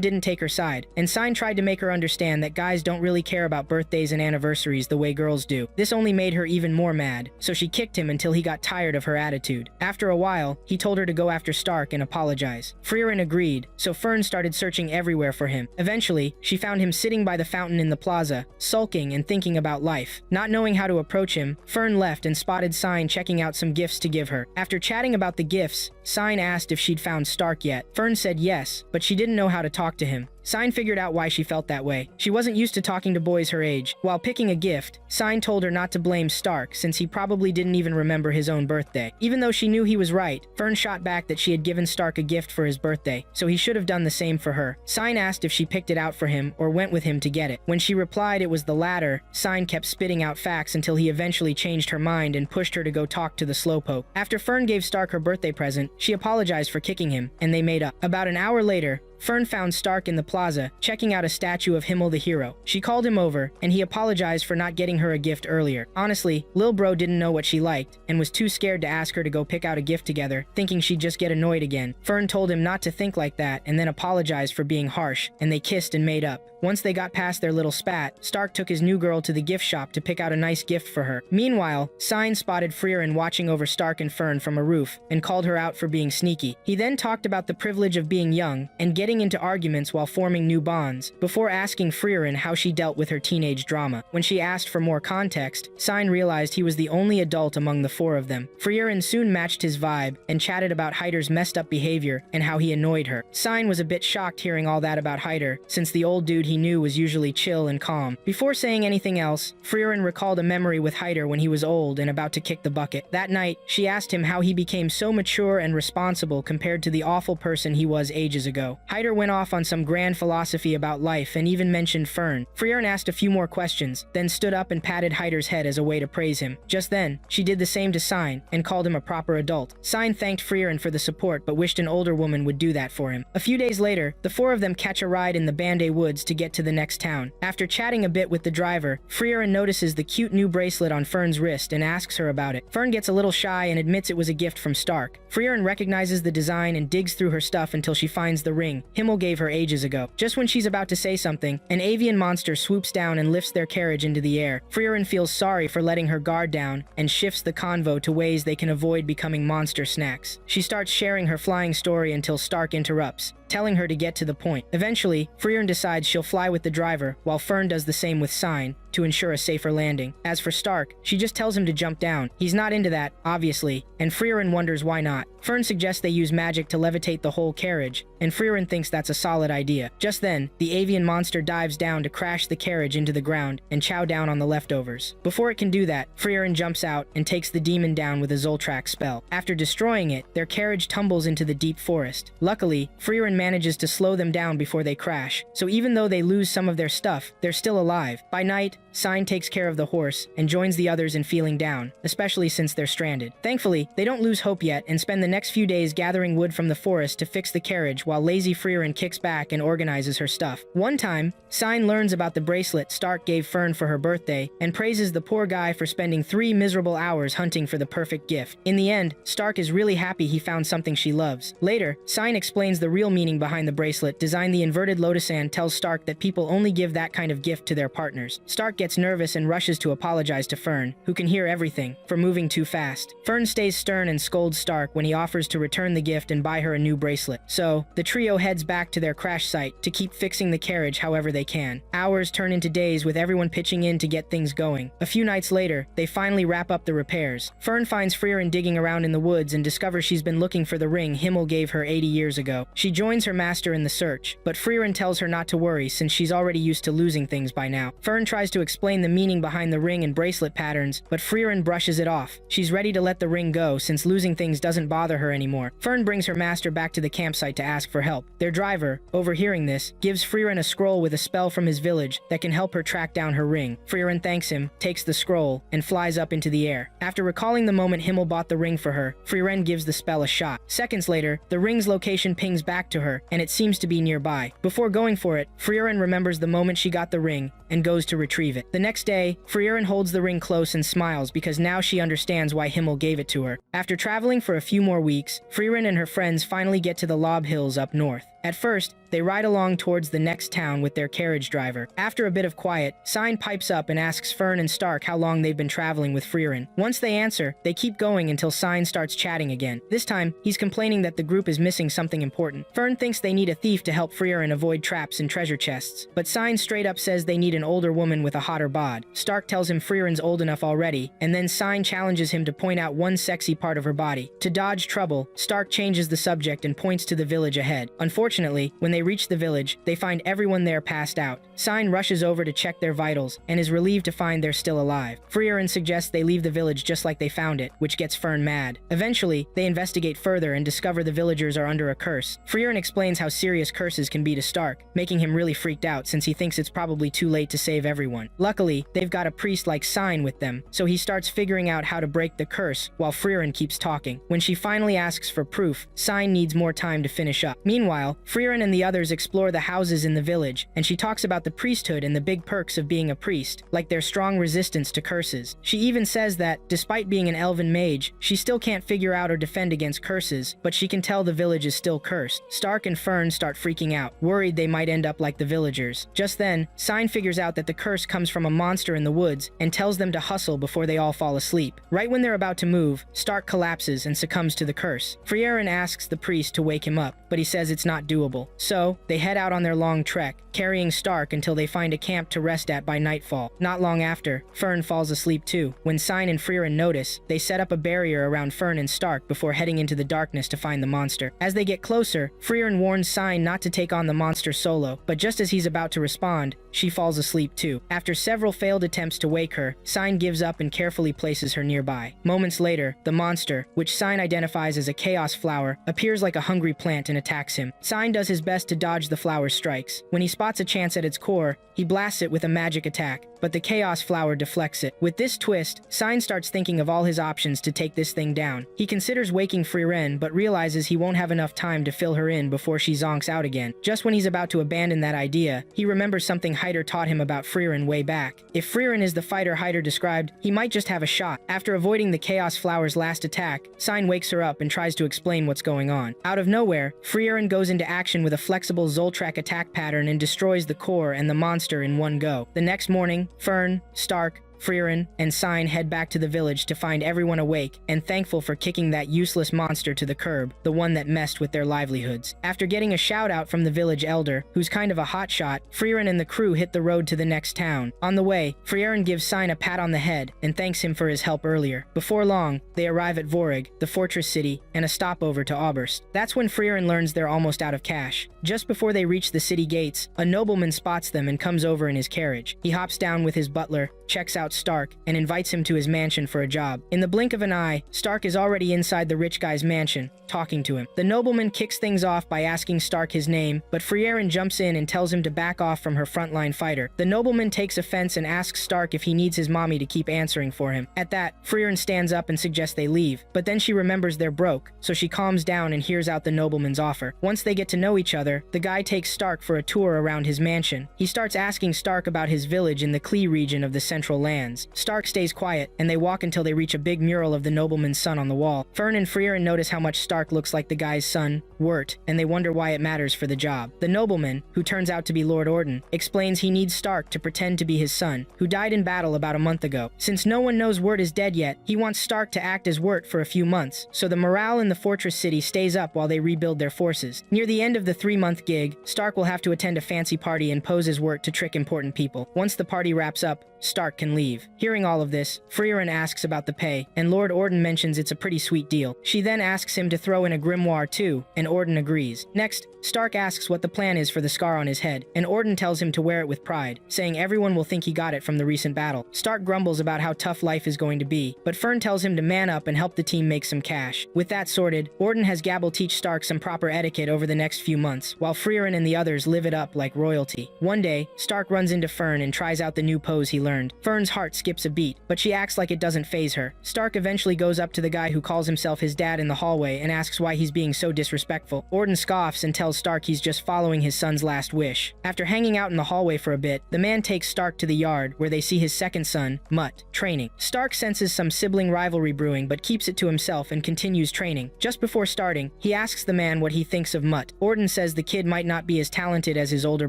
didn't take her side, and Sign tried to make her understand that guys don't really care about birthdays and anniversaries the way girls do. This only made her even more mad, so she kicked him until he got tired of her attitude. After a while, he told her to go after Stark and apologize. Frieren agreed, so Fern started searching everywhere for him. Eventually, she found him sitting by the fountain in the plaza, sulking and thinking about life. Not knowing how to approach him, Fern left and spotted Sign checking out some gifts to give her. After chatting about the gifts, Sign asked if she'd found Stark yet. Fern said yes, but she didn't know how to talk to him. Sign figured out why she felt that way. She wasn't used to talking to boys her age. While picking a gift, Sign told her not to blame Stark since he probably didn't even remember his own birthday. Even though she knew he was right, Fern shot back that she had given Stark a gift for his birthday, so he should have done the same for her. Sign asked if she picked it out for him or went with him to get it. When she replied it was the latter, Sign kept spitting out facts until he eventually changed her mind and pushed her to go talk to the slowpoke. After Fern gave Stark her birthday present, she apologized for kicking him, and they made up. About an hour later, Fern found Stark in the plaza, checking out a statue of Himmel the hero. She called him over, and he apologized for not getting her a gift earlier. Honestly, Lil Bro didn't know what she liked, and was too scared to ask her to go pick out a gift together, thinking she'd just get annoyed again. Fern told him not to think like that, and then apologized for being harsh, and they kissed and made up. Once they got past their little spat, Stark took his new girl to the gift shop to pick out a nice gift for her. Meanwhile, Sign spotted Frieren watching over Stark and Fern from a roof, and called her out for being sneaky. He then talked about the privilege of being young, and getting into arguments while forming new bonds, before asking Frieren how she dealt with her teenage drama. When she asked for more context, Sign realized he was the only adult among the four of them. Frieren soon matched his vibe, and chatted about Hyder's messed up behavior, and how he annoyed her. Sign was a bit shocked hearing all that about Hyder, since the old dude he knew was usually chill and calm. Before saying anything else, Frieren recalled a memory with Hyder when he was old and about to kick the bucket. That night, she asked him how he became so mature and responsible compared to the awful person he was ages ago. Hyder went off on some grand philosophy about life and even mentioned Fern. Frieren asked a few more questions, then stood up and patted Hyder's head as a way to praise him. Just then, she did the same to Sign, and called him a proper adult. Sign thanked Frieren for the support but wished an older woman would do that for him. A few days later, the four of them catch a ride in the Bande Woods to get to the next town. After chatting a bit with the driver, Frieren notices the cute new bracelet on Fern's wrist and asks her about it. Fern gets a little shy and admits it was a gift from Stark. Frieren recognizes the design and digs through her stuff until she finds the ring Himmel gave her ages ago. Just when she's about to say something, an avian monster swoops down and lifts their carriage into the air. Frieren feels sorry for letting her guard down and shifts the convo to ways they can avoid becoming monster snacks. She starts sharing her flying story until Stark interrupts, telling her to get to the point. Eventually, Frieren decides she'll fly with the driver, while Fern does the same with Sign, to ensure a safer landing. As for Stark, she just tells him to jump down. He's not into that, obviously, and Frieren wonders why not. Fern suggests they use magic to levitate the whole carriage, and Frieren thinks that's a solid idea. Just then, the avian monster dives down to crash the carriage into the ground and chow down on the leftovers. Before it can do that, Frieren jumps out and takes the demon down with a Zoltrak spell. After destroying it, their carriage tumbles into the deep forest. Luckily, Frieren manages to slow them down before they crash, so even though they lose some of their stuff, they're still alive. By night, Sign takes care of the horse and joins the others in feeling down, especially since they're stranded. Thankfully, they don't lose hope yet and spend the next few days gathering wood from the forest to fix the carriage while lazy Frieren kicks back and organizes her stuff. One time, Sign learns about the bracelet Stark gave Fern for her birthday and praises the poor guy for spending 3 miserable hours hunting for the perfect gift. In the end, Stark is really happy he found something she loves. Later, Sign explains the real meaning behind the bracelet designed. The inverted lotus hand tells Stark that people only give that kind of gift to their partners. Stark gets nervous and rushes to apologize to Fern, who can hear everything, for moving too fast. Fern stays stern and scolds Stark when he offers to return the gift and buy her a new bracelet. So, the trio heads back to their crash site to keep fixing the carriage however they can. Hours turn into days with everyone pitching in to get things going. A few nights later, they finally wrap up the repairs. Fern finds Frieren digging around in the woods and discovers she's been looking for the ring Himmel gave her 80 years ago. She joins her master in the search, but Frieren tells her not to worry since she's already used to losing things by now. Fern tries to explain the meaning behind the ring and bracelet patterns, but Frieren brushes it off. She's ready to let the ring go since losing things doesn't bother her anymore. Fern brings her master back to the campsite to ask for help. Their driver, overhearing this, gives Frieren a scroll with a spell from his village that can help her track down her ring. Frieren thanks him, takes the scroll, and flies up into the air. After recalling the moment Himmel bought the ring for her, Frieren gives the spell a shot. Seconds later, the ring's location pings back to her, and it seems to be nearby. Before going for it, Frieren remembers the moment she got the ring and goes to retrieve it. The next day, Frieren holds the ring close and smiles because now she understands why Himmel gave it to her. After traveling for a few more weeks, Frieren and her friends finally get to the Lob Hills up north. At first, they ride along towards the next town with their carriage driver. After a bit of quiet, Sign pipes up and asks Fern and Stark how long they've been traveling with Frieren. Once they answer, they keep going until Sign starts chatting again. This time, he's complaining that the group is missing something important. Fern thinks they need a thief to help Frieren avoid traps and treasure chests, but Sign straight up says they need an older woman with a hotter bod. Stark tells him Frieren's old enough already, and then Sign challenges him to point out one sexy part of her body. To dodge trouble, Stark changes the subject and points to the village ahead. Unfortunately, when they reach the village, they find everyone there passed out. Sign rushes over to check their vitals, and is relieved to find they're still alive. Frieren suggests they leave the village just like they found it, which gets Fern mad. Eventually, they investigate further and discover the villagers are under a curse. Frieren explains how serious curses can be to Stark, making him really freaked out since he thinks it's probably too late to save everyone. Luckily, they've got a priest like Sign with them, so he starts figuring out how to break the curse while Frieren keeps talking. When she finally asks for proof, Sign needs more time to finish up. Meanwhile, Frieren and the others explore the houses in the village, and she talks about the priesthood and the big perks of being a priest, like their strong resistance to curses. She even says that, despite being an elven mage, she still can't figure out or defend against curses, but she can tell the village is still cursed. Stark and Fern start freaking out, worried they might end up like the villagers. Just then, Sign figures out that the curse comes from a monster in the woods and tells them to hustle before they all fall asleep. Right when they're about to move, Stark collapses and succumbs to the curse. Frieren asks the priest to wake him up, but he says it's not doable. So, they head out on their long trek, carrying Stark until they find a camp to rest at by nightfall. Not long after, Fern falls asleep too. When Sign and Frieren notice, they set up a barrier around Fern and Stark before heading into the darkness to find the monster. As they get closer, Frieren warns Sign not to take on the monster solo, but just as he's about to respond, she falls asleep too. After several failed attempts to wake her, Sign gives up and carefully places her nearby. Moments later, the monster, which Sign identifies as a chaos flower, appears like a hungry plant and attacks him. Sign does his best to dodge the flower's strikes. When he spots a chance at its core, he blasts it with a magic attack, but the chaos flower deflects it. With this twist, Sign starts thinking of all his options to take this thing down. He considers waking Frieren, but realizes he won't have enough time to fill her in before she zonks out again. Just when he's about to abandon that idea, he remembers something Hyder taught him about Frieren way back. If Frieren is the fighter Hyder described, he might just have a shot. After avoiding the chaos flower's last attack, Sign wakes her up and tries to explain what's going on. Out of nowhere, Frieren goes into action with a flexible Zoltrak attack pattern and destroys the core and the monster in one go. The next morning, Fern, Stark, Frieren, and Sign head back to the village to find everyone awake and thankful for kicking that useless monster to the curb, the one that messed with their livelihoods. After getting a shout out from the village elder, who's kind of a hotshot, Frieren and the crew hit the road to the next town. On the way, Frieren gives Sign a pat on the head and thanks him for his help earlier. Before long, they arrive at Vorig, the fortress city, and a stopover to Oberst. That's when Frieren learns they're almost out of cash. Just before they reach the city gates, a nobleman spots them and comes over in his carriage. He hops down with his butler, checks out Stark, and invites him to his mansion for a job. In the blink of an eye, Stark is already inside the rich guy's mansion, talking to him. The nobleman kicks things off by asking Stark his name, but Frieren jumps in and tells him to back off from her frontline fighter. The nobleman takes offense and asks Stark if he needs his mommy to keep answering for him. At that, Frieren stands up and suggests they leave, but then she remembers they're broke, so she calms down and hears out the nobleman's offer. Once they get to know each other, the guy takes Stark for a tour around his mansion. He starts asking Stark about his village in the Klee region of the Central Lands. Stark stays quiet, and they walk until they reach a big mural of the nobleman's son on the wall. Fern and Frieren notice how much Stark looks like the guy's son, Wirt, and they wonder why it matters for the job. The nobleman, who turns out to be Lord Orden, explains he needs Stark to pretend to be his son, who died in battle about a month ago. Since no one knows Wirt is dead yet, he wants Stark to act as Wirt for a few months, so the morale in the fortress city stays up while they rebuild their forces. Near the end of the 3-month gig, Stark will have to attend a fancy party and pose as Wirt to trick important people. Once the party wraps up, Stark can leave. Hearing all of this, Frieren asks about the pay, and Lord Orden mentions it's a pretty sweet deal. She then asks him to throw in a grimoire too, and Orden agrees. Next, Stark asks what the plan is for the scar on his head, and Orden tells him to wear it with pride, saying everyone will think he got it from the recent battle. Stark grumbles about how tough life is going to be, but Fern tells him to man up and help the team make some cash. With that sorted, Orden has Gabble teach Stark some proper etiquette over the next few months, while Frieren and the others live it up like royalty. One day, Stark runs into Fern and tries out the new pose he learned. Fern's heart skips a beat, but she acts like it doesn't faze her. Stark eventually goes up to the guy who calls himself his dad in the hallway and asks why he's being so disrespectful. Orden scoffs and tells Stark he's just following his son's last wish. After hanging out in the hallway for a bit, the man takes Stark to the yard where they see his second son, Mutt, training. Stark senses some sibling rivalry brewing but keeps it to himself and continues training. Just before starting, he asks the man what he thinks of Mutt. Orden says the kid might not be as talented as his older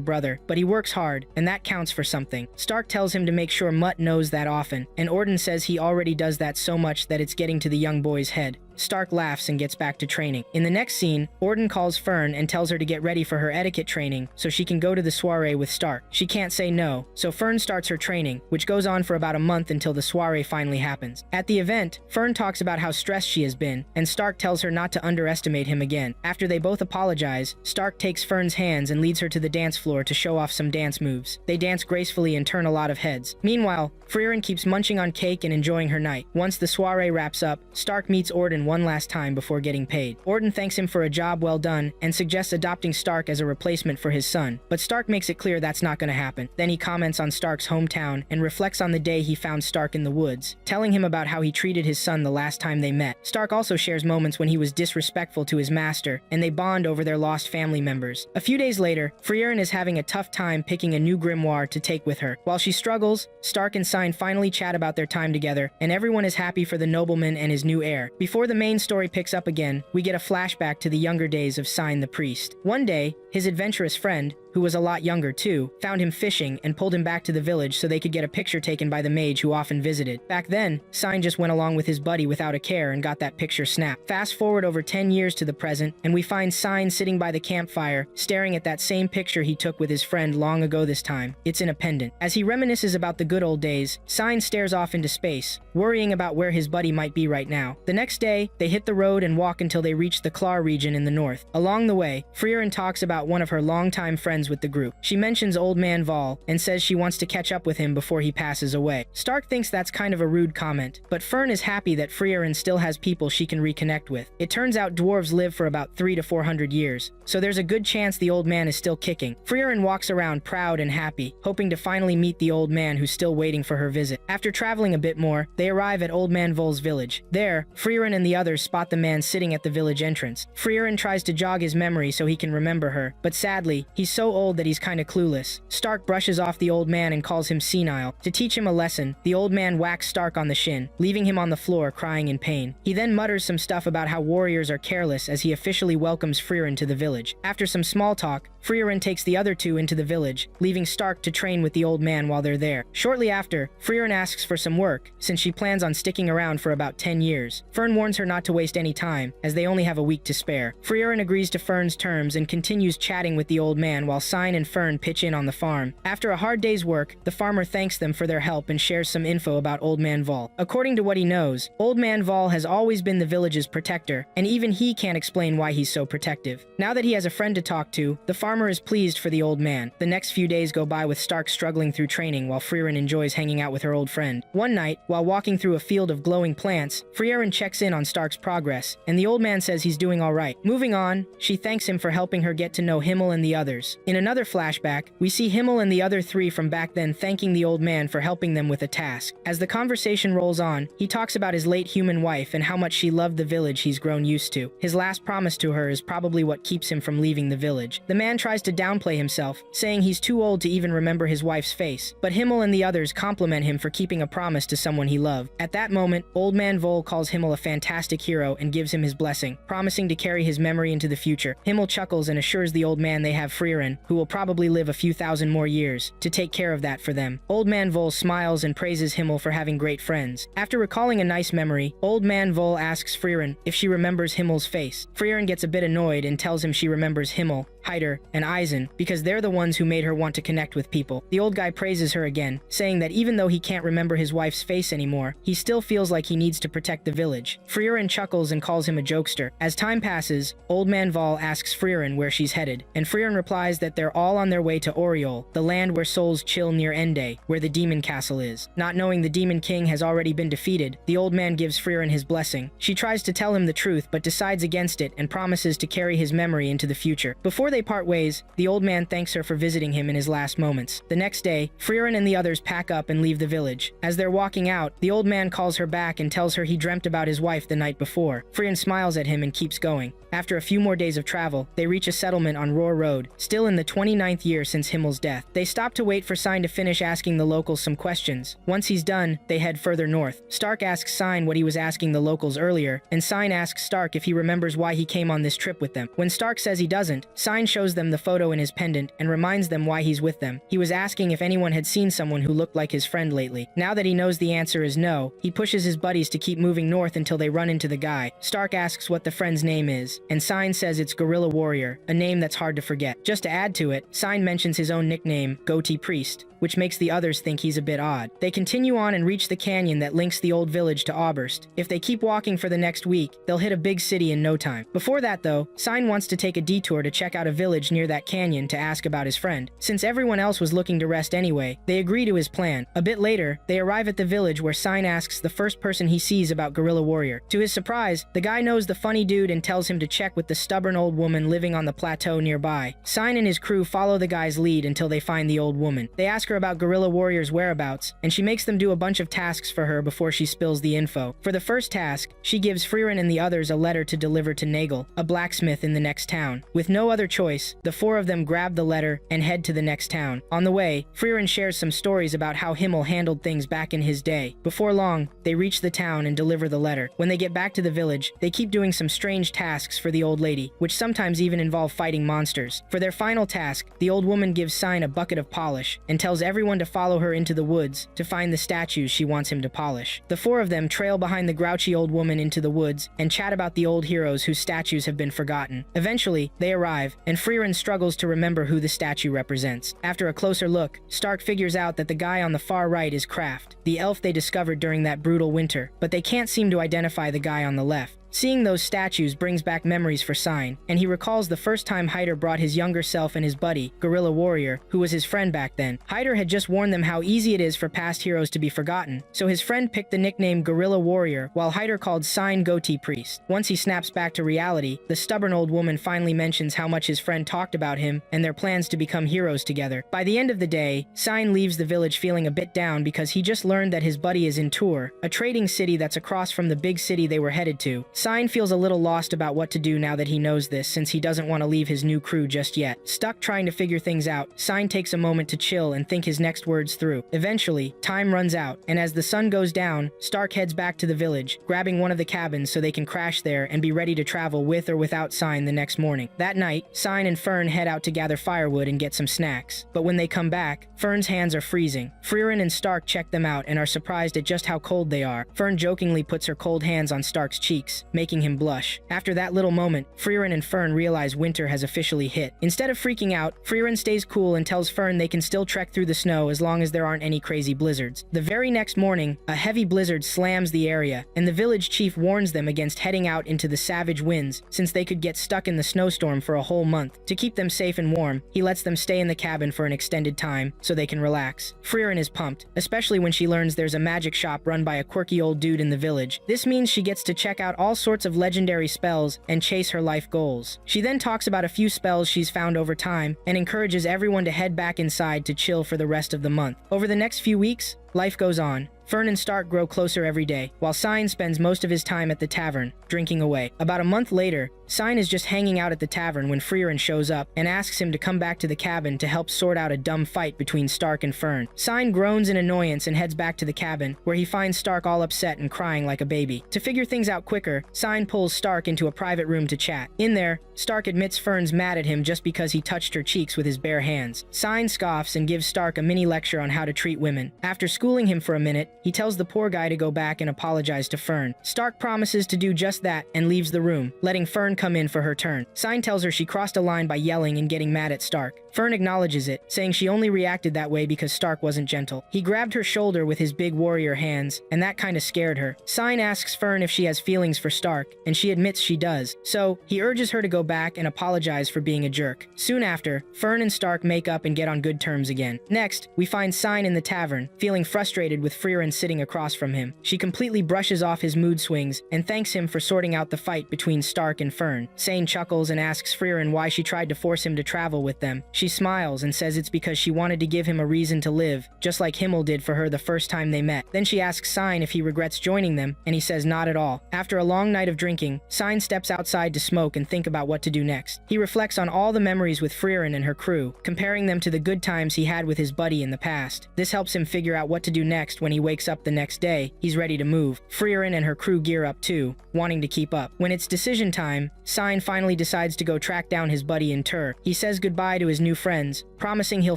brother, but he works hard, and that counts for something. Stark tells him to make sure Mutt knows that often, and Orden says he already does that so much that it's getting to the young boy's head. Stark laughs and gets back to training. In the next scene, Orden calls Fern and tells her to get ready for her etiquette training so she can go to the soiree with Stark. She can't say no, so Fern starts her training, which goes on for about a month until the soiree finally happens. At the event, Fern talks about how stressed she has been, and Stark tells her not to underestimate him again. After they both apologize, Stark takes Fern's hands and leads her to the dance floor to show off some dance moves. They dance gracefully and turn a lot of heads. Meanwhile, Frieren keeps munching on cake and enjoying her night. Once the soiree wraps up, Stark meets Orden one last time before getting paid. Orton thanks him for a job well done and suggests adopting Stark as a replacement for his son, but Stark makes it clear that's not going to happen. Then he comments on Stark's hometown and reflects on the day he found Stark in the woods, telling him about how he treated his son the last time they met. Stark also shares moments when he was disrespectful to his master, and they bond over their lost family members. A few days later, Frieren is having a tough time picking a new grimoire to take with her. While she struggles, Stark and Sign finally chat about their time together, and everyone is happy for the nobleman and his new heir. Before the main story picks up again, we get a flashback to the younger days of Sign the priest. One day, his adventurous friend, who was a lot younger too, found him fishing and pulled him back to the village so they could get a picture taken by the mage who often visited. Back then, Sign just went along with his buddy without a care and got that picture snapped. Fast forward over 10 years to the present, and we find Sign sitting by the campfire, staring at that same picture he took with his friend long ago this time. It's in a pendant. As he reminisces about the good old days, Sign stares off into space, worrying about where his buddy might be right now. The next day, they hit the road and walk until they reach the Klar region in the north. Along the way, Frieren talks about one of her longtime friends with the group. She mentions Old Man Vol and says she wants to catch up with him before he passes away. Stark thinks that's kind of a rude comment, but Fern is happy that Frieren still has people she can reconnect with. It turns out dwarves live for about 300 to 400 years, so there's a good chance the old man is still kicking. Frieren walks around proud and happy, hoping to finally meet the old man who's still waiting for her visit. After traveling a bit more, they arrive at Old Man Vol's village. There, Frieren and the others spot the man sitting at the village entrance. Frieren tries to jog his memory so he can remember her, but sadly, he's so old that he's kinda clueless. Stark brushes off the old man and calls him senile. To teach him a lesson, the old man whacks Stark on the shin, leaving him on the floor crying in pain. He then mutters some stuff about how warriors are careless as he officially welcomes Frieren to the village. After some small talk, Frieren takes the other two into the village, leaving Stark to train with the old man while they're there. Shortly after, Frieren asks for some work, since she plans on sticking around for about 10 years. Fern warns her not to waste any time, as they only have a week to spare. Frieren agrees to Fern's terms and continues chatting with the old man while Sign and Fern pitch in on the farm. After a hard day's work, the farmer thanks them for their help and shares some info about Old Man Vol. According to what he knows, Old Man Vol has always been the village's protector, and even he can't explain why he's so protective. Now that he has a friend to talk to, the farmer is pleased for the old man. The next few days go by with Stark struggling through training while Frieren enjoys hanging out with her old friend. One night, while walking through a field of glowing plants, Frieren checks in on Stark's progress, and the old man says he's doing alright. Moving on, she thanks him for helping her get to know Himmel and the others. In another flashback, we see Himmel and the other three from back then thanking the old man for helping them with a task. As the conversation rolls on, he talks about his late human wife and how much she loved the village he's grown used to. His last promise to her is probably what keeps him from leaving the village. The man tries to downplay himself, saying he's too old to even remember his wife's face, but Himmel and the others compliment him for keeping a promise to someone he loved. At that moment, Old Man Vol calls Himmel a fantastic hero and gives him his blessing, promising to carry his memory into the future. Himmel chuckles and assures the old man they have Frieren, who will probably live a few thousand more years, to take care of that for them. Old Man Vol smiles and praises Himmel for having great friends. After recalling a nice memory, Old Man Vol asks Frieren if she remembers Himmel's face. Frieren gets a bit annoyed and tells him she remembers Himmel, Hyder, and Eisen because they're the ones who made her want to connect with people. The old guy praises her again, saying that even though he can't remember his wife's face anymore, he still feels like he needs to protect the village. Frieren chuckles and calls him a jokester. As time passes, Old Man Vol asks Frieren where she's headed, and Frieren replies that they're all on their way to Oriol, the land where souls chill near Ende, where the demon castle is. Not knowing the demon king has already been defeated, the old man gives Frieren his blessing. She tries to tell him the truth but decides against it and promises to carry his memory into the future. Before they part ways, the old man thanks her for visiting him in his last moments. The next day, Frieren and the others pack up and leave the village. As they're walking out, the old man calls her back and tells her he dreamt about his wife the night before. Frieren smiles at him and keeps going. After a few more days of travel, they reach a settlement on Roar Road, still in the 29th year since Himmel's death. They stop to wait for Sign to finish asking the locals some questions. Once he's done, they head further north. Stark asks Sign what he was asking the locals earlier, and Sign asks Stark if he remembers why he came on this trip with them. When Stark says he doesn't, Sign shows them the photo in his pendant and reminds them why he's with them. He was asking if anyone had seen someone who looked like his friend lately. Now that he knows the answer is no, he pushes his buddies to keep moving north until they run into the guy. Stark asks what the friend's name is, and Sign says it's Guerrilla Warrior, a name that's hard to forget. Just to add to it, Sign mentions his own nickname, Goatee Priest, which makes the others think he's a bit odd. They continue on and reach the canyon that links the old village to Oberst. If they keep walking for the next week, they'll hit a big city in no time. Before that though, Sign wants to take a detour to check out a village near that canyon to ask about his friend. Since everyone else was looking to rest anyway, they agree to his plan. A bit later, they arrive at the village where Sign asks the first person he sees about Gorilla Warrior. To his surprise, the guy knows the funny dude and tells him to check with the stubborn old woman living on the plateau nearby. Sign and his crew follow the guy's lead until they find the old woman. They ask her about Gorilla Warrior's whereabouts, and she makes them do a bunch of tasks for her before she spills the info. For the first task, she gives Frieren and the others a letter to deliver to Nagel, a blacksmith in the next town. With no other choice, the four of them grab the letter and head to the next town. On the way, Frieren shares some stories about how Himmel handled things back in his day. Before long, they reach the town and deliver the letter. When they get back to the village, they keep doing some strange tasks for the old lady, which sometimes even involve fighting monsters. For their final task, the old woman gives Sign a bucket of polish and tells everyone to follow her into the woods to find the statues she wants him to polish. The four of them trail behind the grouchy old woman into the woods and chat about the old heroes whose statues have been forgotten. Eventually, they arrive, and Frieren struggles to remember who the statue represents. After a closer look, Stark figures out that the guy on the far right is Kraft, the elf they discovered during that brutal winter, but they can't seem to identify the guy on the left. Seeing those statues brings back memories for Sign, and he recalls the first time Hyder brought his younger self and his buddy, Gorilla Warrior, who was his friend back then. Hyder had just warned them how easy it is for past heroes to be forgotten, so his friend picked the nickname Gorilla Warrior, while Hyder called Sign Goatee Priest. Once he snaps back to reality, the stubborn old woman finally mentions how much his friend talked about him and their plans to become heroes together. By the end of the day, Sign leaves the village feeling a bit down because he just learned that his buddy is in Tour, a trading city that's across from the big city they were headed to. Sign feels a little lost about what to do now that he knows this, since he doesn't want to leave his new crew just yet. Stuck trying to figure things out, Sign takes a moment to chill and think his next words through. Eventually, time runs out, and as the sun goes down, Stark heads back to the village, grabbing one of the cabins so they can crash there and be ready to travel with or without Sign the next morning. That night, Sign and Fern head out to gather firewood and get some snacks. But when they come back, Fern's hands are freezing. Frieren and Stark check them out and are surprised at just how cold they are. Fern jokingly puts her cold hands on Stark's cheeks, making him blush. After that little moment, Frieren and Fern realize winter has officially hit. Instead of freaking out, Frieren stays cool and tells Fern they can still trek through the snow as long as there aren't any crazy blizzards. The very next morning, a heavy blizzard slams the area, and the village chief warns them against heading out into the savage winds since they could get stuck in the snowstorm for a whole month. To keep them safe and warm, he lets them stay in the cabin for an extended time so they can relax. Frieren is pumped, especially when she learns there's a magic shop run by a quirky old dude in the village. This means she gets to check out all sorts of legendary spells and chase her life goals. She then talks about a few spells she's found over time and encourages everyone to head back inside to chill for the rest of the month. Over the next few weeks, life goes on. Fern and Stark grow closer every day, while Sign spends most of his time at the tavern, drinking away. About a month later, Sign is just hanging out at the tavern when Frieren shows up and asks him to come back to the cabin to help sort out a dumb fight between Stark and Fern. Sign groans in annoyance and heads back to the cabin, where he finds Stark all upset and crying like a baby. To figure things out quicker, Sign pulls Stark into a private room to chat. In there, Stark admits Fern's mad at him just because he touched her cheeks with his bare hands. Sign scoffs and gives Stark a mini lecture on how to treat women. After schooling him for a minute, he tells the poor guy to go back and apologize to Fern. Stark promises to do just that and leaves the room, letting Fern come in for her turn. Sign tells her she crossed a line by yelling and getting mad at Stark. Fern acknowledges it, saying she only reacted that way because Stark wasn't gentle. He grabbed her shoulder with his big warrior hands, and that kinda scared her. Sign asks Fern if she has feelings for Stark, and she admits she does. So, he urges her to go back and apologize for being a jerk. Soon after, Fern and Stark make up and get on good terms again. Next, we find Sign in the tavern, feeling frustrated with Frieren sitting across from him. She completely brushes off his mood swings and thanks him for sorting out the fight between Stark and Fern. Sign chuckles and asks Frieren why she tried to force him to travel with them. She smiles and says it's because she wanted to give him a reason to live, just like Himmel did for her the first time they met. Then she asks Sign if he regrets joining them, and he says not at all. After a long night of drinking, Sign steps outside to smoke and think about what to do next. He reflects on all the memories with Frieren and her crew, comparing them to the good times he had with his buddy in the past. This helps him figure out what to do next when he wakes up the next day. He's ready to move. Frieren and her crew gear up too, wanting to keep up. When it's decision time, Sign finally decides to go track down his buddy in Tur. He says goodbye to his new new friends, promising he'll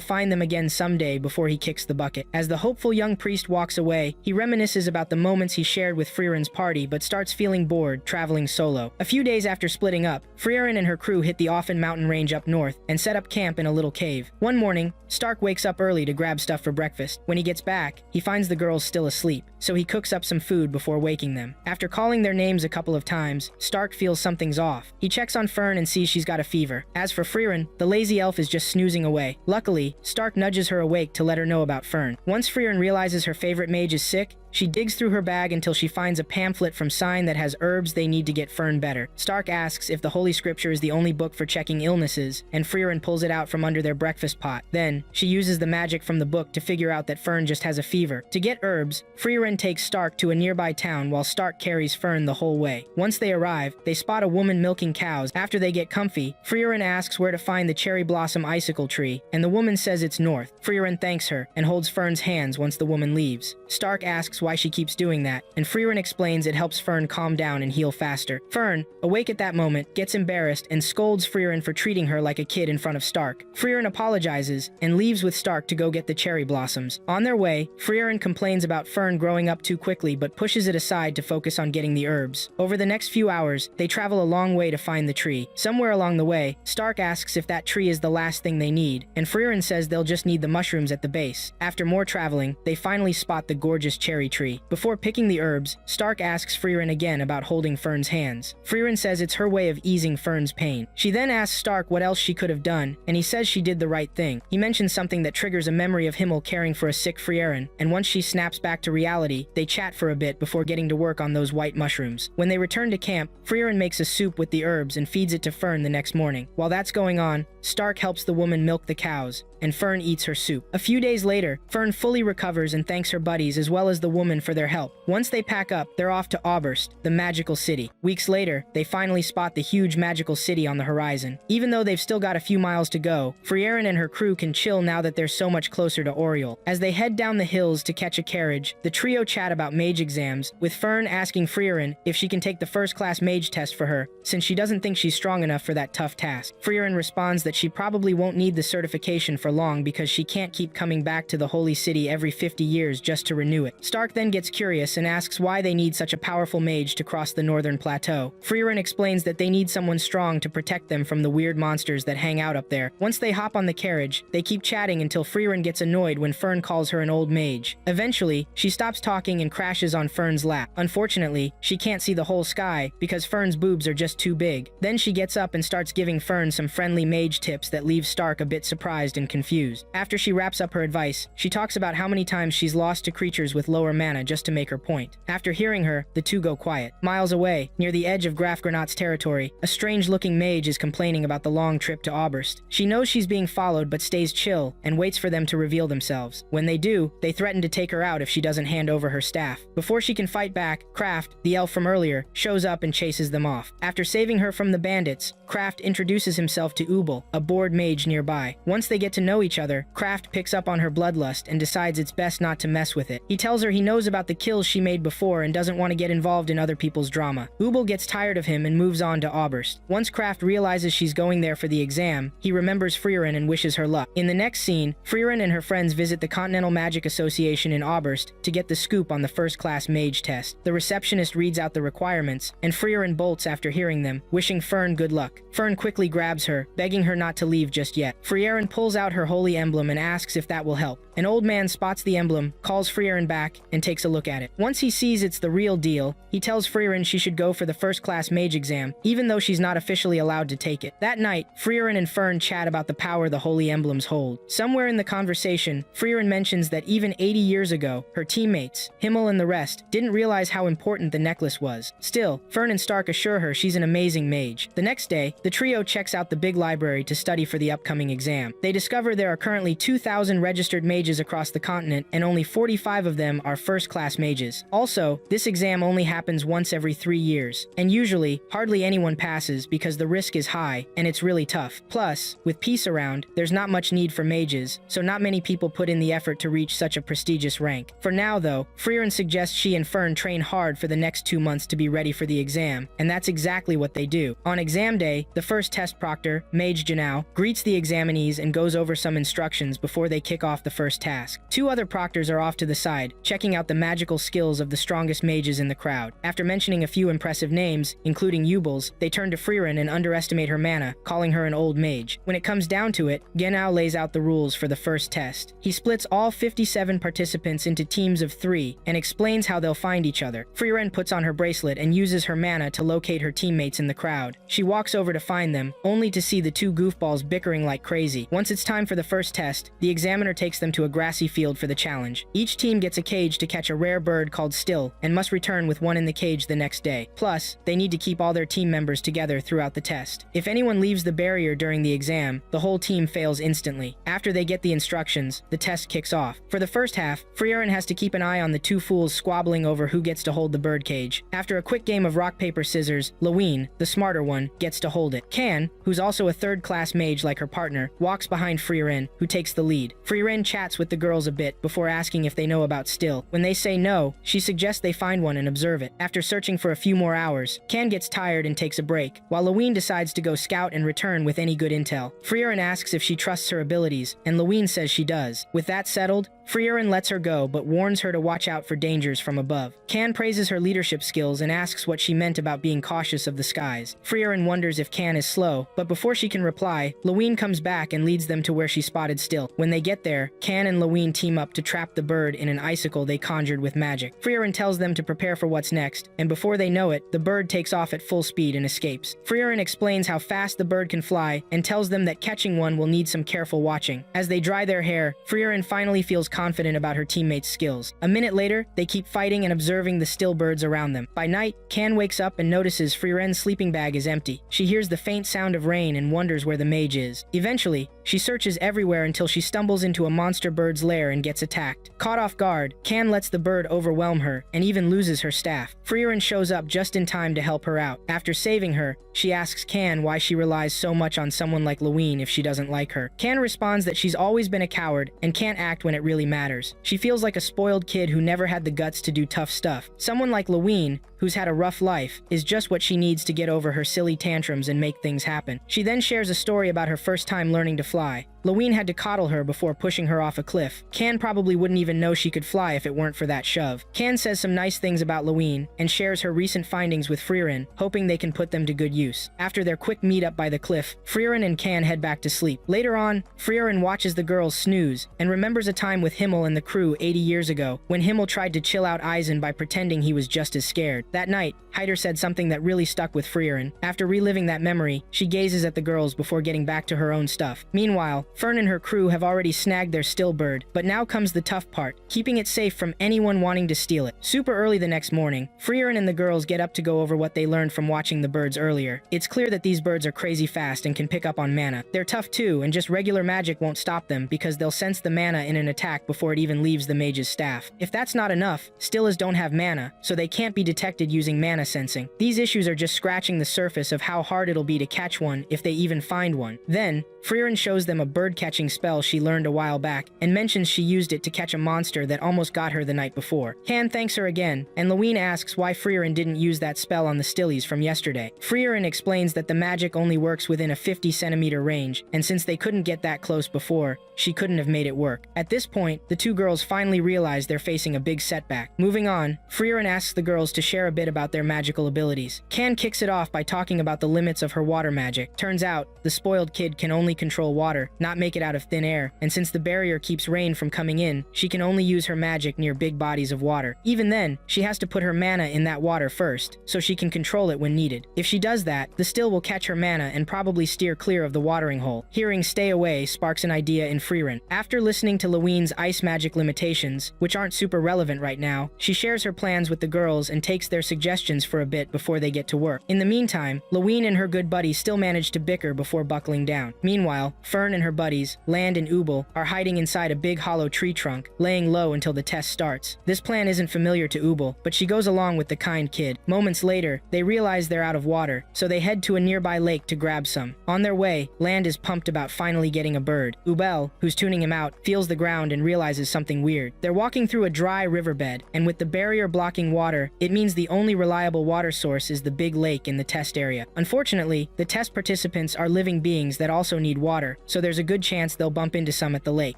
find them again someday before he kicks the bucket. As the hopeful young priest walks away, he reminisces about the moments he shared with Frieren's party but starts feeling bored traveling solo. A few days after splitting up, Frieren and her crew hit the Offen mountain range up north and set up camp in a little cave. One morning, Stark wakes up early to grab stuff for breakfast. When he gets back, he finds the girls still asleep, so he cooks up some food before waking them. After calling their names a couple of times, Stark feels something's off. He checks on Fern and sees she's got a fever. As for Frieren, the lazy elf is just snoozing away. Luckily, Stark nudges her awake to let her know about Fern. Once Frieren realizes her favorite mage is sick, she digs through her bag until she finds a pamphlet from Sign that has herbs they need to get Fern better. Stark asks if the Holy Scripture is the only book for checking illnesses, and Frieren pulls it out from under their breakfast pot. Then, she uses the magic from the book to figure out that Fern just has a fever. To get herbs, Frieren takes Stark to a nearby town while Stark carries Fern the whole way. Once they arrive, they spot a woman milking cows. After they get comfy, Frieren asks where to find the cherry blossom icicle tree, and the woman says it's north. Frieren thanks her and holds Fern's hands once the woman leaves. Stark asks why she keeps doing that, and Frieren explains it helps Fern calm down and heal faster. Fern, awake at that moment, gets embarrassed and scolds Frieren for treating her like a kid in front of Stark. Frieren apologizes and leaves with Stark to go get the cherry blossoms. On their way, Frieren complains about Fern growing up too quickly but pushes it aside to focus on getting the herbs. Over the next few hours, they travel a long way to find the tree. Somewhere along the way, Stark asks if that tree is the last thing they need, and Frieren says they'll just need the mushrooms at the base. After more traveling, they finally spot the gorgeous cherry tree. Before picking the herbs, Stark asks Frieren again about holding Fern's hands. Frieren says it's her way of easing Fern's pain. She then asks Stark what else she could have done, and he says she did the right thing. He mentions something that triggers a memory of Himmel caring for a sick Frieren, and once she snaps back to reality, they chat for a bit before getting to work on those white mushrooms. When they return to camp, Frieren makes a soup with the herbs and feeds it to Fern the next morning. While that's going on, Stark helps the woman milk the cows, and Fern eats her soup. A few days later, Fern fully recovers and thanks her buddies as well as the woman for their help. Once they pack up, they're off to Oberst, the magical city. Weeks later, they finally spot the huge magical city on the horizon. Even though they've still got a few miles to go, Frieren and her crew can chill now that they're so much closer to Oriel. As they head down the hills to catch a carriage, the trio chat about mage exams, with Fern asking Frieren if she can take the first-class mage test for her, since she doesn't think she's strong enough for that tough task. Frieren responds that she probably won't need the certification for long because she can't keep coming back to the Holy City every 50 years just to renew it. Stark then gets curious and asks why they need such a powerful mage to cross the northern plateau. Frieren explains that they need someone strong to protect them from the weird monsters that hang out up there. Once they hop on the carriage, they keep chatting until Frieren gets annoyed when Fern calls her an old mage. Eventually, she stops talking and crashes on Fern's lap. Unfortunately, she can't see the whole sky because Fern's boobs are just too big. Then she gets up and starts giving Fern some friendly mage tips that leave Stark a bit surprised and confused. After she wraps up her advice, she talks about how many times she's lost to creatures with lower mana just to make her point. After hearing her, the two go quiet. Miles away, near the edge of Grafgranat's territory, a strange-looking mage is complaining about the long trip to Oberst. She knows she's being followed but stays chill and waits for them to reveal themselves. When they do, they threaten to take her out if she doesn't hand over her staff. Before she can fight back, Kraft, the elf from earlier, shows up and chases them off. After saving her from the bandits, Kraft introduces himself to Ubel, a bored mage nearby. Once they get to know each other, Kraft picks up on her bloodlust and decides it's best not to mess with it. He tells her he knows about the kills she made before and doesn't want to get involved in other people's drama. Ubel gets tired of him and moves on to Oberst. Once Kraft realizes she's going there for the exam, he remembers Frieren and wishes her luck. In the next scene, Frieren and her friends visit the Continental Magic Association in Oberst to get the scoop on the first-class mage test. The receptionist reads out the requirements, and Frieren bolts after hearing them, wishing Fern good luck. Fern quickly grabs her, begging her not to leave just yet. Frieren pulls out her holy emblem and asks if that will help. An old man spots the emblem, calls Frieren back, and takes a look at it. Once he sees it's the real deal, he tells Frieren she should go for the first-class mage exam, even though she's not officially allowed to take it. That night, Frieren and Fern chat about the power the holy emblems hold. Somewhere in the conversation, Frieren mentions that even 80 years ago, her teammates, Himmel and the rest, didn't realize how important the necklace was. Still, Fern and Stark assure her she's an amazing mage. The next day, the trio checks out the big library to study for the upcoming exam. They discover there are currently 2,000 registered mages mages across the continent, and only 45 of them are first-class mages. Also, this exam only happens once every 3 years, and usually, hardly anyone passes because the risk is high, and it's really tough. Plus, with peace around, there's not much need for mages, so not many people put in the effort to reach such a prestigious rank. For now, though, Frieren suggests she and Fern train hard for the next 2 months to be ready for the exam, and that's exactly what they do. On exam day, the first test proctor, Mage Janao, greets the examinees and goes over some instructions before they kick off the first task. 2 other proctors are off to the side, checking out the magical skills of the strongest mages in the crowd. After mentioning a few impressive names, including Yubel's, they turn to Frieren and underestimate her mana, calling her an old mage. When it comes down to it, Genao lays out the rules for the first test. He splits all 57 participants into teams of 3 and explains how they'll find each other. Frieren puts on her bracelet and uses her mana to locate her teammates in the crowd. She walks over to find them, only to see the 2 goofballs bickering like crazy. Once it's time for the first test, the examiner takes them to a grassy field for the challenge. Each team gets a cage to catch a rare bird called Still, and must return with one in the cage the next day. Plus, they need to keep all their team members together throughout the test. If anyone leaves the barrier during the exam, the whole team fails instantly. After they get the instructions, the test kicks off. For the first half, Frieren has to keep an eye on the 2 fools squabbling over who gets to hold the bird cage. After a quick game of rock, paper, scissors, Lewin, the smarter one, gets to hold it. Kan, who's also a third-class mage like her partner, walks behind Frieren, who takes the lead. Frieren chats with the girls a bit before asking if they know about Still. When they say no, she suggests they find one and observe it. After searching for a few more hours, Kan gets tired and takes a break, while Lewin decides to go scout and return with any good intel. Frieren asks if she trusts her abilities, and Lewin says she does. With that settled, Frieren lets her go but warns her to watch out for dangers from above. Kan praises her leadership skills and asks what she meant about being cautious of the skies. Frieren wonders if Kan is slow, but before she can reply, Lewin comes back and leads them to where she spotted Still. When they get there, Kan and Lewin team up to trap the bird in an icicle they conjured with magic. Frieren tells them to prepare for what's next, and before they know it, the bird takes off at full speed and escapes. Frieren explains how fast the bird can fly and tells them that catching one will need some careful watching. As they dry their hair, Frieren finally feels confident about her teammates' skills. A minute later, they keep fighting and observing the still birds around them. By night, Kan wakes up and notices Frieren's sleeping bag is empty. She hears the faint sound of rain and wonders where the mage is. Eventually, she searches everywhere until she stumbles into a monster bird's lair and gets attacked. Caught off guard, Kan lets the bird overwhelm her and even loses her staff. Frieren shows up just in time to help her out. After saving her, she asks Kan why she relies so much on someone like Lewin if she doesn't like her. Kan responds that she's always been a coward and can't act when it really matters. She feels like a spoiled kid who never had the guts to do tough stuff. Someone like Lewin, who's had a rough life, is just what she needs to get over her silly tantrums and make things happen. She then shares a story about her first time learning to fly. Lewin had to coddle her before pushing her off a cliff. Kan probably wouldn't even know she could fly if it weren't for that shove. Kan says some nice things about Lewin and shares her recent findings with Frieren, hoping they can put them to good use. After their quick meet-up by the cliff, Frieren and Kan head back to sleep. Later on, Frieren watches the girls snooze and remembers a time with Himmel and the crew 80 years ago when Himmel tried to chill out Eisen by pretending he was just as scared. That night, Heider said something that really stuck with Frieren. After reliving that memory, she gazes at the girls before getting back to her own stuff. Meanwhile, Fern and her crew have already snagged their still bird, but now comes the tough part, keeping it safe from anyone wanting to steal it. Super early the next morning, Frieren and the girls get up to go over what they learned from watching the birds earlier. It's clear that these birds are crazy fast and can pick up on mana. They're tough too, and just regular magic won't stop them because they'll sense the mana in an attack before it even leaves the mage's staff. If that's not enough, Stillas don't have mana, so they can't be detected using mana sensing. These issues are just scratching the surface of how hard it'll be to catch one if they even find one. Then, Frieren shows them a bird-catching spell she learned a while back and mentions she used it to catch a monster that almost got her the night before. Kan thanks her again, and Lewin asks why Frieren didn't use that spell on the Stillies from yesterday. Frieren explains that the magic only works within a 50-centimeter range, and since they couldn't get that close before, she couldn't have made it work. At this point, the two girls finally realize they're facing a big setback. Moving on, Frieren asks the girls to share a bit about their magical abilities. Kan kicks it off by talking about the limits of her water magic. Turns out, the spoiled kid can only control water, not make it out of thin air, and since the barrier keeps rain from coming in, she can only use her magic near big bodies of water. Even then, she has to put her mana in that water first, so she can control it when needed. If she does that, the still will catch her mana and probably steer clear of the watering hole. Hearing "stay away" sparks an idea in Frieren. After listening to Lewin's ice magic limitations, which aren't super relevant right now, she shares her plans with the girls and takes their suggestions for a bit before they get to work. In the meantime, Lewin and her good buddy still manage to bicker before buckling down. Meanwhile, Fern and her buddies, Land and Ubel, are hiding inside a big hollow tree trunk, laying low until the test starts. This plan isn't familiar to Ubel, but she goes along with the kind kid. Moments later, they realize they're out of water, so they head to a nearby lake to grab some. On their way, Land is pumped about finally getting a bird. Ubel, who's tuning him out, feels the ground and realizes something weird. They're walking through a dry riverbed, and with the barrier blocking water, it means the only reliable water source is the big lake in the test area. Unfortunately, the test participants are living beings that also need water, so there's a good chance they'll bump into some at the lake.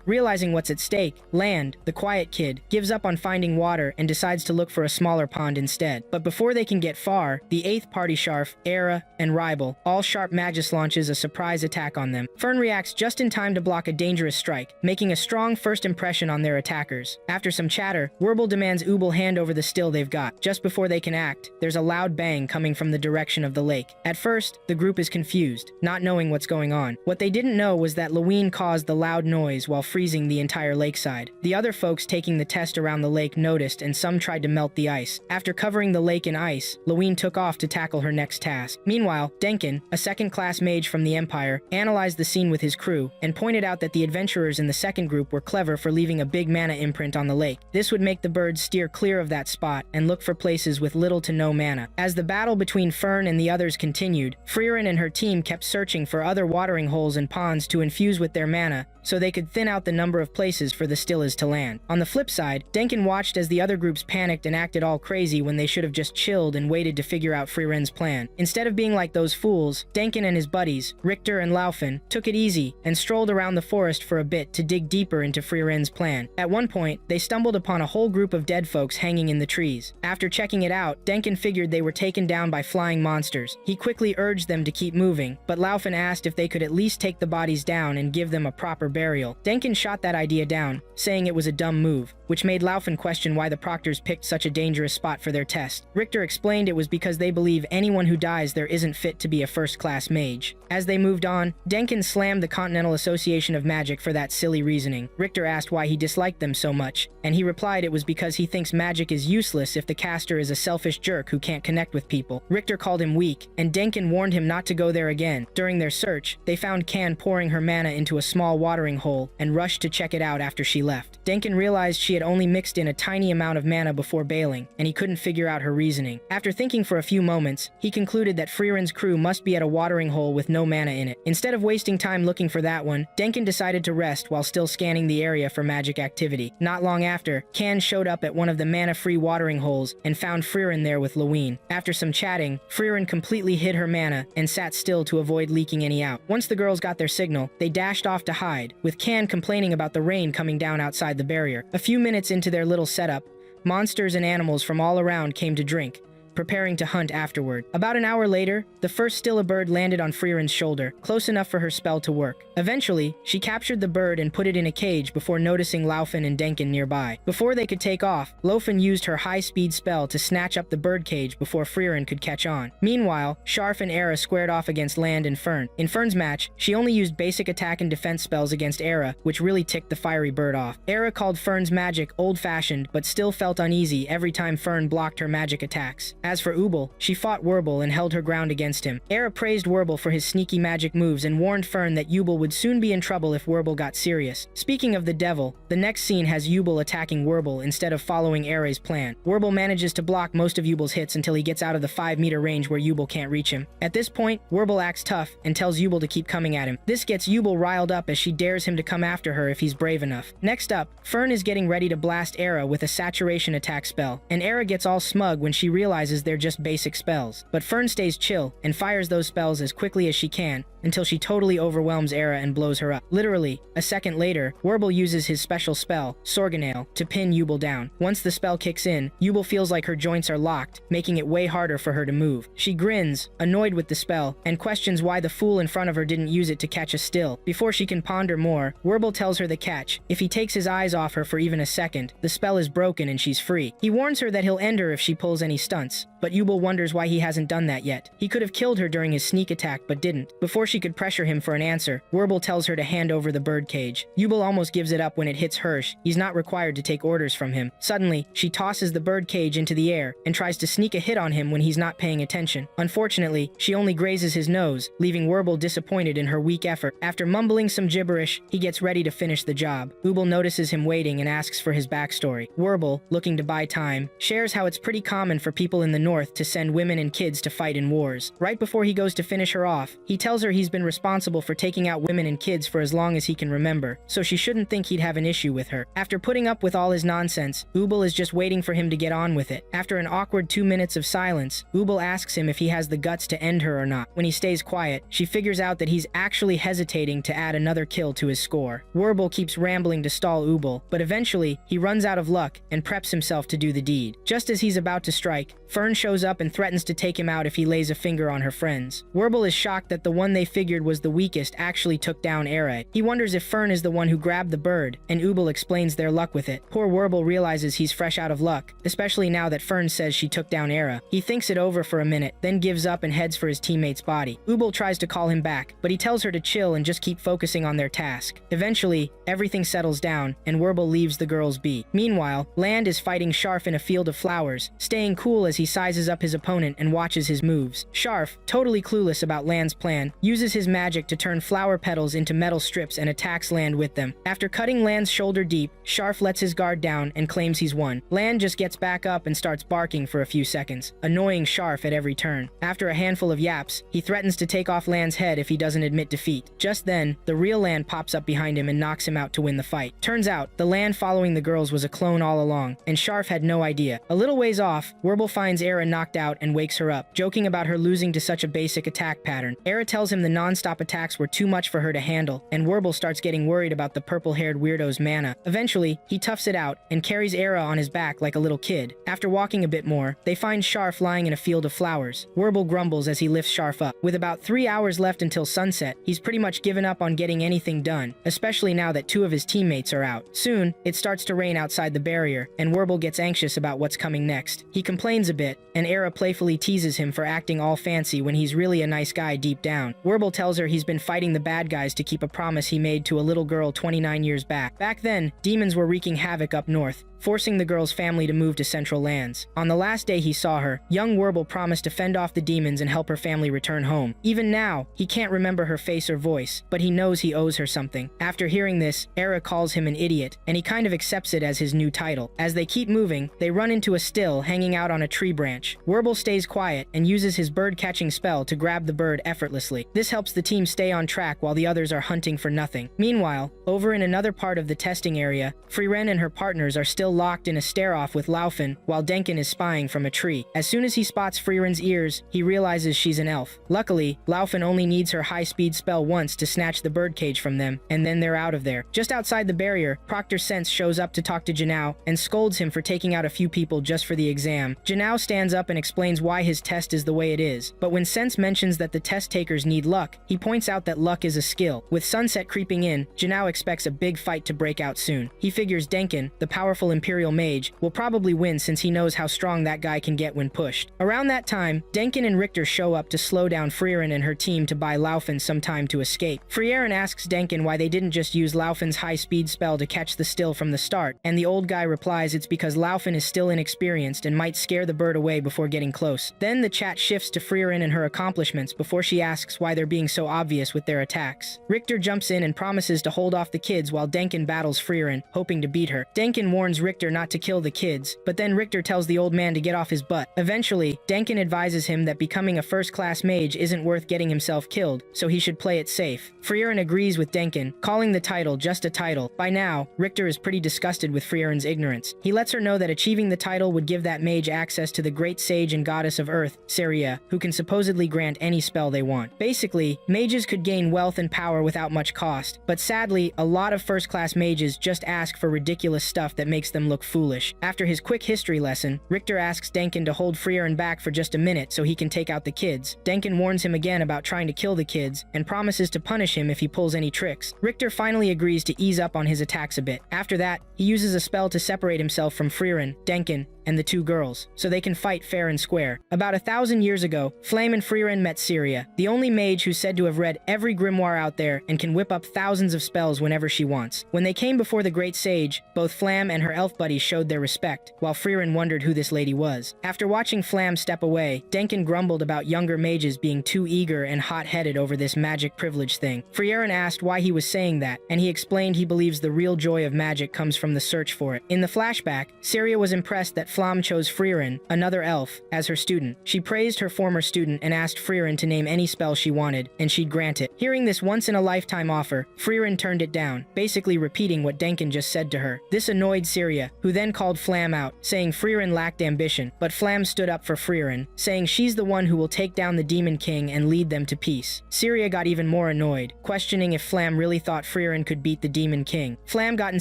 Realizing what's at stake, Land, the quiet kid, gives up on finding water and decides to look for a smaller pond instead. But before they can get far, the 8th party Sharf, Era, and Ribel, all sharp Magus, launches a surprise attack on them. Fern reacts just in time to block a dangerous strike, making a strong first impression on their attackers. After some chatter, Werbel demands Ubel hand over the still they've got. Just before they can act, there's a loud bang coming from the direction of the lake. At first, the group is confused, not knowing what's going on. What they didn't know was that Lewin caused the loud noise while freezing the entire lakeside. The other folks taking the test around the lake noticed, and some tried to melt the ice. After covering the lake in ice, Lewin took off to tackle her next task. Meanwhile, Denkin, a second-class mage from the Empire, analyzed the scene with his crew and pointed out that the adventurers in the second group were clever for leaving a big mana imprint on the lake. This would make the birds steer clear of that spot and look for places with little to no mana. As the battle between Fern and the others continued, Frieren and her team kept searching for other watering holes and ponds to infuse with their mana, so they could thin out the number of places for the Stillas to land. On the flip side, Denkin watched as the other groups panicked and acted all crazy when they should have just chilled and waited to figure out Frieren's plan. Instead of being like those fools, Denkin and his buddies, Richter and Laufen, took it easy and strolled around the forest for a bit to dig deeper into Frieren's plan. At one point, they stumbled upon a whole group of dead folks hanging in the trees. After checking it out, Denkin figured they were taken down by flying monsters. He quickly urged them to keep moving, but Laufen asked if they could at least take the bodies down and give them a proper burial. Denkin shot that idea down, saying it was a dumb move, which made Laufen question why the proctors picked such a dangerous spot for their test. Richter explained it was because they believe anyone who dies there isn't fit to be a first-class mage. As they moved on, Denkin slammed the Continental Association of Magic for that silly reasoning. Richter asked why he disliked them so much, and he replied it was because he thinks magic is useless if the caster is a selfish jerk who can't connect with people. Richter called him weak, and Denkin warned him not to go there again. During their search, they found Can pouring her mana into a small watering hole and rushed to check it out after she left. Denkin realized she had only mixed in a tiny amount of mana before bailing, and he couldn't figure out her reasoning. After thinking for a few moments, he concluded that Frieren's crew must be at a watering hole with no mana in it. Instead of wasting time looking for that one, Denkin decided to rest while still scanning the area for magic activity. Not long after, Can showed up at one of the mana-free watering holes and found Frieren there with Lewin. After some chatting, Frieren completely hid her mana and sat still to avoid leaking any out. Once the girls got their signal, they dashed off to hide, with Can complaining about the rain coming down outside the barrier. A few minutes into their little setup, monsters and animals from all around came to drink, preparing to hunt afterward. About an hour later, the first Stilla bird landed on Frieren's shoulder, close enough for her spell to work. Eventually, she captured the bird and put it in a cage before noticing Laufen and Denkin nearby. Before they could take off, Laufen used her high-speed spell to snatch up the bird cage before Frieren could catch on. Meanwhile, Sharf and Era squared off against Land and Fern. In Fern's match, she only used basic attack and defense spells against Era, which really ticked the fiery bird off. Era called Fern's magic old-fashioned, but still felt uneasy every time Fern blocked her magic attacks. As for Ubel, she fought Werbel and held her ground against him. Era praised Werbel for his sneaky magic moves and warned Fern that Ubel would soon be in trouble if Werbel got serious. Speaking of the devil, the next scene has Ubel attacking Werbel instead of following Era's plan. Werbel manages to block most of Ubel's hits until he gets out of the 5-meter range where Ubel can't reach him. At this point, Werbel acts tough and tells Ubel to keep coming at him. This gets Ubel riled up as she dares him to come after her if he's brave enough. Next up, Fern is getting ready to blast Era with a saturation attack spell, and Era gets all smug when she realizes they're just basic spells. But Fern stays chill and fires those spells as quickly as she can until she totally overwhelms Era and blows her up. Literally, a second later, Werbel uses his special spell, Sorganale, to pin Ubel down. Once the spell kicks in, Ubel feels like her joints are locked, making it way harder for her to move. She grins, annoyed with the spell, and questions why the fool in front of her didn't use it to catch a still. Before she can ponder more, Werbel tells her the catch. If he takes his eyes off her for even a second, the spell is broken and she's free. He warns her that he'll end her if she pulls any stunts, but Ubel wonders why he hasn't done that yet. He could have killed her during his sneak attack but didn't. Before she could pressure him for an answer, Werbel tells her to hand over the birdcage. Ubel almost gives it up when it hits Hirsch. He's not required to take orders from him. Suddenly, she tosses the birdcage into the air and tries to sneak a hit on him when he's not paying attention. Unfortunately, she only grazes his nose, leaving Werbel disappointed in her weak effort. After mumbling some gibberish, he gets ready to finish the job. Ubel notices him waiting and asks for his backstory. Werbel, looking to buy time, shares how it's pretty common for people in the north to send women and kids to fight in wars. Right before he goes to finish her off, he tells her he's been responsible for taking out women and kids for as long as he can remember, so she shouldn't think he'd have an issue with her. After putting up with all his nonsense, Ubel is just waiting for him to get on with it. After an awkward 2 minutes of silence, Ubel asks him if he has the guts to end her or not. When he stays quiet, she figures out that he's actually hesitating to add another kill to his score. Werbel keeps rambling to stall Ubel, but eventually, he runs out of luck and preps himself to do the deed. Just as he's about to strike, Fern shows up and threatens to take him out if he lays a finger on her friends. Werbel is shocked that the one they figured was the weakest actually took down Era. He wonders if Fern is the one who grabbed the bird, and Ubel explains their luck with it. Poor Werbel realizes he's fresh out of luck, especially now that Fern says she took down Era. He thinks it over for a minute, then gives up and heads for his teammate's body. Ubel tries to call him back, but he tells her to chill and just keep focusing on their task. Eventually, everything settles down, and Werbel leaves the girls be. Meanwhile, Land is fighting Sharf in a field of flowers, staying cool as he sizes up his opponent and watches his moves. Sharf, totally clueless about Land's plan, uses his magic to turn flower petals into metal strips and attacks Land with them. After cutting Land's shoulder deep, Sharf lets his guard down and claims he's won. Land just gets back up and starts barking for a few seconds, annoying Sharf at every turn. After a handful of yaps, he threatens to take off Land's head if he doesn't admit defeat. Just then, the real Land pops up behind him and knocks him out to win the fight. Turns out, the Land following the girls was a clone all along, and Sharf had no idea. A little ways off, Werbel finds Era knocked out and wakes her up, joking about her losing to such a basic attack pattern. Era tells him the non-stop attacks were too much for her to handle, and Werbel starts getting worried about the purple-haired weirdo's mana. Eventually, he toughs it out and carries Era on his back like a little kid. After walking a bit more, they find Sharf lying in a field of flowers. Werbel grumbles as he lifts Sharf up. With about 3 hours left until sunset, he's pretty much given up on getting anything done, especially now that 2 of his teammates are out. Soon, it starts to rain outside the barrier, and Werbel gets anxious about what's coming next. He complains a bit, and Era playfully teases him for acting all fancy when he's really a nice guy deep down. Werbel tells her he's been fighting the bad guys to keep a promise he made to a little girl 29 years back. Back then, demons were wreaking havoc up north, forcing the girl's family to move to Central Lands. On the last day he saw her, young Werbel promised to fend off the demons and help her family return home. Even now, he can't remember her face or voice, but he knows he owes her something. After hearing this, Era calls him an idiot, and he kind of accepts it as his new title. As they keep moving, they run into a still hanging out on a tree branch. Werbel stays quiet and uses his bird-catching spell to grab the bird effortlessly. This helps the team stay on track while the others are hunting for nothing. Meanwhile, over in another part of the testing area, Frieren and her partners are still locked in a stare-off with Laufen while Denken is spying from a tree. As soon as he spots Frieren's ears, he realizes she's an elf. Luckily, Laufen only needs her high-speed spell once to snatch the birdcage from them, and then they're out of there. Just outside the barrier, Proctor Sense shows up to talk to Janao and scolds him for taking out a few people just for the exam. Janao stands up and explains why his test is the way it is, but when Sense mentions that the test takers need luck, he points out that luck is a skill. With sunset creeping in, Janao expects a big fight to break out soon. He figures Denken, the powerful Imperial mage, will probably win since he knows how strong that guy can get when pushed. Around that time, Denken and Richter show up to slow down Frieren and her team to buy Laufen some time to escape. Frieren asks Denken why they didn't just use Laufen's high-speed spell to catch the still from the start, and the old guy replies it's because Laufen is still inexperienced and might scare the bird away before getting close. Then the chat shifts to Frieren and her accomplishments before she asks why they're being so obvious with their attacks. Richter jumps in and promises to hold off the kids while Denken battles Frieren, hoping to beat her. Denken warns Richter not to kill the kids, but then Richter tells the old man to get off his butt. Eventually, Denken advises him that becoming a first-class mage isn't worth getting himself killed, so he should play it safe. Frieren agrees with Denken, calling the title just a title. By now, Richter is pretty disgusted with Frieren's ignorance. He lets her know that achieving the title would give that mage access to the great sage and goddess of earth, Saria, who can supposedly grant any spell they want. Basically, mages could gain wealth and power without much cost, but sadly, a lot of first-class mages just ask for ridiculous stuff that makes them look foolish. After his quick history lesson, Richter asks Denken to hold Frieren back for just a minute so he can take out the kids. Denken warns him again about trying to kill the kids, and promises to punish him if he pulls any tricks. Richter finally agrees to ease up on his attacks a bit. After that, he uses a spell to separate himself from Frieren, Denken, and the two girls, so they can fight fair and square. About 1,000 years ago, Flame and Frieren met Syria, the only mage who's said to have read every grimoire out there and can whip up thousands of spells whenever she wants. When they came before the great sage, both Flam and her elf buddies showed their respect, while Frieren wondered who this lady was. After watching Flam step away, Denkin grumbled about younger mages being too eager and hot-headed over this magic privilege thing. Frieren asked why he was saying that, and he explained he believes the real joy of magic comes from the search for it. In the flashback, Syria was impressed that Flam chose Frieren, another elf, as her student. She praised her former student and asked Frieren to name any spell she wanted, and she'd grant it. Hearing this once-in-a-lifetime offer, Frieren turned it down, basically repeating what Denkin just said to her. This annoyed Syria, who then called Flam out, saying Frieren lacked ambition, but Flam stood up for Frieren, saying she's the one who will take down the Demon King and lead them to peace. Syria got even more annoyed, questioning if Flam really thought Frieren could beat the Demon King. Flam got in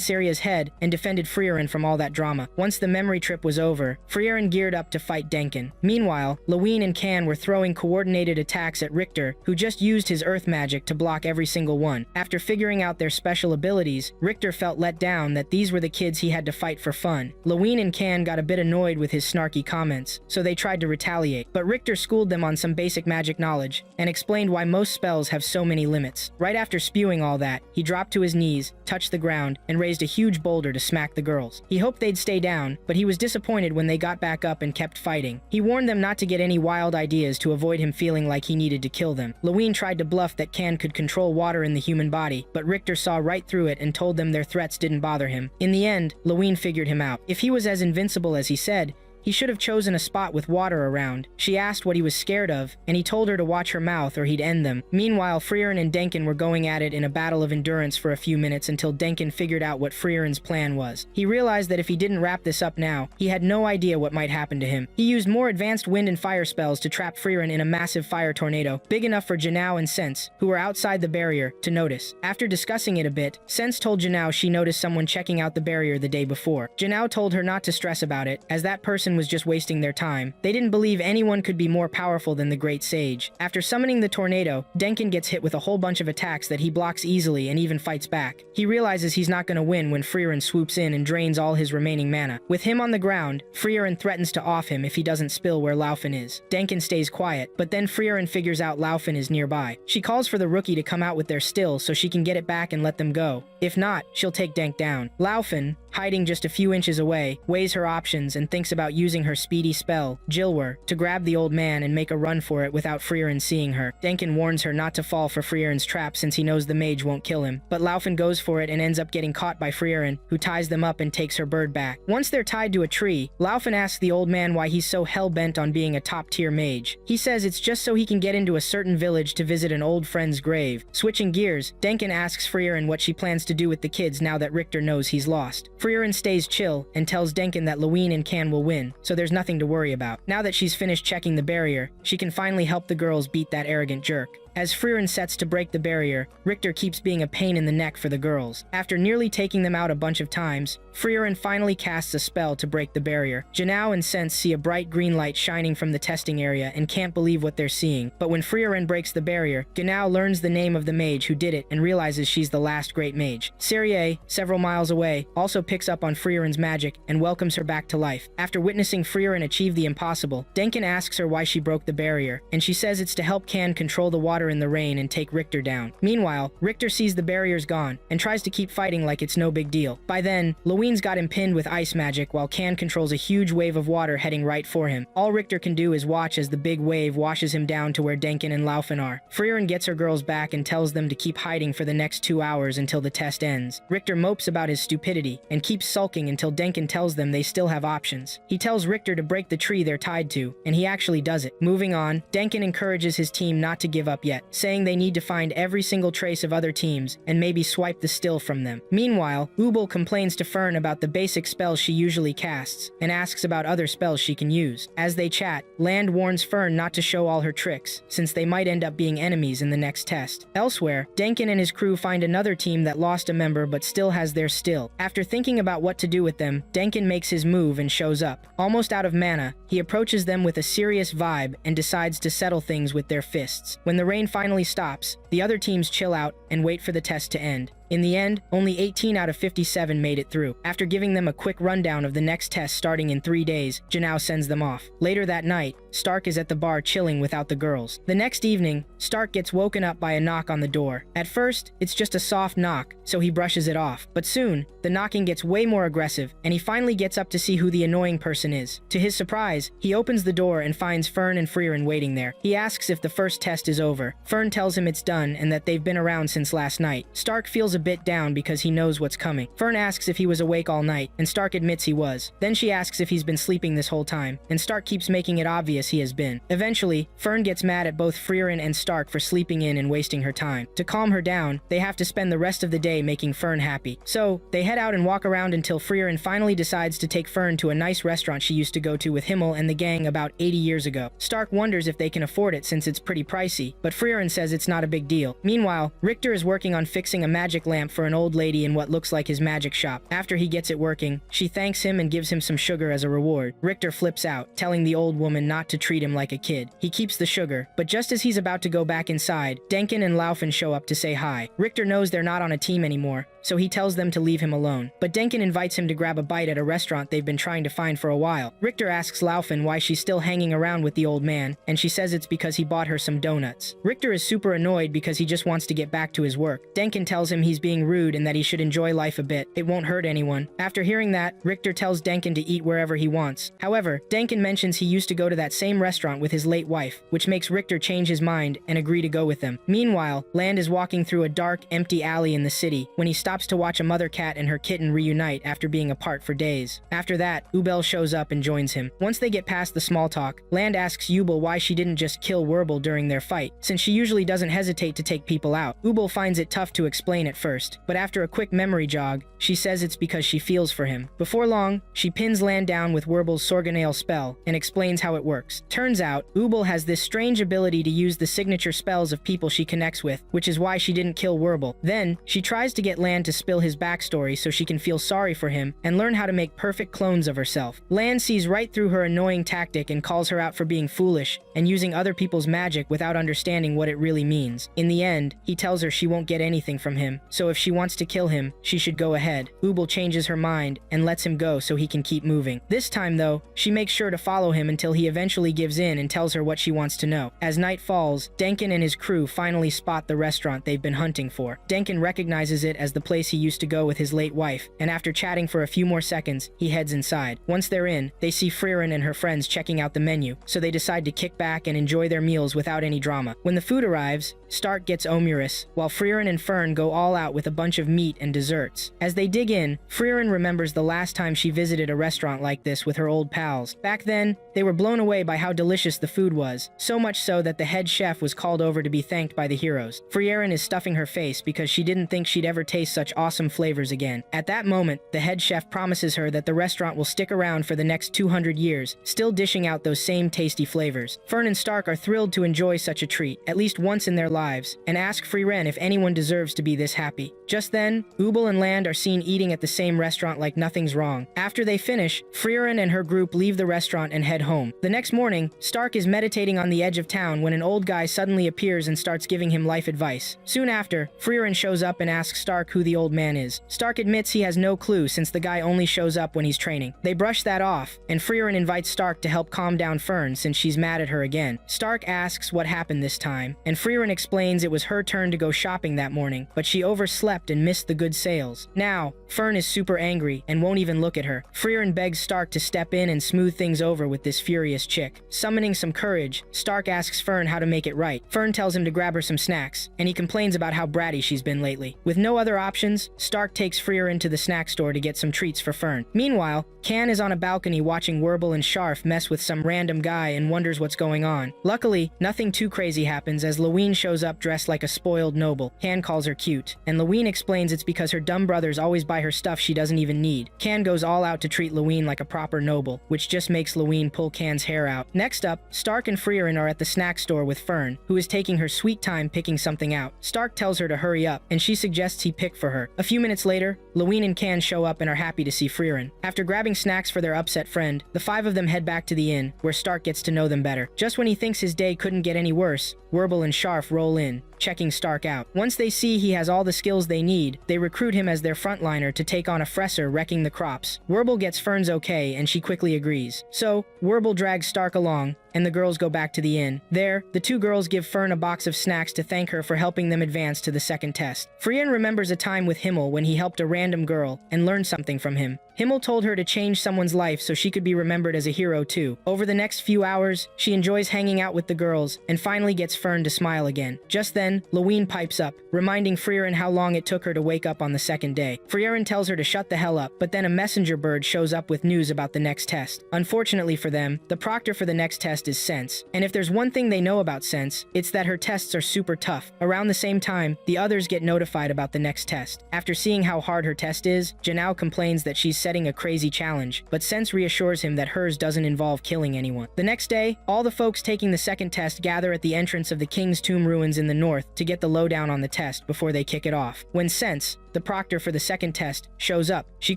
Syria's head and defended Frieren from all that drama. Once the memory trip was over, Frieren geared up to fight Denkin. Meanwhile, Lewin and Can were throwing coordinated attacks at Richter, who just used his earth magic to block every single one. After figuring out their special abilities, Richter felt let down that these were the kids he had to fight for fun. Lewin and Can got a bit annoyed with his snarky comments, so they tried to retaliate, but Richter schooled them on some basic magic knowledge and explained why most spells have so many limits. Right after spewing all that, he dropped to his knees, touched the ground, and raised a huge boulder to smack the girls. He hoped they'd stay down, but he was disappointed when they got back up and kept fighting. He warned them not to get any wild ideas to avoid him feeling like he needed to kill them. Lewin tried to bluff that Can could control water in the human body, but Richter saw right through it and told them their threats didn't bother him. In the end, Lewin figured him out. If he was as invincible as he said, he should have chosen a spot with water around. She asked what he was scared of, and he told her to watch her mouth or he'd end them. Meanwhile, Frieren and Denkin were going at it in a battle of endurance for a few minutes until Denkin figured out what Frieren's plan was. He realized that if he didn't wrap this up now, he had no idea what might happen to him. He used more advanced wind and fire spells to trap Frieren in a massive fire tornado, big enough for Janao and Sense, who were outside the barrier, to notice. After discussing it a bit, Sense told Janao she noticed someone checking out the barrier the day before. Janao told her not to stress about it, as that person was just wasting their time. They didn't believe anyone could be more powerful than the Great Sage. After summoning the tornado, Denkin gets hit with a whole bunch of attacks that he blocks easily and even fights back. He realizes he's not going to win when Frieren swoops in and drains all his remaining mana. With him on the ground, Frieren threatens to off him if he doesn't spill where Laufin is. Denkin stays quiet, but then Frieren figures out Laufin is nearby. She calls for the rookie to come out with their still so she can get it back and let them go. If not, she'll take Denk down. Laufin, hiding just a few inches away, weighs her options and thinks about using her speedy spell, Jilwer, to grab the old man and make a run for it without Frieren seeing her. Denkin warns her not to fall for Frieren's trap since he knows the mage won't kill him, but Laufin goes for it and ends up getting caught by Frieren, who ties them up and takes her bird back. Once they're tied to a tree, Laufin asks the old man why he's so hell-bent on being a top-tier mage. He says it's just so he can get into a certain village to visit an old friend's grave. Switching gears, Denkin asks Frieren what she plans to do with the kids now that Richter knows he's lost. Frieren stays chill and tells Denkin that Lewin and Can will win, so there's nothing to worry about. Now that she's finished checking the barrier, she can finally help the girls beat that arrogant jerk. As Frieren sets to break the barrier, Richter keeps being a pain in the neck for the girls. After nearly taking them out a bunch of times, Frieren finally casts a spell to break the barrier. Janao and Sense see a bright green light shining from the testing area and can't believe what they're seeing. But when Frieren breaks the barrier, Janao learns the name of the mage who did it and realizes she's the last great mage. Syria, several miles away, also picks up on Frieren's magic and welcomes her back to life. After witnessing Frieren achieve the impossible, Denkin asks her why she broke the barrier, and she says it's to help Can control the water in the rain and take Richter down. Meanwhile, Richter sees the barrier's gone and tries to keep fighting like it's no big deal. By then, Lewin's got him pinned with ice magic while Can controls a huge wave of water heading right for him. All Richter can do is watch as the big wave washes him down to where Denkin and Laufin are. Frieren gets her girls back and tells them to keep hiding for the next 2 hours until the test ends. Richter mopes about his stupidity and keeps sulking until Denkin tells them they still have options. He tells Richter to break the tree they're tied to, and he actually does it. Moving on, Denkin encourages his team not to give up yet, saying they need to find every single trace of other teams and maybe swipe the still from them. Meanwhile, Ubel complains to Fern about the basic spells she usually casts and asks about other spells she can use. As they chat, Land warns Fern not to show all her tricks, since they might end up being enemies in the next test. Elsewhere, Denkin and his crew find another team that lost a member but still has their still. After thinking about what to do with them, Denkin makes his move and shows up. Almost out of mana, he approaches them with a serious vibe and decides to settle things with their fists. When the rain finally stops, the other teams chill out and wait for the test to end. In the end, only 18 out of 57 made it through. After giving them a quick rundown of the next test starting in 3 days, Janao sends them off. Later that night, Stark is at the bar chilling without the girls. The next evening, Stark gets woken up by a knock on the door. At first, it's just a soft knock, so he brushes it off. But soon, the knocking gets way more aggressive, and he finally gets up to see who the annoying person is. To his surprise, he opens the door and finds Fern and Frieren waiting there. He asks if the first test is over. Fern tells him it's done and that they've been around since last night. Stark feels a bit down because he knows what's coming. Fern asks if he was awake all night, and Stark admits he was. Then she asks if he's been sleeping this whole time, and Stark keeps making it obvious he has been. Eventually, Fern gets mad at both Frieren and Stark for sleeping in and wasting her time. To calm her down, they have to spend the rest of the day making Fern happy. So, they head out and walk around until Frieren finally decides to take Fern to a nice restaurant she used to go to with Himmel and the gang about 80 years ago. Stark wonders if they can afford it since it's pretty pricey, but Frieren says it's not a big deal. Meanwhile, Richter is working on fixing a magic lamp for an old lady in what looks like his magic shop. After he gets it working, she thanks him and gives him some sugar as a reward. Richter flips out, telling the old woman not to treat him like a kid. He keeps the sugar, but just as he's about to go back inside, Denkin and Laufen show up to say hi. Richter knows they're not on a team anymore, so he tells them to leave him alone. But Denkin invites him to grab a bite at a restaurant they've been trying to find for a while. Richter asks Laufen why she's still hanging around with the old man, and she says it's because he bought her some donuts. Richter is super annoyed because he just wants to get back to his work. Denkin tells him he's being rude and that he should enjoy life a bit. It won't hurt anyone. After hearing that, Richter tells Denkin to eat wherever he wants. However, Denkin mentions he used to go to that same restaurant with his late wife, which makes Richter change his mind and agree to go with them. Meanwhile, Land is walking through a dark, empty alley in the city when he stops to watch a mother cat and her kitten reunite after being apart for days. After that, Ubel shows up and joins him. Once they get past the small talk, Land asks Ubel why she didn't just kill Werbel during their fight, since she usually doesn't hesitate to take people out. Ubel finds it tough to explain at first, but after a quick memory jog, she says it's because she feels for him. Before long, she pins Land down with Werbel's Sorganale spell and explains how it works. Turns out, Ubel has this strange ability to use the signature spells of people she connects with, which is why she didn't kill Werbel. Then, she tries to get Land to spill his backstory so she can feel sorry for him and learn how to make perfect clones of herself. Land sees right through her annoying tactic and calls her out for being foolish and using other people's magic without understanding what it really means. In the end, he tells her she won't get anything from him, so if she wants to kill him, she should go ahead. Ubel changes her mind and lets him go so he can keep moving. This time though, she makes sure to follow him until he eventually gives in and tells her what she wants to know. As night falls, Denkin and his crew finally spot the restaurant they've been hunting for. Denkin recognizes it as the place he used to go with his late wife, and after chatting for a few more seconds, he heads inside. Once they're in, they see Frieren and her friends checking out the menu, so they decide to kick back and enjoy their meals without any drama. When the food arrives, Stark gets Omurus, while Frieren and Fern go all out with a bunch of meat and desserts. As they dig in, Frieren remembers the last time she visited a restaurant like this with her old pals. Back then, they were blown away by how delicious the food was, so much so that the head chef was called over to be thanked by the heroes. Frieren is stuffing her face because she didn't think she'd ever taste such awesome flavors again. At that moment, the head chef promises her that the restaurant will stick around for the next 200 years, still dishing out those same tasty flavors. Fern and Stark are thrilled to enjoy such a treat, at least once in their lives, and ask Frieren if anyone deserves to be this happy. Just then, Ubel and Land are seen eating at the same restaurant like nothing's wrong. After they finish, Frieren and her group leave the restaurant and head home. The next morning, Stark is meditating on the edge of town when an old guy suddenly appears and starts giving him life advice. Soon after, Frieren shows up and asks Stark who the old man is. Stark admits he has no clue since the guy only shows up when he's training. They brush that off, and Frieren invites Stark to help calm down Fern since she's mad at her again. Stark asks what happened this time, and Frieren explains it was her turn to go shopping that morning, but she overslept and missed the good sales. Now, Fern is super angry and won't even look at her. Frieren begs Stark to step in and smooth things over with this furious chick. Summoning some courage, Stark asks Fern how to make it right. Fern tells him to grab her some snacks, and he complains about how bratty she's been lately. With no other options, Stark takes Frieren to the snack store to get some treats for Fern. Meanwhile, Can is on a balcony watching Werbel and Sharf mess with some random guy and wonders what's going on. Luckily, nothing too crazy happens as Leween shows up dressed like a spoiled noble. Can calls her cute, and Leween explains it's because her dumb brothers always buy her stuff she doesn't even need. Can goes all out to treat Leween like a proper noble, which just makes Leween pull Can's hair out. Next up, Stark and Frieren are at the snack store with Fern, who is taking her sweet time picking something out. Stark tells her to hurry up, and she suggests he pick for her. A few minutes later, Lewin and Can show up and are happy to see Frieren. After grabbing snacks for their upset friend, the 5 of them head back to the inn, where Stark gets to know them better. Just when he thinks his day couldn't get any worse, Werbel and Scharf roll in, checking Stark out. Once they see he has all the skills they need, they recruit him as their frontliner to take on a Fresser wrecking the crops. Werbel gets Fern's okay, and she quickly agrees. So, Werbel drags Stark along, and the girls go back to the inn. There, the 2 girls give Fern a box of snacks to thank her for helping them advance to the second test. Frieren remembers a time with Himmel when he helped a random girl and learned something from him. Himmel told her to change someone's life so she could be remembered as a hero too. Over the next few hours, she enjoys hanging out with the girls and finally gets Fern to smile again. Just then, Lewin pipes up, reminding Frieren how long it took her to wake up on the second day. Frieren tells her to shut the hell up, but then a messenger bird shows up with news about the next test. Unfortunately for them, the proctor for the next test is Sense. And if there's one thing they know about Sense, it's that her tests are super tough. Around the same time, the others get notified about the next test. After seeing how hard her test is, Janao complains that she's setting a crazy challenge, but Sense reassures him that hers doesn't involve killing anyone. The next day, all the folks taking the second test gather at the entrance of the King's Tomb ruins in the north to get the lowdown on the test before they kick it off. When Sense, the proctor for the second test, shows up, she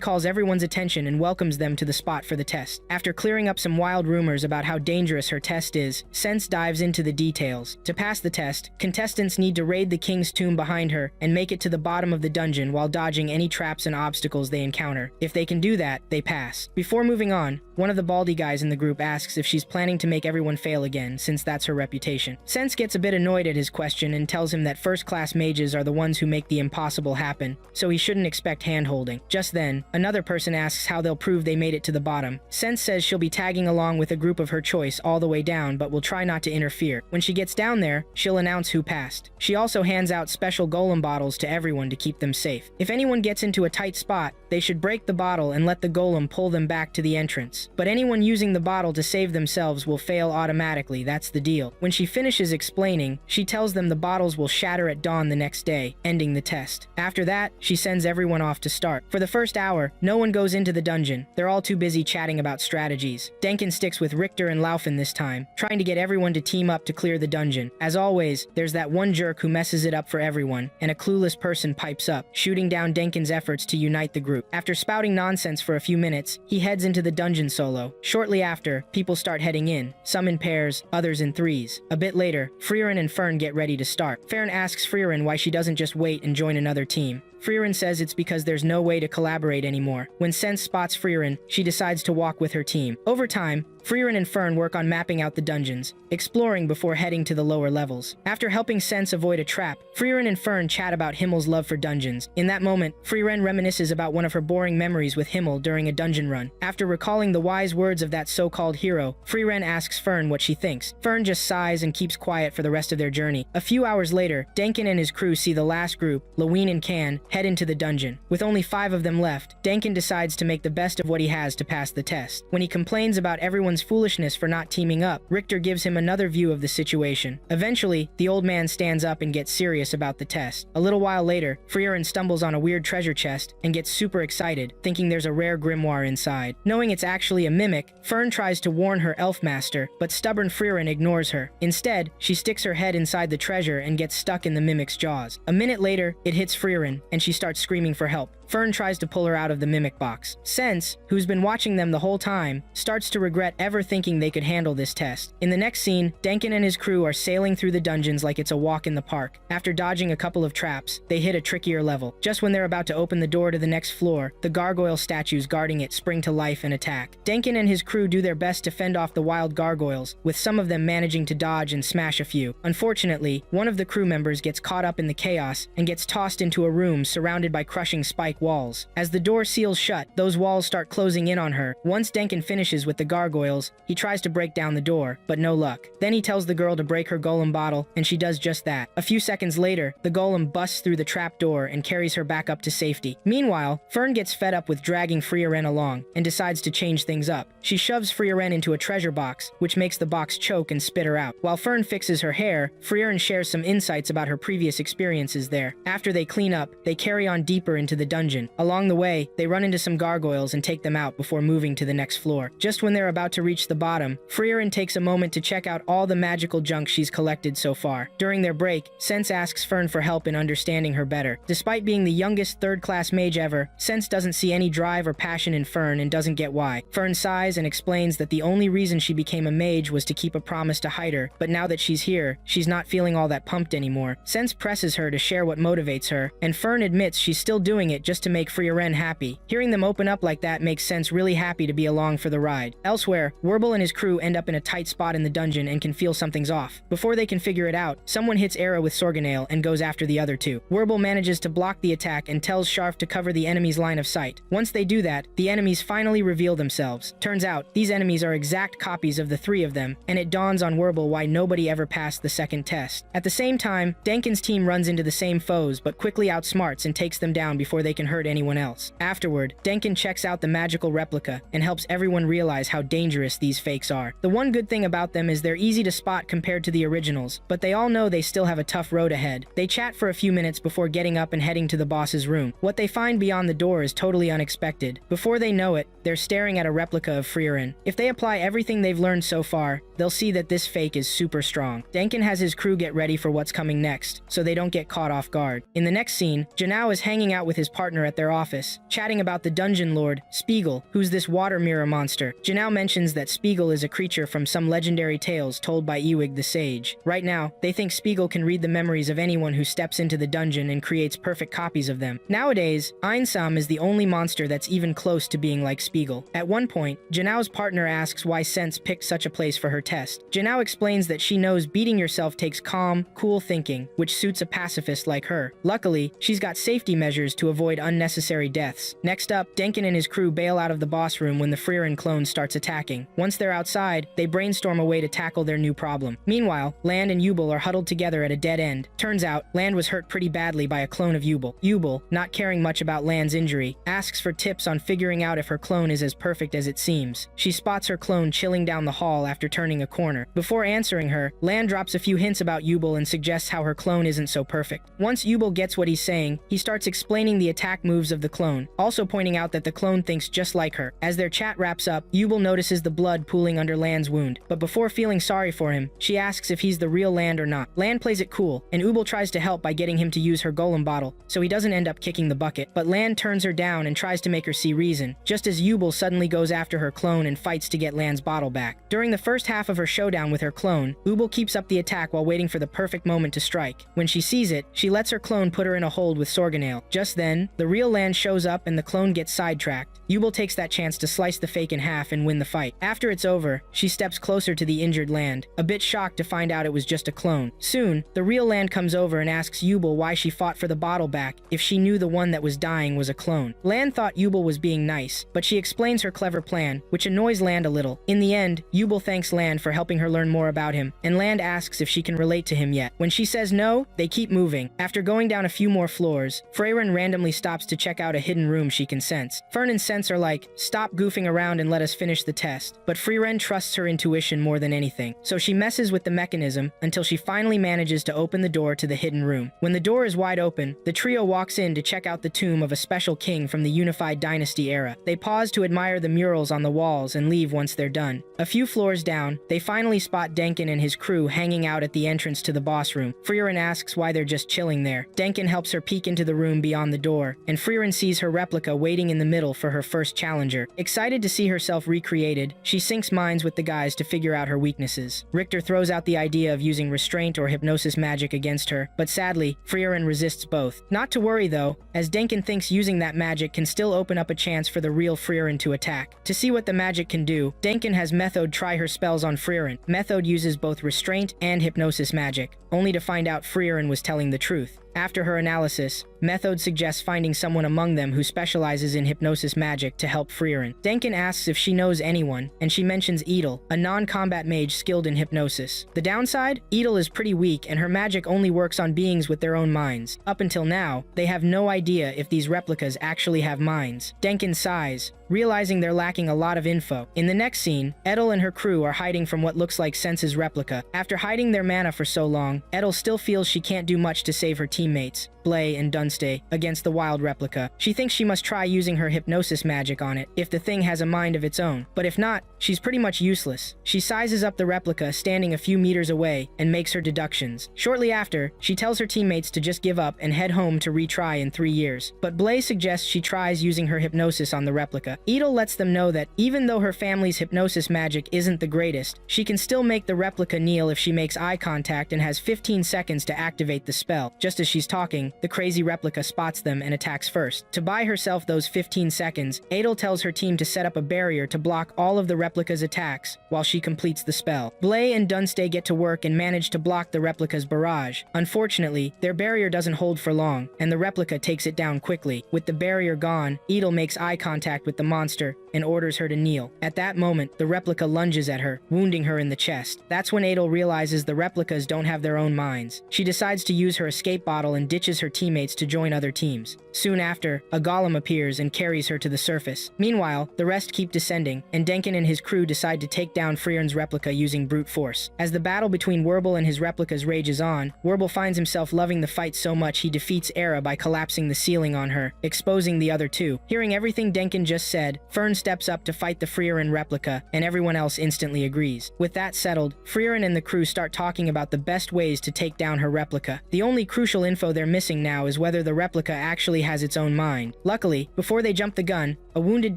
calls everyone's attention and welcomes them to the spot for the test. After clearing up some wild rumors about how dangerous her test is, Sense dives into the details. To pass the test, contestants need to raid the King's Tomb behind her and make it to the bottom of the dungeon while dodging any traps and obstacles they encounter. If they can do that, they pass. Before moving on, one of the baldy guys in the group asks if she's planning to make everyone fail again, since that's her reputation. Sense gets a bit annoyed at his question and tells him that first-class mages are the ones who make the impossible happen, so he shouldn't expect hand-holding. Just then, another person asks how they'll prove they made it to the bottom. Sense says she'll be tagging along with a group of her choice all the way down, but will try not to interfere. When she gets down there, she'll announce who passed. She also hands out special golem bottles to everyone to keep them safe. If anyone gets into a tight spot, they should break the bottle and let the golem pull them back to the entrance. But anyone using the bottle to save themselves will fail automatically, that's the deal. When she finishes explaining, she tells them the bottles will shatter at dawn the next day, ending the test. After that, she sends everyone off to start. For the first hour, no one goes into the dungeon. They're all too busy chatting about strategies. Denkin sticks with Richter and Laufen this time, trying to get everyone to team up to clear the dungeon. As always, there's that one jerk who messes it up for everyone, and a clueless person pipes up, shooting down Denkin's efforts to unite the group. After spouting nonsense for a few minutes, he heads into the dungeon solo. Shortly after, people start heading in, some in pairs, others in threes. A bit later, Frieren and Fern get ready to start. Fern asks Frieren why she doesn't just wait and join another team. Frieren says it's because there's no way to collaborate anymore. When Sense spots Frieren, she decides to walk with her team. Over time, Frieren and Fern work on mapping out the dungeons, exploring before heading to the lower levels. After helping Sense avoid a trap, Frieren and Fern chat about Himmel's love for dungeons. In that moment, Frieren reminisces about one of her boring memories with Himmel during a dungeon run. After recalling the wise words of that so-called hero, Frieren asks Fern what she thinks. Fern just sighs and keeps quiet for the rest of their journey. A few hours later, Denkin and his crew see the last group, Lewin and Can, head into the dungeon. With only 5 of them left, Denkin decides to make the best of what he has to pass the test. When he complains about everyone's foolishness for not teaming up, Richter gives him another view of the situation. Eventually, the old man stands up and gets serious about the test. A little while later, Frieren stumbles on a weird treasure chest and gets super excited, thinking there's a rare grimoire inside. Knowing it's actually a mimic, Fern tries to warn her elf master, but stubborn Frieren ignores her. Instead, she sticks her head inside the treasure and gets stuck in the mimic's jaws. A minute later, it hits Frieren, and she starts screaming for help. Fern tries to pull her out of the mimic box. Sense, who's been watching them the whole time, starts to regret ever thinking they could handle this test. In the next scene, Denkin and his crew are sailing through the dungeons like it's a walk in the park. After dodging a couple of traps, they hit a trickier level. Just when they're about to open the door to the next floor, the gargoyle statues guarding it spring to life and attack. Denkin and his crew do their best to fend off the wild gargoyles, with some of them managing to dodge and smash a few. Unfortunately, one of the crew members gets caught up in the chaos and gets tossed into a room surrounded by crushing spike walls. As the door seals shut, those walls start closing in on her. Once Denkin finishes with the gargoyles, he tries to break down the door, but no luck. Then he tells the girl to break her golem bottle, and she does just that. A few seconds later, the golem busts through the trap door and carries her back up to safety. Meanwhile, Fern gets fed up with dragging Frieren along and decides to change things up. She shoves Frieren into a treasure box, which makes the box choke and spit her out. While Fern fixes her hair, Frieren shares some insights about her previous experiences there. After they clean up, they carry on deeper into the dungeon dungeon. Along the way, they run into some gargoyles and take them out before moving to the next floor. Just when they're about to reach the bottom, Frieren takes a moment to check out all the magical junk she's collected so far. During their break, Sense asks Fern for help in understanding her better. Despite being the youngest third-class mage ever, Sense doesn't see any drive or passion in Fern and doesn't get why. Fern sighs and explains that the only reason she became a mage was to keep a promise to Hyder, but now that she's here, she's not feeling all that pumped anymore. Sense presses her to share what motivates her, and Fern admits she's still doing it just to make Frieren happy. Hearing them open up like that makes Sense really happy to be along for the ride. Elsewhere, Werble and his crew end up in a tight spot in the dungeon and can feel something's off. Before they can figure it out, someone hits Era with Sorganale and goes after the other two. Werble manages to block the attack and tells Sharf to cover the enemy's line of sight. Once they do that, the enemies finally reveal themselves. Turns out, these enemies are exact copies of the three of them, and it dawns on Werble why nobody ever passed the second test. At the same time, Denkin's team runs into the same foes, but quickly outsmarts and takes them down before they can hurt anyone else. Afterward, Denkin checks out the magical replica and helps everyone realize how dangerous these fakes are. The one good thing about them is they're easy to spot compared to the originals, but they all know they still have a tough road ahead. They chat for a few minutes before getting up and heading to the boss's room. What they find beyond the door is totally unexpected. Before they know it, they're staring at a replica of Frieren. If they apply everything they've learned so far, they'll see that this fake is super strong. Denkin has his crew get ready for what's coming next, so they don't get caught off guard. In the next scene, Janao is hanging out with his partner at their office, chatting about the dungeon lord, Spiegel, who's this water mirror monster. Janao mentions that Spiegel is a creature from some legendary tales told by Ewig the Sage. Right now, they think Spiegel can read the memories of anyone who steps into the dungeon and creates perfect copies of them. Nowadays, Einsam is the only monster that's even close to being like Spiegel. At one point, Janao's partner asks why Sense picked such a place for her test. Janao explains that she knows beating yourself takes calm, cool thinking, which suits a pacifist like her. Luckily, she's got safety measures to avoid unnecessary deaths. Next up, Denkin and his crew bail out of the boss room when the Frieren clone starts attacking. Once they're outside, they brainstorm a way to tackle their new problem. Meanwhile, Land and Yubel are huddled together at a dead end. Turns out, Land was hurt pretty badly by a clone of Yubel. Yubel, not caring much about Land's injury, asks for tips on figuring out if her clone is as perfect as it seems. She spots her clone chilling down the hall after turning a corner. Before answering her, Land drops a few hints about Yubel and suggests how her clone isn't so perfect. Once Yubel gets what he's saying, he starts explaining the attack moves of the clone, also pointing out that the clone thinks just like her. As their chat wraps up, Yubel notices the blood pooling under Land's wound, but before feeling sorry for him, she asks if he's the real Land or not. Land plays it cool, and Yubel tries to help by getting him to use her golem bottle, so he doesn't end up kicking the bucket. But Land turns her down and tries to make her see reason, just as Yubel suddenly goes after her clone and fights to get Land's bottle back. During the first half of her showdown with her clone, Yubel keeps up the attack while waiting for the perfect moment to strike. When she sees it, she lets her clone put her in a hold with Sorganale. Just then, the real Land shows up and the clone gets sidetracked. Yubel takes that chance to slice the fake in half and win the fight. After it's over, she steps closer to the injured Land, a bit shocked to find out it was just a clone. Soon, the real Land comes over and asks Yubel why she fought for the bottle back if she knew the one that was dying was a clone. Land thought Yubel was being nice, but she explains her clever plan, which annoys Land a little. In the end, Yubel thanks Land for helping her learn more about him, and Land asks if she can relate to him yet. When she says no, they keep moving. After going down a few more floors, Frieren randomly stops to check out a hidden room she can sense. Fern and Sense are like, stop goofing around and let us finish the test. But Frieren trusts her intuition more than anything, so she messes with the mechanism until she finally manages to open the door to the hidden room. When the door is wide open, the trio walks in to check out the tomb of a special king from the Unified Dynasty era. They pause to admire the murals on the walls and leave once they're done. A few floors down, they finally spot Denkin and his crew hanging out at the entrance to the boss room. Frieren asks why they're just chilling there. Denkin helps her peek into the room beyond the door, and Frieren sees her replica waiting in the middle for her first challenger. Excited to see herself recreated, she syncs minds with the guys to figure out her weaknesses. Richter throws out the idea of using restraint or hypnosis magic against her, but sadly, Frieren resists both. Not to worry though, as Denkin thinks using that magic can still open up a chance for the real Frieren to attack. To see what the magic can do, Denkin has Methode try her spells on Frieren. Methode uses both restraint and hypnosis magic, only to find out Frieren was telling the truth. After her analysis, Methode suggests finding someone among them who specializes in hypnosis magic to help Frieren. Denkin asks if she knows anyone, and she mentions Edel, a non-combat mage skilled in hypnosis. The downside? Edel is pretty weak and her magic only works on beings with their own minds. Up until now, they have no idea if these replicas actually have minds. Denkin sighs, realizing they're lacking a lot of info. In the next scene, Edel and her crew are hiding from what looks like Sensei's replica. After hiding their mana for so long, Edel still feels she can't do much to save her teammates, Blay and Dunstay, against the wild replica. She thinks she must try using her hypnosis magic on it, if the thing has a mind of its own. But if not, she's pretty much useless. She sizes up the replica standing a few meters away and makes her deductions. Shortly after, she tells her teammates to just give up and head home to retry in 3 years. But Blay suggests she tries using her hypnosis on the replica. Edel lets them know that even though her family's hypnosis magic isn't the greatest, she can still make the replica kneel if she makes eye contact and has 15 seconds to activate the spell. Just as she's talking, the crazy replica spots them and attacks first. To buy herself those 15 seconds, Edel tells her team to set up a barrier to block all of the replica's attacks while she completes the spell. Blay and Dunstay get to work and manage to block the replica's barrage. Unfortunately, their barrier doesn't hold for long, and the replica takes it down quickly. With the barrier gone, Edel makes eye contact with the monster and orders her to kneel. At that moment, the replica lunges at her, wounding her in the chest. That's when Edel realizes the replicas don't have their own minds. She decides to use her escape bottle and ditches her teammates to join other teams. Soon after, a golem appears and carries her to the surface. Meanwhile, the rest keep descending, and Denkin and his crew decide to take down Frieren's replica using brute force. As the battle between Werble and his replicas rages on, Werble finds himself loving the fight so much he defeats Era by collapsing the ceiling on her, exposing the other two. Hearing everything Denkin just said, Fern steps up to fight the Frieren replica, and everyone else instantly agrees. With that settled, Frieren and the crew start talking about the best ways to take down her replica. The only crucial info they're missing now is whether the replica actually has its own mind. Luckily, before they jump the gun, a wounded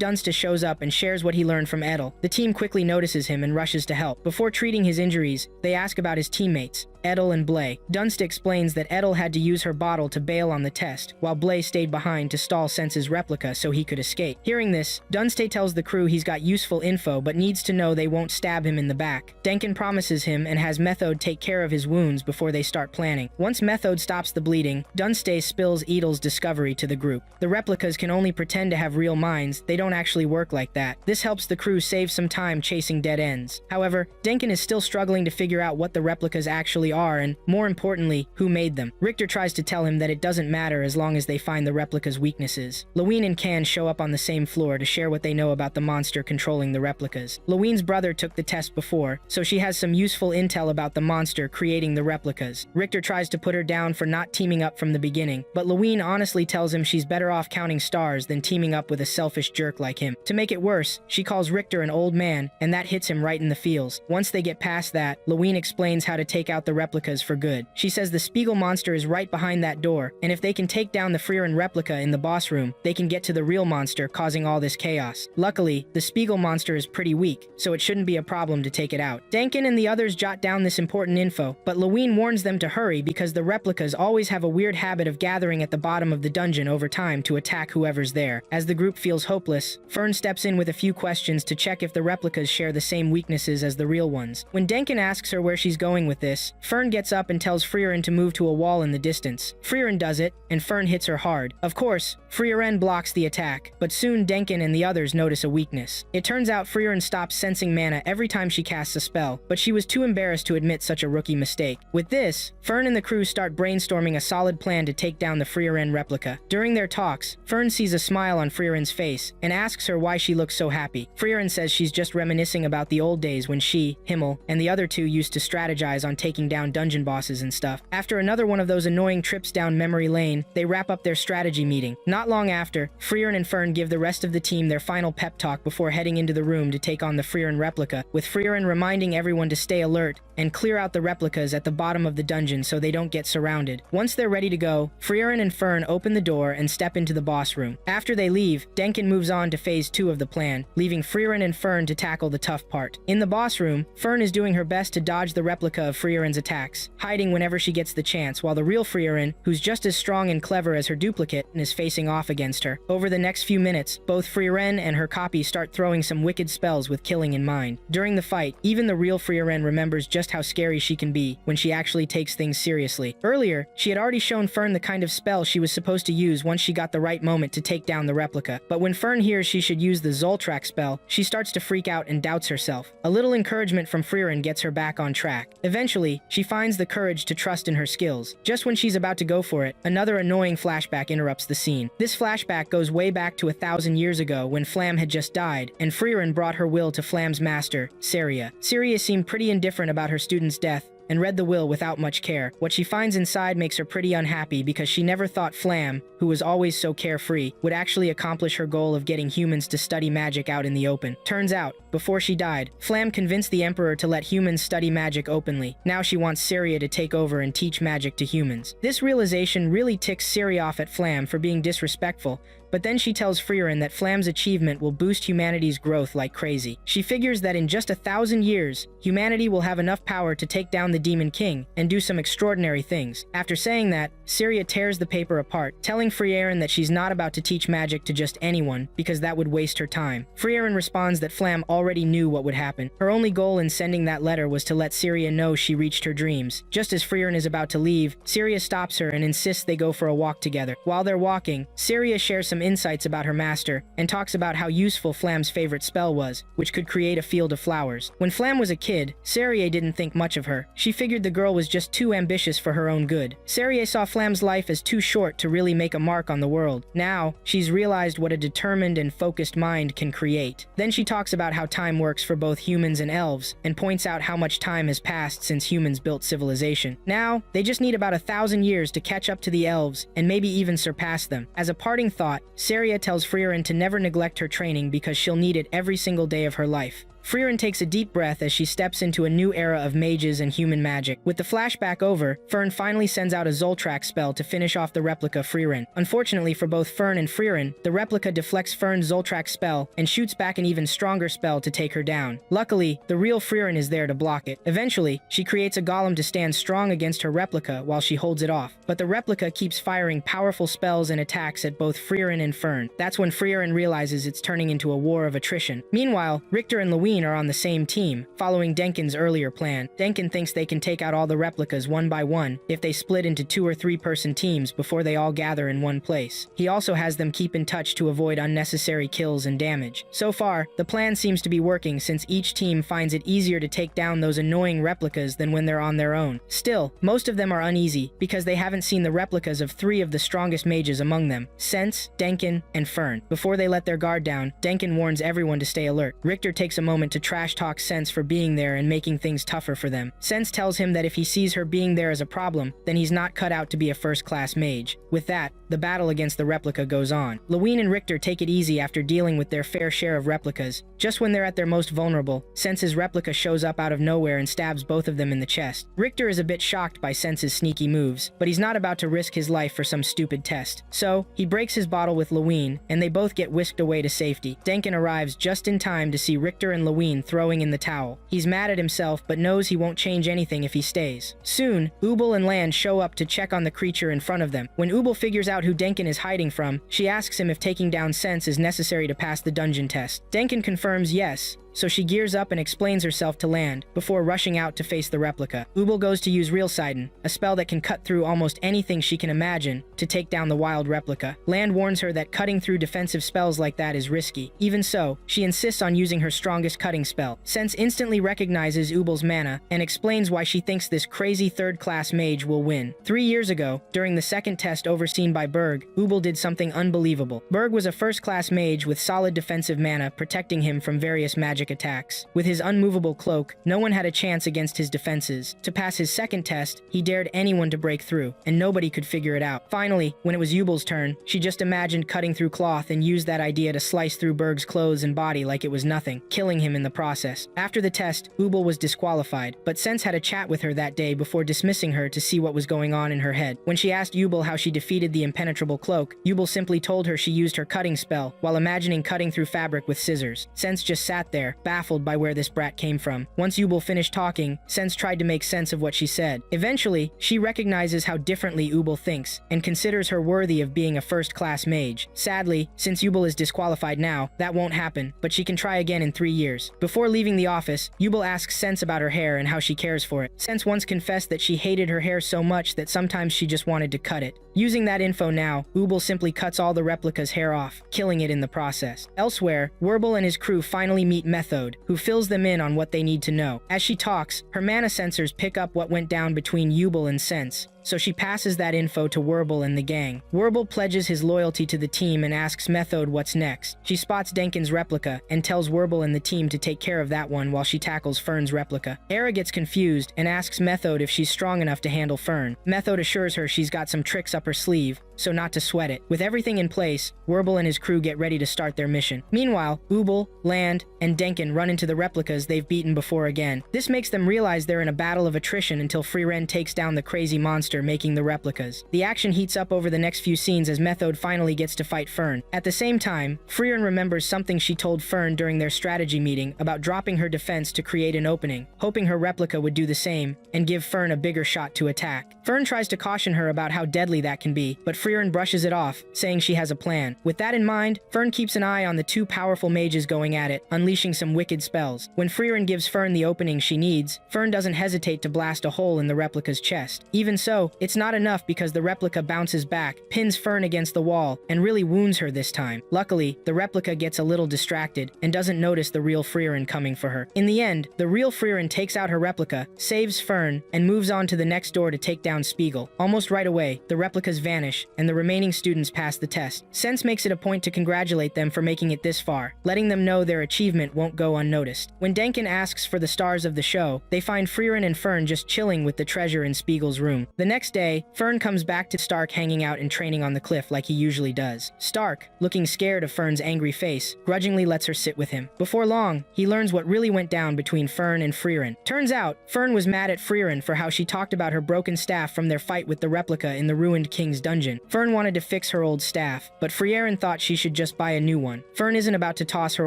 Dunsta shows up and shares what he learned from Edel. The team quickly notices him and rushes to help. Before treating his injuries, they ask about his teammates, Edel and Blay. Dunst explains that Edel had to use her bottle to bail on the test, while Blay stayed behind to stall Sensei's replica so he could escape. Hearing this, Dunstay tells the crew he's got useful info but needs to know they won't stab him in the back. Denkin promises him and has Methode take care of his wounds before they start planning. Once Methode stops the bleeding, Dunstay spills Edel's discovery to the group. The replicas can only pretend to have real minds, they don't actually work like that. This helps the crew save some time chasing dead ends. However, Denkin is still struggling to figure out what the replicas actually are and, more importantly, who made them. Richter tries to tell him that it doesn't matter as long as they find the replica's weaknesses. Lewin and Can show up on the same floor to share what they know about the monster controlling the replicas. Lewin's brother took the test before, so she has some useful intel about the monster creating the replicas. Richter tries to put her down for not teaming up from the beginning, but Lewin honestly tells him she's better off counting stars than teaming up with a selfish jerk like him. To make it worse, she calls Richter an old man, and that hits him right in the feels. Once they get past that, Lewin explains how to take out the replicas for good. She says the Spiegel monster is right behind that door, and if they can take down the Frieren replica in the boss room, they can get to the real monster causing all this chaos. Luckily, the Spiegel monster is pretty weak, so it shouldn't be a problem to take it out. Denkin and the others jot down this important info, but Lewin warns them to hurry because the replicas always have a weird habit of gathering at the bottom of the dungeon over time to attack whoever's there. As the group feels hopeless, Fern steps in with a few questions to check if the replicas share the same weaknesses as the real ones. When Denkin asks her where she's going with this, Fern gets up and tells Frieren to move to a wall in the distance. Frieren does it, and Fern hits her hard. Of course, Frieren blocks the attack, but soon Denkin and the others notice a weakness. It turns out Frieren stops sensing mana every time she casts a spell, but she was too embarrassed to admit such a rookie mistake. With this, Fern and the crew start brainstorming a solid plan to take down the Frieren replica. During their talks, Fern sees a smile on Frieren's face and asks her why she looks so happy. Frieren says she's just reminiscing about the old days when she, Himmel, and the other two used to strategize on taking down dungeon bosses and stuff. After another one of those annoying trips down memory lane, they wrap up their strategy meeting. Not long after, Frieren and Fern give the rest of the team their final pep talk before heading into the room to take on the Frieren replica, with Frieren reminding everyone to stay alert and clear out the replicas at the bottom of the dungeon so they don't get surrounded. Once they're ready to go, Frieren and Fern open the door and step into the boss room. After they leave, Denkin moves on to phase 2 of the plan, leaving Frieren and Fern to tackle the tough part. In the boss room, Fern is doing her best to dodge the replica of Frieren's attacks, hiding whenever she gets the chance, while the real Frieren, who's just as strong and clever as her duplicate, is facing off against her. Over the next few minutes, both Frieren and her copy start throwing some wicked spells with killing in mind. During the fight, even the real Frieren remembers just how scary she can be when she actually takes things seriously. Earlier, she had already shown Fern the kind of spell she was supposed to use once she got the right moment to take down the replica. But when Fern hears she should use the Zoltrak spell, she starts to freak out and doubts herself. A little encouragement from Frieren gets her back on track. Eventually, she finds the courage to trust in her skills. Just when she's about to go for it, another annoying flashback interrupts the scene. This flashback goes way back to 1,000 years ago when Flam had just died, and Frieren brought her will to Flam's master, Saria. Saria seemed pretty indifferent about her student's death, and read the will without much care. What she finds inside makes her pretty unhappy because she never thought Flam, who was always so carefree, would actually accomplish her goal of getting humans to study magic out in the open. Turns out, before she died, Flam convinced the Emperor to let humans study magic openly. Now she wants Saria to take over and teach magic to humans. This realization really ticks Saria off at Flam for being disrespectful, but then she tells Frieren that Flam's achievement will boost humanity's growth like crazy. She figures that in just 1,000 years, humanity will have enough power to take down the Demon King and do some extraordinary things. After saying that, Saria tears the paper apart, telling Frieren that she's not about to teach magic to just anyone because that would waste her time. Frieren responds that Flam already knew what would happen. Her only goal in sending that letter was to let Saria know she reached her dreams. Just as Frieren is about to leave, Saria stops her and insists they go for a walk together. While they're walking, Saria shares some insights about her master and talks about how useful Flam's favorite spell was, which could create a field of flowers. When Flam was a kid, Saria didn't think much of her. She figured the girl was just too ambitious for her own good. Saria saw Flam's life as too short to really make a mark on the world. Now, she's realized what a determined and focused mind can create. Then she talks about how time works for both humans and elves, and points out how much time has passed since humans built civilization. Now, they just need about 1,000 years to catch up to the elves, and maybe even surpass them. As a parting thought, Saria tells Frieren to never neglect her training because she'll need it every single day of her life. Frieren takes a deep breath as she steps into a new era of mages and human magic. With the flashback over, Fern finally sends out a Zoltrax spell to finish off the replica Frieren. Unfortunately for both Fern and Frieren, the replica deflects Fern's Zoltrax spell and shoots back an even stronger spell to take her down. Luckily, the real Frieren is there to block it. Eventually, she creates a golem to stand strong against her replica while she holds it off. But the replica keeps firing powerful spells and attacks at both Frieren and Fern. That's when Frieren realizes it's turning into a war of attrition. Meanwhile, Richter and Louise are on the same team, following Denkin's earlier plan. Denkin thinks they can take out all the replicas one by one if they split into 2 or 3 person teams before they all gather in one place. He also has them keep in touch to avoid unnecessary kills and damage. So far, the plan seems to be working since each team finds it easier to take down those annoying replicas than when they're on their own. Still, most of them are uneasy because they haven't seen the replicas of 3 of the strongest mages among them, Sense, Denkin, and Fern. Before they let their guard down, Denkin warns everyone to stay alert. Richter takes a moment to trash talk Sense for being there and making things tougher for them. Sense tells him that if he sees her being there as a problem, then he's not cut out to be a first-class mage. With that, the battle against the replica goes on. Louise and Richter take it easy after dealing with their fair share of replicas. Just when they're at their most vulnerable, Sense's replica shows up out of nowhere and stabs both of them in the chest. Richter is a bit shocked by Sense's sneaky moves, but he's not about to risk his life for some stupid test. So, he breaks his bottle with Louise, and they both get whisked away to safety. Denkin arrives just in time to see Richter and Louise throwing in the towel. He's mad at himself, but knows he won't change anything if he stays. Soon, Ubel and Land show up to check on the creature in front of them. When Ubel figures out who Denkin is hiding from, she asks him if taking down Sense is necessary to pass the dungeon test. Denkin confirms yes, so she gears up and explains herself to Land, before rushing out to face the replica. Ubel goes to use Real Sidon, a spell that can cut through almost anything she can imagine, to take down the wild replica. Land warns her that cutting through defensive spells like that is risky. Even so, she insists on using her strongest cutting spell. Sense instantly recognizes Ubel's mana, and explains why she thinks this crazy third-class mage will win. 3 years ago, during the second test overseen by Berg, Ubel did something unbelievable. Berg was a first-class mage with solid defensive mana protecting him from various magic attacks. With his unmovable cloak, no one had a chance against his defenses. To pass his second test, he dared anyone to break through, and nobody could figure it out. Finally, when it was Ubel's turn, she just imagined cutting through cloth and used that idea to slice through Berg's clothes and body like it was nothing, killing him in the process. After the test, Ubel was disqualified, but Sense had a chat with her that day before dismissing her to see what was going on in her head. When she asked Ubel how she defeated the impenetrable cloak, Ubel simply told her she used her cutting spell while imagining cutting through fabric with scissors. Sense just sat there, baffled by where this brat came from. Once Ubel finished talking, Sense tried to make sense of what she said. Eventually, she recognizes how differently Ubel thinks, and considers her worthy of being a first-class mage. Sadly, since Ubel is disqualified now, that won't happen, but she can try again in 3 years. Before leaving the office, Ubel asks Sense about her hair and how she cares for it. Sense once confessed that she hated her hair so much that sometimes she just wanted to cut it. Using that info now, Ubel simply cuts all the replica's hair off, killing it in the process. Elsewhere, Werbel and his crew finally meet Method, who fills them in on what they need to know. As she talks, her mana sensors pick up what went down between Yubel and Sense, so she passes that info to Werbel and the gang. Werbel pledges his loyalty to the team and asks Method what's next. She spots Denkin's replica and tells Werbel and the team to take care of that one while she tackles Fern's replica. Era gets confused and asks Method if she's strong enough to handle Fern. Method assures her she's got some tricks up her sleeve, so not to sweat it. With everything in place, Werbel and his crew get ready to start their mission. Meanwhile, Ubel, Land, and Denkin run into the replicas they've beaten before again. This makes them realize they're in a battle of attrition until Frieren takes down the crazy monster making the replicas. The action heats up over the next few scenes as Method finally gets to fight Fern. At the same time, Frieren remembers something she told Fern during their strategy meeting about dropping her defense to create an opening, hoping her replica would do the same and give Fern a bigger shot to attack. Fern tries to caution her about how deadly that can be, but Frieren brushes it off, saying she has a plan. With that in mind, Fern keeps an eye on the two powerful mages going at it, unleashing some wicked spells. When Frieren gives Fern the opening she needs, Fern doesn't hesitate to blast a hole in the replica's chest. Even so, it's not enough because the replica bounces back, pins Fern against the wall, and really wounds her this time. Luckily, the replica gets a little distracted and doesn't notice the real Frieren coming for her. In the end, the real Frieren takes out her replica, saves Fern, and moves on to the next door to take down Spiegel. Almost right away, the replicas vanish, and the remaining students pass the test. Sense makes it a point to congratulate them for making it this far, letting them know their achievement won't go unnoticed. When Denkin asks for the stars of the show, they find Frieren and Fern just chilling with the treasure in Spiegel's room. The next day, Fern comes back to Stark hanging out and training on the cliff like he usually does. Stark, looking scared of Fern's angry face, grudgingly lets her sit with him. Before long, he learns what really went down between Fern and Frieren. Turns out, Fern was mad at Frieren for how she talked about her broken staff from their fight with the replica in the ruined king's dungeon. Fern wanted to fix her old staff, but Frieren thought she should just buy a new one. Fern isn't about to toss her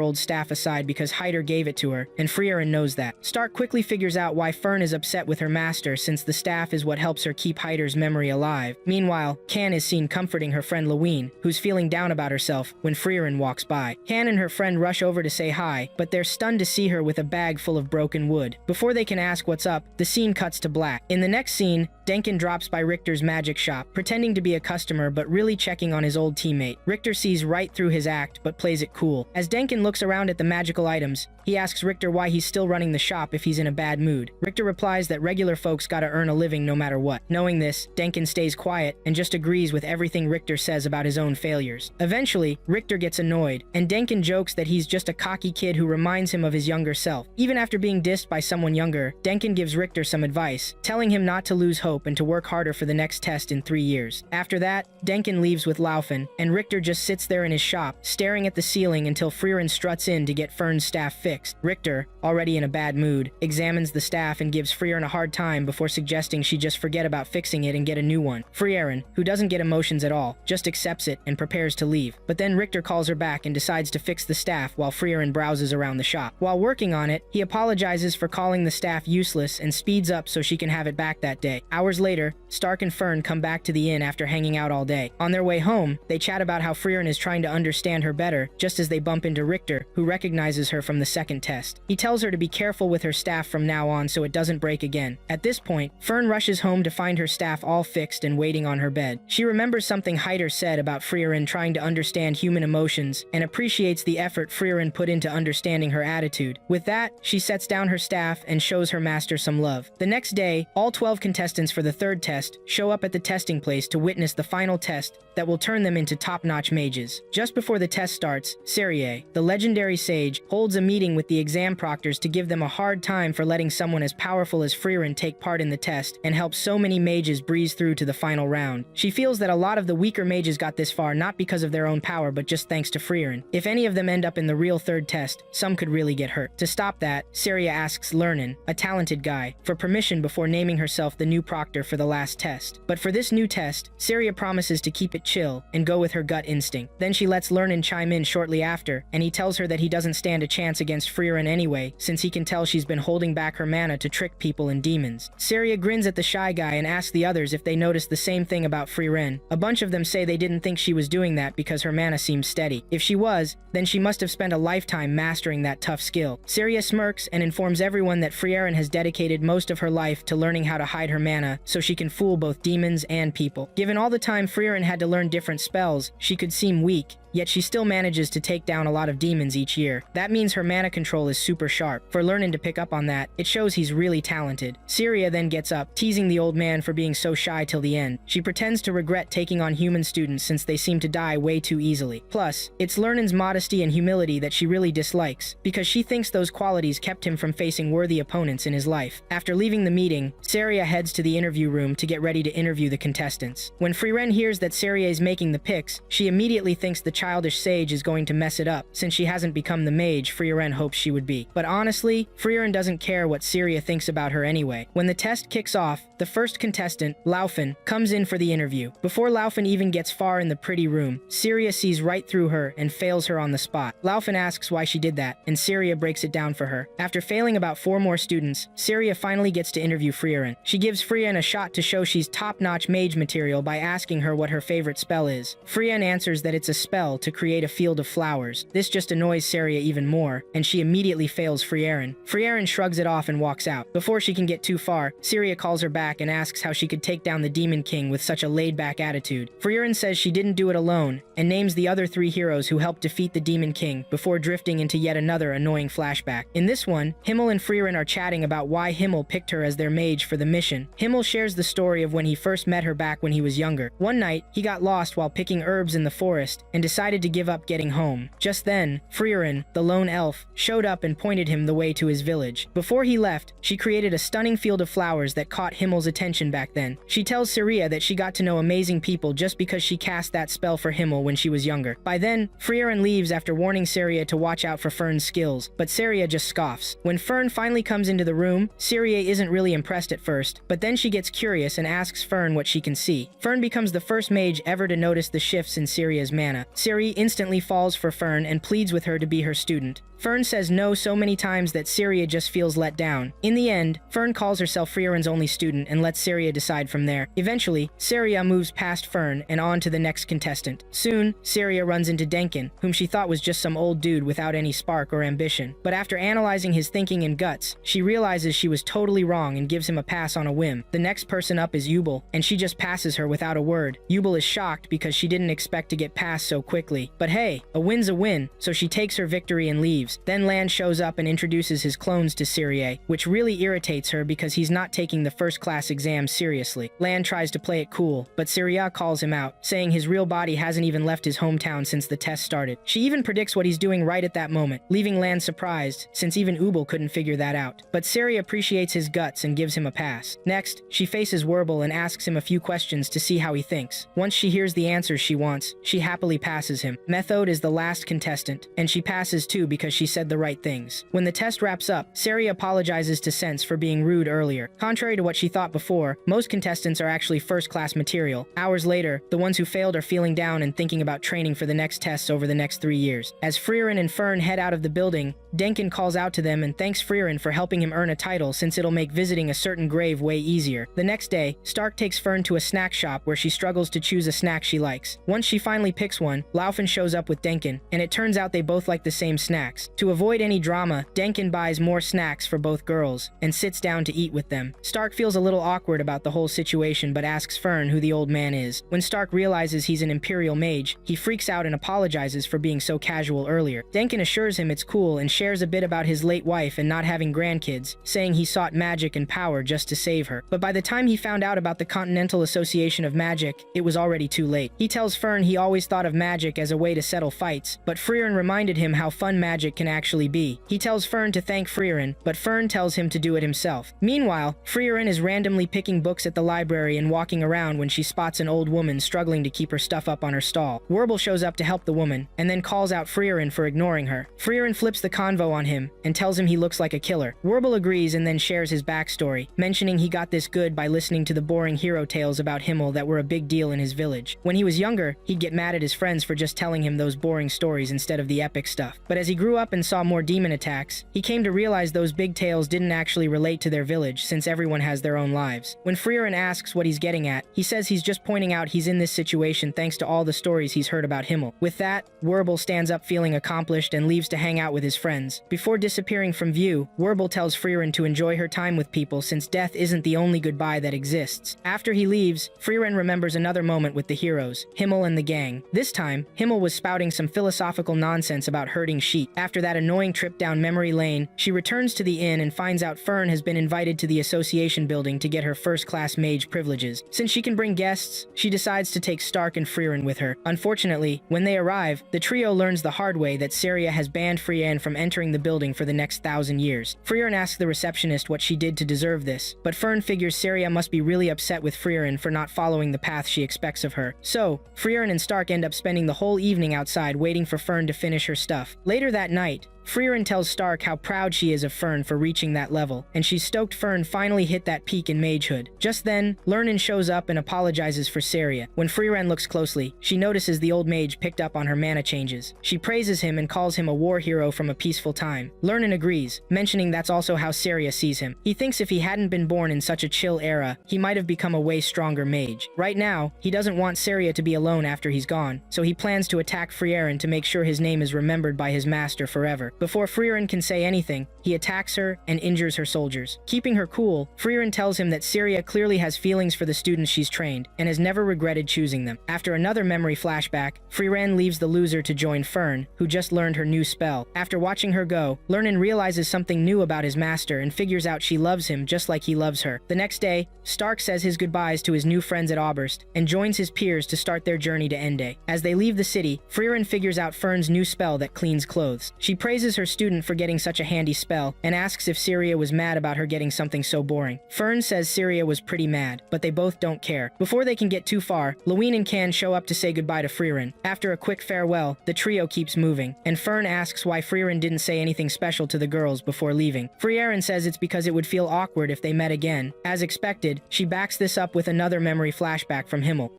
old staff aside because Hyder gave it to her, and Frieren knows that. Stark quickly figures out why Fern is upset with her master since the staff is what helps her keep Hyder's memory alive. Meanwhile, Can is seen comforting her friend Leween, who's feeling down about herself when Frieren walks by. Can and her friend rush over to say hi, but they're stunned to see her with a bag full of broken wood. Before they can ask what's up, the scene cuts to black. In the next scene, Denkin drops by Richter's magic shop, pretending to be a customer but really checking on his old teammate. Richter sees right through his act but plays it cool. As Denkin looks around at the magical items, he asks Richter why he's still running the shop if he's in a bad mood. Richter replies that regular folks gotta earn a living no matter what. Knowing this, Denkin stays quiet and just agrees with everything Richter says about his own failures. Eventually, Richter gets annoyed, and Denkin jokes that he's just a cocky kid who reminds him of his younger self. Even after being dissed by someone younger, Denkin gives Richter some advice, telling him not to lose hope and to work harder for the next test in 3 years. After that, Denkin leaves with Laufen, and Richter just sits there in his shop, staring at the ceiling until Frieren struts in to get Fern's staff fixed. Richter, already in a bad mood, examines the staff and gives Frieren a hard time before suggesting she just forget about fixing it and get a new one. Frieren, who doesn't get emotions at all, just accepts it and prepares to leave. But then Richter calls her back and decides to fix the staff while Frieren browses around the shop. While working on it, he apologizes for calling the staff useless and speeds up so she can have it back that day. Hours later, Stark and Fern come back to the inn after hanging out all day. On their way home, they chat about how Frieren is trying to understand her better, just as they bump into Richter, who recognizes her from the second test. He tells her to be careful with her staff from now on so it doesn't break again. At this point, Fern rushes home to find her staff all fixed and waiting on her bed. She remembers something Hyder said about Frieren trying to understand human emotions and appreciates the effort Frieren put into understanding her attitude. With that, she sets down her staff and shows her master some love. The next day, all 12 contestants for the third test show up at the testing place to witness the final test that will turn them into top-notch mages. Just before the test starts, Serie, the legendary sage, holds a meeting with the exam proctors to give them a hard time for letting someone as powerful as Frieren take part in the test and help so many mages breeze through to the final round. She feels that a lot of the weaker mages got this far not because of their own power but just thanks to Frieren. If any of them end up in the real third test, some could really get hurt. To stop that, Seria asks Lernan, a talented guy, for permission before naming herself the new proctor for the last test. But for this new test, Seria promises to keep it chill and go with her gut instinct. Then she lets Lernan chime in shortly after, and he tells her that he doesn't stand a chance against Frieren anyway, since he can tell she's been holding back her mana to trick people and demons. Seria grins at the shy guy and asks the others if they noticed the same thing about Frieren. A bunch of them say they didn't think she was doing that because her mana seems steady. If she was, then she must have spent a lifetime mastering that tough skill. Seria smirks and informs everyone that Frieren has dedicated most of her life to learning how to hide her mana so she can fool both demons and people. Given all the time Frieren had to learn different spells, she could seem weak, yet she still manages to take down a lot of demons each year. That means her mana control is super sharp. For learning to pick up on that, it shows he's really talented. Syria then gets up, teasing the old man for being so shy till the end. She pretends to regret taking on human students since they seem to die way too easily. Plus, it's Lernen's modesty and humility that she really dislikes, because she thinks those qualities kept him from facing worthy opponents in his life. After leaving the meeting, Syria heads to the interview room to get ready to interview the contestants. When Frieren hears that Syria is making the picks, she immediately thinks the childish sage is going to mess it up, since she hasn't become the mage Frieren hopes she would be. But honestly, Frieren doesn't care what Syria thinks about her anyway. When the test kicks off, the first contestant, Laufen, comes in for the interview. Before Laufen even gets far in the pretty room, Syria sees right through her and fails her on the spot. Laufen asks why she did that, and Syria breaks it down for her. After failing about 4 more students, Syria finally gets to interview Frieren. She gives Frieren a shot to show she's top-notch mage material by asking her what her favorite spell is. Frieren answers that it's a spell to create a field of flowers. This just annoys Syria even more, and she immediately fails Frieren. Frieren shrugs it off and walks out. Before she can get too far, Syria calls her back and asks how she could take down the Demon King with such a laid-back attitude. Frieren says she didn't do it alone, and names the other 3 heroes who helped defeat the Demon King before drifting into yet another annoying flashback. In this one, Himmel and Frieren are chatting about why Himmel picked her as their mage for the mission. Himmel shares the story of when he first met her back when he was younger. One night, he got lost while picking herbs in the forest and decided to give up getting home. Just then, Frieren, the lone elf, showed up and pointed him the way to his village. Before he left, she created a stunning field of flowers that caught Himmel's attention back then. She tells Syria that she got to know amazing people just because she cast that spell for Himmel when she was younger. By then, Frieren leaves after warning Syria to watch out for Fern's skills, but Syria just scoffs. When Fern finally comes into the room, Syria isn't really impressed at first, but then she gets curious and asks Fern what she can see. Fern becomes the first mage ever to notice the shifts in Syria's mana. Syria instantly falls for Fern and pleads with her to be her student. Fern says no so many times that Syria just feels let down. In the end, Fern calls herself Frieren's only student and lets Syria decide from there. Eventually, Syria moves past Fern and on to the next contestant. Soon, Syria runs into Denkin, whom she thought was just some old dude without any spark or ambition. But after analyzing his thinking and guts, she realizes she was totally wrong and gives him a pass on a whim. The next person up is Yubel, and she just passes her without a word. Yubel is shocked because she didn't expect to get past so quickly. But hey, a win's a win, so she takes her victory and leaves. Then Lan shows up and introduces his clones to Syria, which really irritates her because he's not taking the first-class exam seriously. Lan tries to play it cool, but Syria calls him out, saying his real body hasn't even left his hometown since the test started. She even predicts what he's doing right at that moment, leaving Lan surprised, since even Ubel couldn't figure that out. But Syria appreciates his guts and gives him a pass. Next, she faces Werbel and asks him a few questions to see how he thinks. Once she hears the answers she wants, she happily passes him. Methode is the last contestant, and she passes too because she said the right things. When the test wraps up, Syria apologizes to Sense for being rude earlier. Contrary to what she thought before, most contestants are actually first-class material. Hours later, the ones who failed are feeling down and thinking about training for the next tests over the next 3 years. As Frieren and Fern head out of the building, Denkin calls out to them and thanks Frieren for helping him earn a title since it'll make visiting a certain grave way easier. The next day, Stark takes Fern to a snack shop where she struggles to choose a snack she likes. Once she finally picks one, Laufen shows up with Denkin, and it turns out they both like the same snacks. To avoid any drama, Denkin buys more snacks for both girls and sits down to eat with them. Stark feels a little awkward about the whole situation but asks Fern who the old man is. When Stark realizes he's an Imperial mage, he freaks out and apologizes for being so casual earlier. Denkin assures him it's cool and shares a bit about his late wife and not having grandkids, saying he sought magic and power just to save her. But by the time he found out about the Continental Association of Magic, it was already too late. He tells Fern he always thought of magic as a way to settle fights, but Frieren reminded him how fun magic can actually be. He tells Fern to thank Frieren, but Fern tells him to do it himself. Meanwhile, Frieren is randomly picking books at the library and walking around when she spots an old woman struggling to keep her stuff up on her stall. Werbel shows up to help the woman, and then calls out Frieren for ignoring her. Frieren flips the convo on him and tells him he looks like a killer. Werbel agrees and then shares his backstory, mentioning he got this good by listening to the boring hero tales about Himmel that were a big deal in his village. When he was younger, he'd get mad at his friends for just telling him those boring stories instead of the epic stuff. But as he grew up up and saw more demon attacks, he came to realize those big tails didn't actually relate to their village since everyone has their own lives. When Frieren asks what he's getting at, he says he's just pointing out he's in this situation thanks to all the stories he's heard about Himmel. With that, Werble stands up feeling accomplished and leaves to hang out with his friends. Before disappearing from view, Werble tells Frieren to enjoy her time with people since death isn't the only goodbye that exists. After he leaves, Frieren remembers another moment with the heroes, Himmel and the gang. This time, Himmel was spouting some philosophical nonsense about herding sheep. After that annoying trip down memory lane, she returns to the inn and finds out Fern has been invited to the association building to get her first-class mage privileges. Since she can bring guests, she decides to take Stark and Frieren with her. Unfortunately, when they arrive, the trio learns the hard way that Saria has banned Frieren from entering the building for the next 1,000 years. Frieren asks the receptionist what she did to deserve this, but Fern figures Saria must be really upset with Frieren for not following the path she expects of her. So, Frieren and Stark end up spending the whole evening outside waiting for Fern to finish her stuff. Later that night, Frieren tells Stark how proud she is of Fern for reaching that level, and she's stoked Fern finally hit that peak in magehood. Just then, Lernen shows up and apologizes for Saria. When Frieren looks closely, she notices the old mage picked up on her mana changes. She praises him and calls him a war hero from a peaceful time. Lernen agrees, mentioning that's also how Saria sees him. He thinks if he hadn't been born in such a chill era, he might have become a way stronger mage. Right now, he doesn't want Saria to be alone after he's gone, so he plans to attack Frieren to make sure his name is remembered by his master forever. Before Frieren can say anything, he attacks her and injures her soldiers. Keeping her cool, Frieren tells him that Saria clearly has feelings for the students she's trained, and has never regretted choosing them. After another memory flashback, Frieren leaves the loser to join Fern, who just learned her new spell. After watching her go, Lernen realizes something new about his master and figures out she loves him just like he loves her. The next day, Stark says his goodbyes to his new friends at Oberst, and joins his peers to start their journey to Ende. As they leave the city, Frieren figures out Fern's new spell that cleans clothes. She praises her student for getting such a handy spell, and asks if Saria was mad about her getting something so boring. Fern says Saria was pretty mad, but they both don't care. Before they can get too far, Lewin and Can show up to say goodbye to Frieren. After a quick farewell, the trio keeps moving, and Fern asks why Frieren didn't say anything special to the girls before leaving. Frieren says it's because it would feel awkward if they met again. As expected, she backs this up with another memory flashback from Himmel.